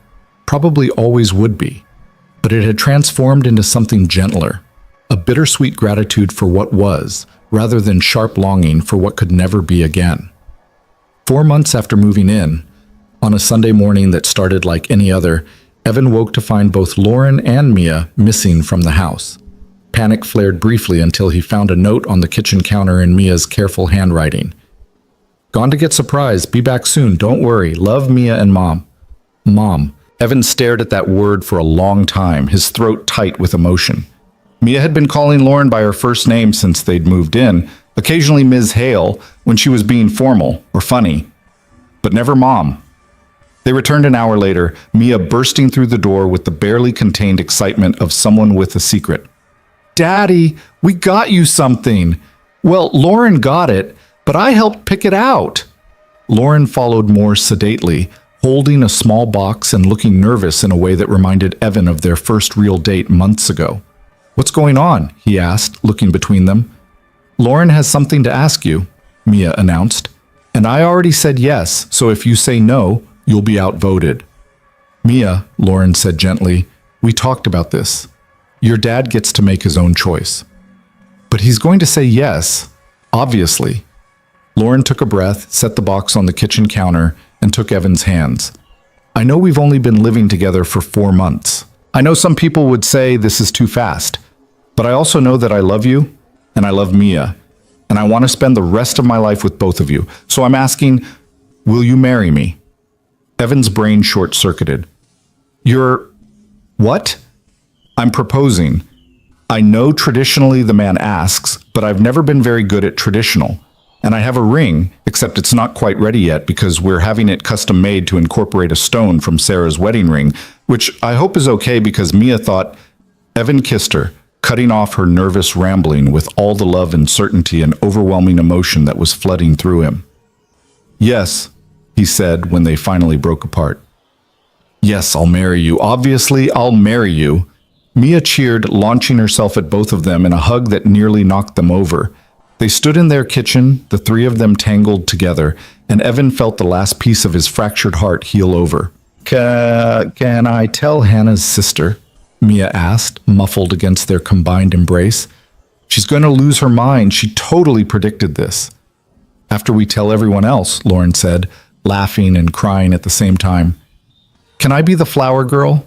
probably always would be, but it had transformed into something gentler, a bittersweet gratitude for what was, rather than sharp longing for what could never be again. 4 months after moving in, on a Sunday morning that started like any other, Evan woke to find both Lauren and Mia missing from the house. Panic flared briefly until he found a note on the kitchen counter in Mia's careful handwriting. "Gone to get surprised. Be back soon. Don't worry. Love, Mia and Mom." Mom. Evan stared at that word for a long time, his throat tight with emotion. Mia had been calling Lauren by her first name since they'd moved in, occasionally Ms. Hale when she was being formal or funny, but never Mom. They returned an hour later, Mia bursting through the door with the barely contained excitement of someone with a secret. "Daddy, we got you something." "Well, Lauren got it, but I helped pick it out." Lauren followed more sedately, holding a small box and looking nervous in a way that reminded Evan of their first real date months ago. "What's going on?" he asked, looking between them. "Lauren has something to ask you," Mia announced. "And I already said yes, so if you say no, you'll be outvoted." "Mia," Lauren said gently, "we talked about this. Your dad gets to make his own choice." "But he's going to say yes, obviously." Lauren took a breath, set the box on the kitchen counter, and took Evan's hands. "I know we've only been living together for 4 months. I know some people would say this is too fast, but I also know that I love you, and I love Mia, and I want to spend the rest of my life with both of you. So I'm asking, will you marry me?" Evan's brain short-circuited. "You're... what?" "I'm proposing. I know traditionally the man asks, but I've never been very good at traditional. And I have a ring, except it's not quite ready yet because we're having it custom made to incorporate a stone from Sarah's wedding ring, which I hope is okay because Mia thought..." Evan kissed her, cutting off her nervous rambling with all the love and certainty and overwhelming emotion that was flooding through him. "Yes," he said when they finally broke apart. "Yes, I'll marry you. Obviously, I'll marry you." Mia cheered, launching herself at both of them in a hug that nearly knocked them over. They stood in their kitchen, the three of them tangled together, and Evan felt the last piece of his fractured heart heal over. Can I tell Hannah's sister?" Mia asked, muffled against their combined embrace. "She's going to lose her mind. She totally predicted this." "After we tell everyone else," Lauren said, laughing and crying at the same time. "Can I be the flower girl?"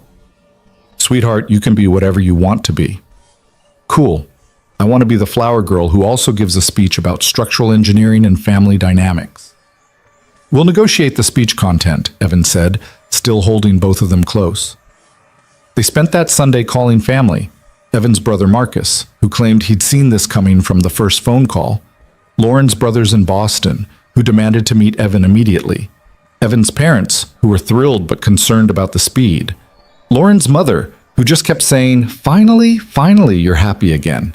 "Sweetheart, you can be whatever you want to be." "Cool. I want to be the flower girl who also gives a speech about structural engineering and family dynamics." "We'll negotiate the speech content," Evan said, still holding both of them close. They spent that Sunday calling family, Evan's brother Marcus, who claimed he'd seen this coming from the first phone call, Lauren's brothers in Boston, who demanded to meet Evan immediately, Evan's parents, who were thrilled but concerned about the speed, Lauren's mother, who just kept saying, "Finally, finally, you're happy again."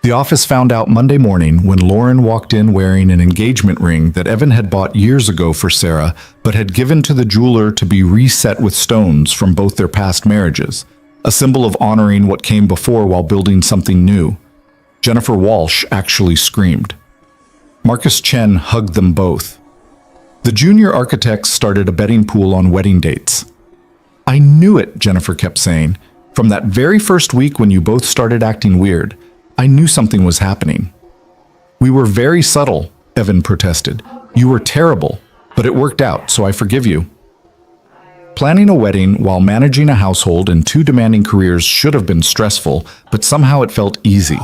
The office found out Monday morning when Lauren walked in wearing an engagement ring that Evan had bought years ago for Sarah, but had given to the jeweler to be reset with stones from both their past marriages, a symbol of honoring what came before while building something new. Jennifer Walsh actually screamed. Marcus Chen hugged them both. The junior architects started a betting pool on wedding dates. "I knew it," Jennifer kept saying. "From that very first week when you both started acting weird, I knew something was happening." "We were very subtle," Evan protested. "You were terrible, but it worked out, so I forgive you." Planning a wedding while managing a household and two demanding careers should have been stressful, but somehow it felt easy.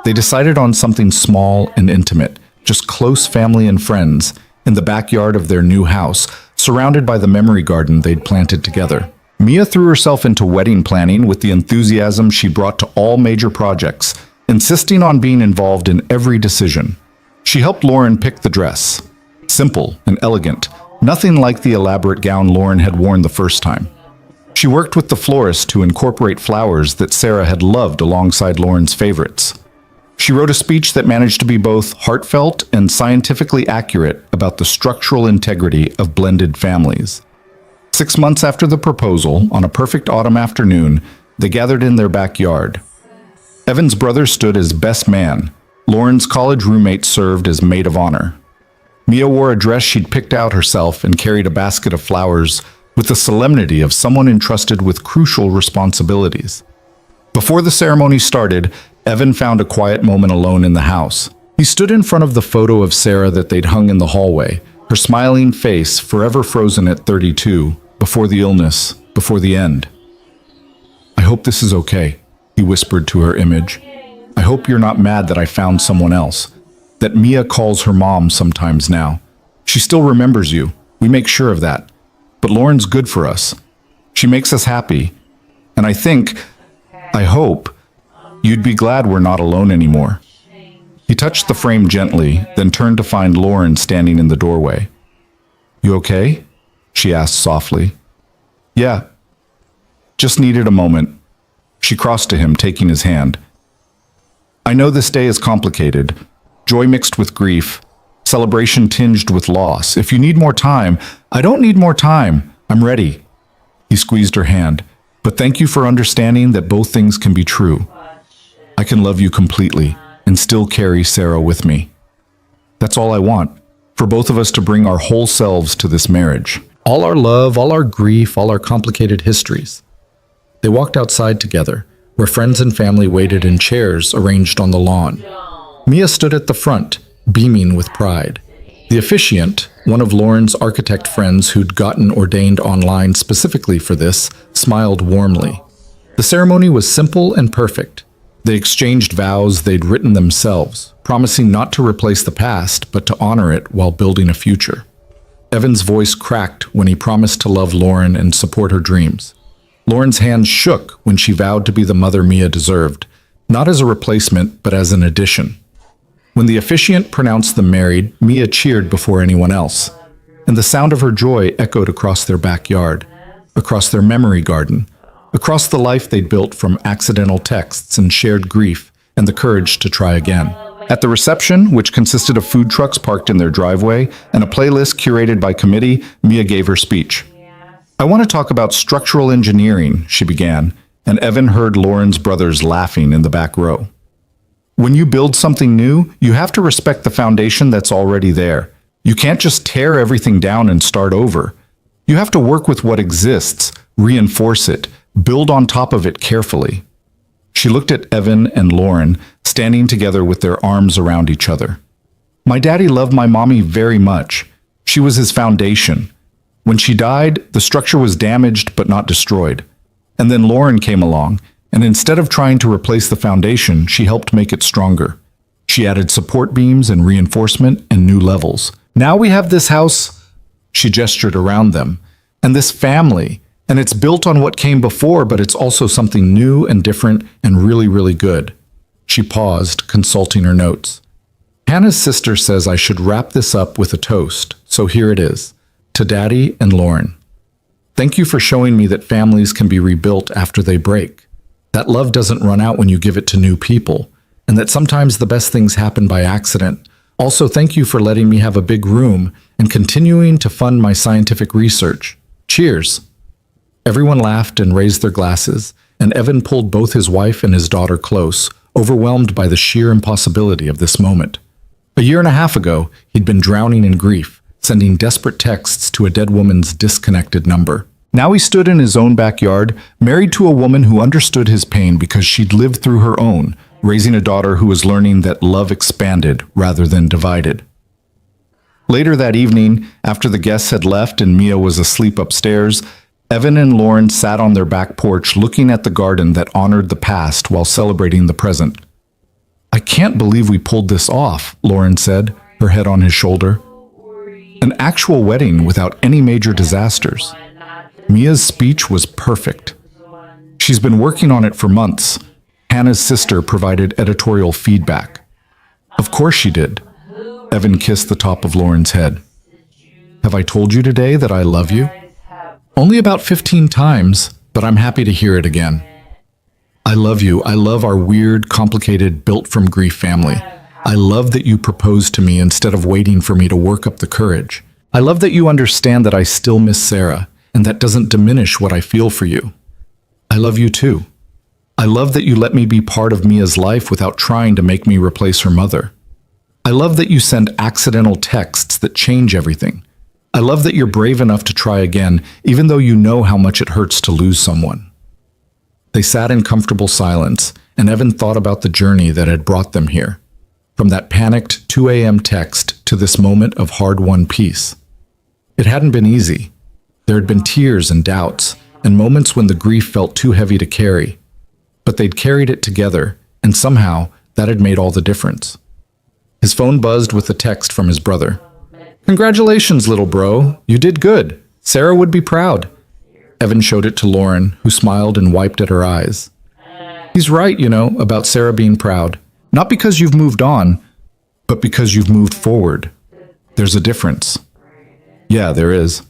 They decided on something small and intimate, just close family and friends, in the backyard of their new house, surrounded by the memory garden they'd planted together. Mia threw herself into wedding planning with the enthusiasm she brought to all major projects, insisting on being involved in every decision. She helped Lauren pick the dress. Simple and elegant, nothing like the elaborate gown Lauren had worn the first time. She worked with the florist to incorporate flowers that Sarah had loved alongside Lauren's favorites. She wrote a speech that managed to be both heartfelt and scientifically accurate about the structural integrity of blended families. 6 months after the proposal, on a perfect autumn afternoon, they gathered in their backyard. Evan's brother stood as best man. Lauren's college roommate served as maid of honor. Mia wore a dress she'd picked out herself and carried a basket of flowers with the solemnity of someone entrusted with crucial responsibilities. Before the ceremony started, Evan found a quiet moment alone in the house. He stood in front of the photo of Sarah that they'd hung in the hallway, her smiling face forever frozen at 32, before the illness, before the end. "I hope this is okay," he whispered to her image. "I hope you're not mad that I found someone else, that Mia calls her mom sometimes now. She still remembers you. We make sure of that. But Lauren's good for us. She makes us happy. And I hope, you'd be glad we're not alone anymore." He touched the frame gently, then turned to find Lauren standing in the doorway. "You okay?" she asked softly. "Yeah. Just needed a moment." She crossed to him, taking his hand. "I know this day is complicated. Joy mixed with grief, celebration tinged with loss. If you need more time—" "I don't need more time. I'm ready." He squeezed her hand. "But thank you for understanding that both things can be true. I can love you completely and still carry Sarah with me. That's all I want, for both of us to bring our whole selves to this marriage. All our love, all our grief, all our complicated histories." They walked outside together, where friends and family waited in chairs arranged on the lawn. Mia stood at the front, beaming with pride. The officiant, one of Lauren's architect friends who'd gotten ordained online specifically for this, smiled warmly. The ceremony was simple and perfect. They exchanged vows they'd written themselves, promising not to replace the past, but to honor it while building a future. Evan's voice cracked when he promised to love Lauren and support her dreams. Lauren's hands shook when she vowed to be the mother Mia deserved, not as a replacement, but as an addition. When the officiant pronounced them married, Mia cheered before anyone else, and the sound of her joy echoed across their backyard, across their memory garden, across the life they'd built from accidental texts and shared grief and the courage to try again. At the reception, which consisted of food trucks parked in their driveway and a playlist curated by committee, Mia gave her speech. "I want to talk about structural engineering," she began, and Evan heard Lauren's brothers laughing in the back row. "When you build something new, you have to respect the foundation that's already there. You can't just tear everything down and start over. You have to work with what exists, reinforce it, build on top of it carefully." She looked at Evan and Lauren, standing together with their arms around each other. "My daddy loved my mommy very much. She was his foundation. When she died, the structure was damaged but not destroyed. And then Lauren came along, and instead of trying to replace the foundation, she helped make it stronger. She added support beams and reinforcement and new levels. Now we have this house." She gestured around them. And this family, and it's built on what came before, but it's also something new and different and really, really good. She paused, consulting her notes. Hannah's sister says I should wrap this up with a toast, so here it is. To Daddy and Lauren. Thank you for showing me that families can be rebuilt after they break. That love doesn't run out when you give it to new people, and that sometimes the best things happen by accident. Also, thank you for letting me have a big room and continuing to fund my scientific research. Cheers. Everyone laughed and raised their glasses, and Evan pulled both his wife and his daughter close, overwhelmed by the sheer impossibility of this moment. A year and a half ago, he'd been drowning in grief, sending desperate texts to a dead woman's disconnected number. Now he stood in his own backyard, married to a woman who understood his pain because she'd lived through her own, raising a daughter who was learning that love expanded rather than divided. Later that evening, after the guests had left and Mia was asleep upstairs, Evan and Lauren sat on their back porch looking at the garden that honored the past while celebrating the present. I can't believe we pulled this off, Lauren said, her head on his shoulder. An actual wedding without any major disasters. Mia's speech was perfect. She's been working on it for months. Hannah's sister provided editorial feedback. Of course she did. Evan kissed the top of Lauren's head. Have I told you today that I love you? Only about 15 times, but I'm happy to hear it again. I love you. I love our weird, complicated, built-from-grief family. I love that you proposed to me instead of waiting for me to work up the courage. I love that you understand that I still miss Sarah, and that doesn't diminish what I feel for you. I love you too. I love that you let me be part of Mia's life without trying to make me replace her mother. I love that you send accidental texts that change everything. I love that you're brave enough to try again, even though you know how much it hurts to lose someone. They sat in comfortable silence, and Evan thought about the journey that had brought them here. From that panicked 2 a.m. text to this moment of hard-won peace. It hadn't been easy. There had been tears and doubts, and moments when the grief felt too heavy to carry. But they'd carried it together, and somehow that had made all the difference. His phone buzzed with a text from his brother. Congratulations, little bro. You did good. Sarah would be proud. Evan showed it to Lauren, who smiled and wiped at her eyes. He's right, about Sarah being proud. Not because you've moved on, but because you've moved forward. There's a difference. Yeah, there is.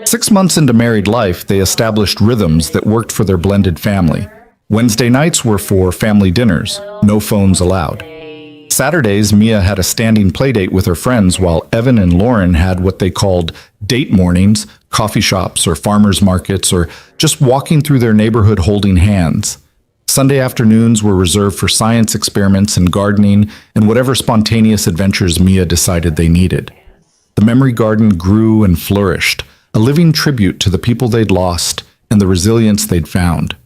6 months into married life, they established rhythms that worked for their blended family. Wednesday nights were for family dinners, no phones allowed. Saturdays, Mia had a standing playdate with her friends while Evan and Lauren had what they called date mornings, coffee shops or farmers markets, or just walking through their neighborhood holding hands. Sunday afternoons were reserved for science experiments and gardening and whatever spontaneous adventures Mia decided they needed. The memory garden grew and flourished, a living tribute to the people they'd lost and the resilience they'd found.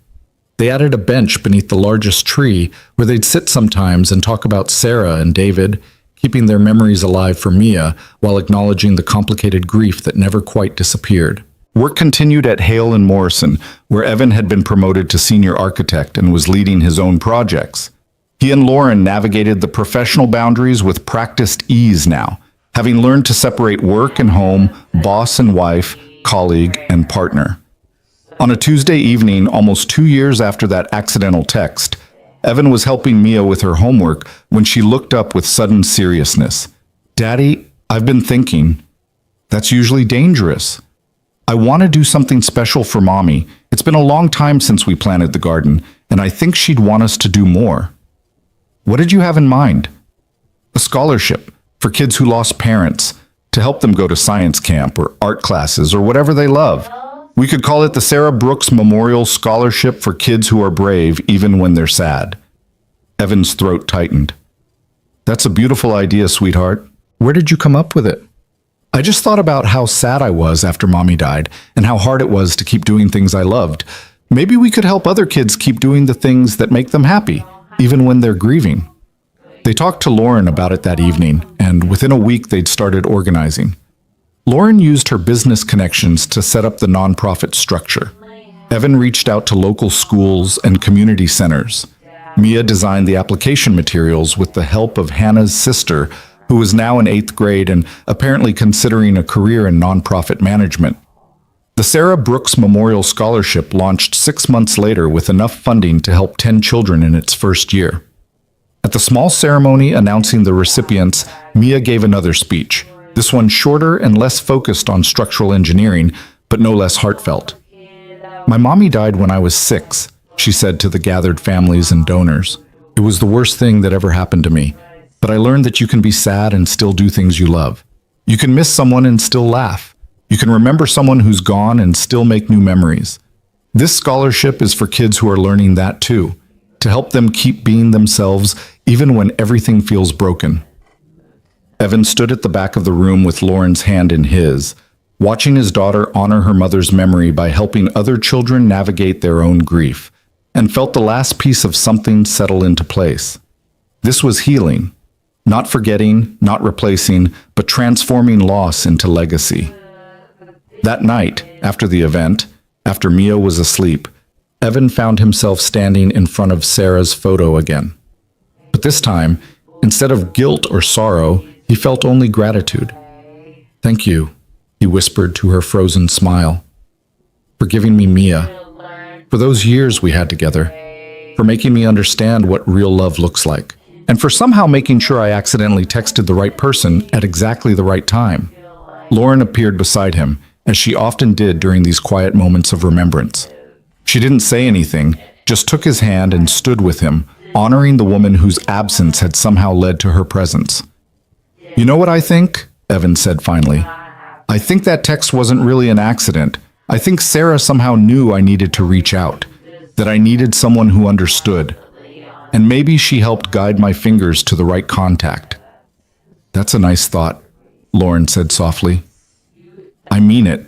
They added a bench beneath the largest tree where they'd sit sometimes and talk about Sarah and David, keeping their memories alive for Mia while acknowledging the complicated grief that never quite disappeared. Work continued at Hale and Morrison, where Evan had been promoted to senior architect and was leading his own projects. He and Lauren navigated the professional boundaries with practiced ease now, having learned to separate work and home, boss and wife, colleague and partner. On a Tuesday evening, almost 2 years after that accidental text, Evan was helping Mia with her homework when she looked up with sudden seriousness. Daddy, I've been thinking. That's usually dangerous. I want to do something special for Mommy. It's been a long time since we planted the garden, and I think she'd want us to do more. What did you have in mind? A scholarship for kids who lost parents, to help them go to science camp or art classes or whatever they love. We could call it the Sarah Brooks Memorial Scholarship for kids who are brave even when they're sad. Evan's throat tightened. That's a beautiful idea, sweetheart. Where did you come up with it? I just thought about how sad I was after Mommy died and how hard it was to keep doing things I loved. Maybe we could help other kids keep doing the things that make them happy, even when they're grieving. They talked to Lauren about it that evening, and within a week they'd started organizing. Lauren used her business connections to set up the nonprofit structure. Evan reached out to local schools and community centers. Mia designed the application materials with the help of Hannah's sister, who was now in 8th grade and apparently considering a career in nonprofit management. The Sarah Brooks Memorial Scholarship launched 6 months later with enough funding to help 10 children in its first year. At the small ceremony announcing the recipients, Mia gave another speech, this one shorter and less focused on structural engineering, but no less heartfelt. "My mommy died when I was 6, she said to the gathered families and donors. "It was the worst thing that ever happened to me, but I learned that you can be sad and still do things you love. You can miss someone and still laugh. You can remember someone who's gone and still make new memories. This scholarship is for kids who are learning that too, to help them keep being themselves even when everything feels broken." Evan stood at the back of the room with Lauren's hand in his, watching his daughter honor her mother's memory by helping other children navigate their own grief, and felt the last piece of something settle into place. This was healing, not forgetting, not replacing, but transforming loss into legacy. That night, after the event, after Mia was asleep, Evan found himself standing in front of Sarah's photo again. But this time, instead of guilt or sorrow, he felt only gratitude. "Thank you," he whispered to her frozen smile, "for giving me Mia, for those years we had together, for making me understand what real love looks like, and for somehow making sure I accidentally texted the right person at exactly the right time." Lauren appeared beside him, as she often did during these quiet moments of remembrance. She didn't say anything, just took his hand and stood with him, honoring the woman whose absence had somehow led to her presence. "You know what I think?" Evan said finally. "I think that text wasn't really an accident. I think Sarah somehow knew I needed to reach out, that I needed someone who understood. And maybe she helped guide my fingers to the right contact." "That's a nice thought," Lauren said softly. "I mean it.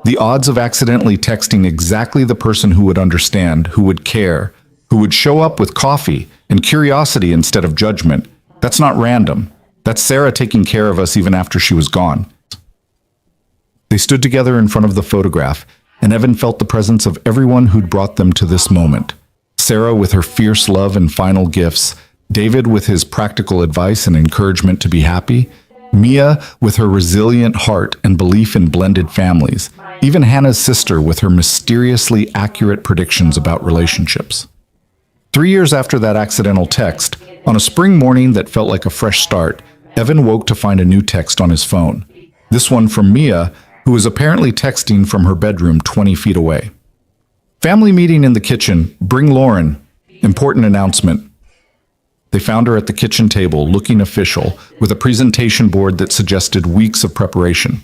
The odds of accidentally texting exactly the person who would understand, who would care, who would show up with coffee and curiosity instead of judgment, that's not random. That's Sarah taking care of us even after she was gone." They stood together in front of the photograph, and Evan felt the presence of everyone who'd brought them to this moment. Sarah with her fierce love and final gifts, David with his practical advice and encouragement to be happy, Mia with her resilient heart and belief in blended families, even Hannah's sister with her mysteriously accurate predictions about relationships. 3 years after that accidental text, on a spring morning that felt like a fresh start, Evan woke to find a new text on his phone. This one from Mia, who was apparently texting from her bedroom 20 feet away. "Family meeting in the kitchen. Bring Lauren. Important announcement." They found her at the kitchen table, looking official, with a presentation board that suggested weeks of preparation.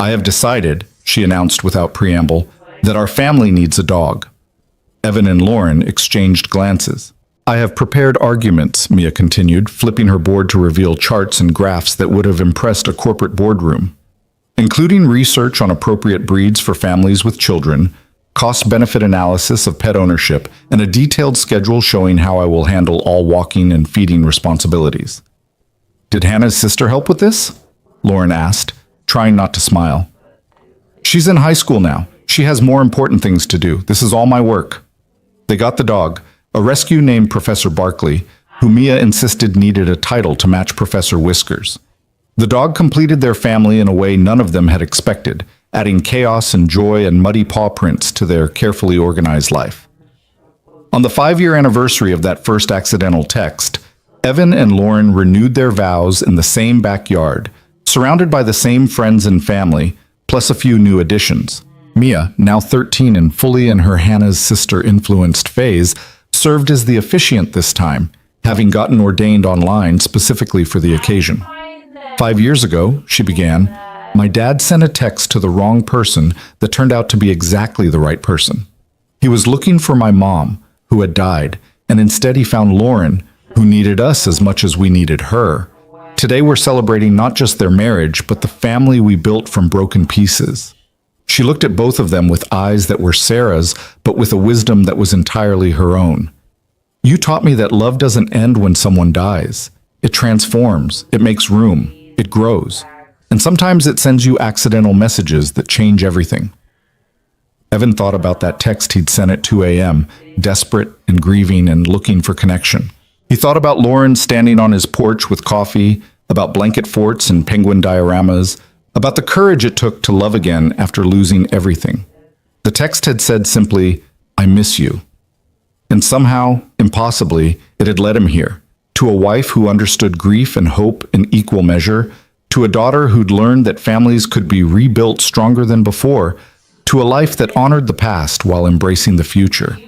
"I have decided," she announced without preamble, "that our family needs a dog." Evan and Lauren exchanged glances. "I have prepared arguments," Mia continued, flipping her board to reveal charts and graphs that would have impressed a corporate boardroom, including research on appropriate breeds for families with children, cost-benefit analysis of pet ownership, and a detailed schedule showing how I will handle all walking and feeding responsibilities. "Did Hannah's sister help with this?" Lauren asked, trying not to smile. "She's in high school now. She has more important things to do. This is all my work." They got the dog, a rescue named Professor Barkley, who Mia insisted needed a title to match Professor Whiskers. The dog completed their family in a way none of them had expected, adding chaos and joy and muddy paw prints to their carefully organized life. On the 5-year anniversary of that first accidental text, Evan and Lauren renewed their vows in the same backyard, surrounded by the same friends and family, plus a few new additions. Mia, now 13 and fully in her Hannah's sister-influenced phase, served as the officiant this time, having gotten ordained online specifically for the occasion. 5 years ago, she began, my dad sent a text to the wrong person that turned out to be exactly the right person. He was looking for my mom, who had died, and instead he found Lauren, who needed us as much as we needed her. Today we're celebrating not just their marriage, but the family we built from broken pieces. She looked at both of them with eyes that were Sarah's, but with a wisdom that was entirely her own. You taught me that love doesn't end when someone dies. It transforms, it makes room, it grows. And sometimes it sends you accidental messages that change everything. Evan thought about that text he'd sent at 2 a.m., desperate and grieving and looking for connection. He thought about Lauren standing on his porch with coffee, about blanket forts and penguin dioramas, about the courage it took to love again after losing everything. The text had said simply, "I miss you." And somehow, impossibly, it had led him here, to a wife who understood grief and hope in equal measure, to a daughter who'd learned that families could be rebuilt stronger than before, to a life that honored the past while embracing the future.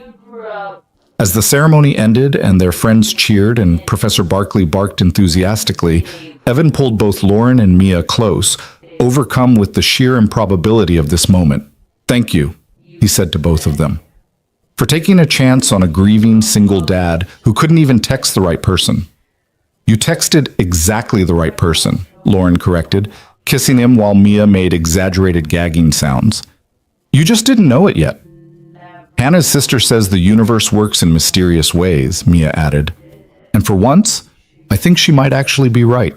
As the ceremony ended and their friends cheered and Professor Barkley barked enthusiastically, Evan pulled both Lauren and Mia close, overcome with the sheer improbability of this moment. "Thank you," he said to both of them, "for taking a chance on a grieving single dad who couldn't even text the right person." "You texted exactly the right person," Lauren corrected, kissing him while Mia made exaggerated gagging sounds. "You just didn't know it yet." "Hannah's sister says the universe works in mysterious ways," Mia added. "And for once, I think she might actually be right."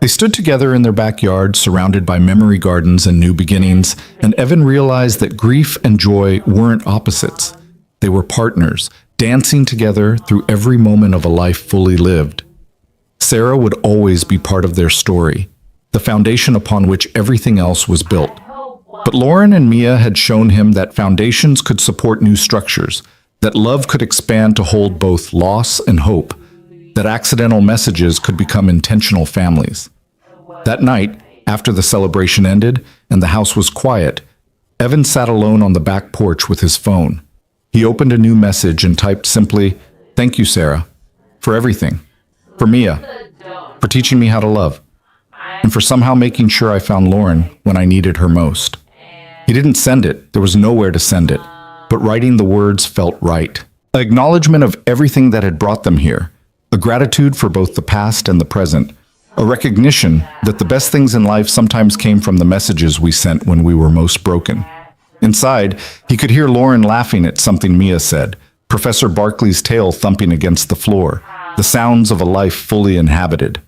They stood together in their backyard, surrounded by memory gardens and new beginnings, and Evan realized that grief and joy weren't opposites. They were partners, dancing together through every moment of a life fully lived. Sarah would always be part of their story, the foundation upon which everything else was built. But Lauren and Mia had shown him that foundations could support new structures, that love could expand to hold both loss and hope, that accidental messages could become intentional families. That night, after the celebration ended and the house was quiet, Evan sat alone on the back porch with his phone. He opened a new message and typed simply, "Thank you, Sarah, for everything. For Mia, for teaching me how to love, and for somehow making sure I found Lauren when I needed her most." He didn't send it, there was nowhere to send it, but writing the words felt right. An acknowledgement of everything that had brought them here, a gratitude for both the past and the present, a recognition that the best things in life sometimes came from the messages we sent when we were most broken. Inside, he could hear Lauren laughing at something Mia said, Professor Barkley's tail thumping against the floor, the sounds of a life fully inhabited.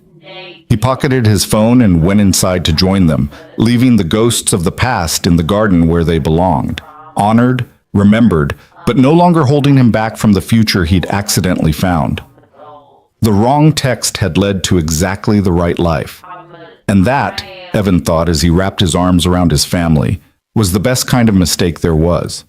He pocketed his phone and went inside to join them, leaving the ghosts of the past in the garden where they belonged, honored, remembered, but no longer holding him back from the future he'd accidentally found. The wrong text had led to exactly the right life. And that, Evan thought as he wrapped his arms around his family, was the best kind of mistake there was.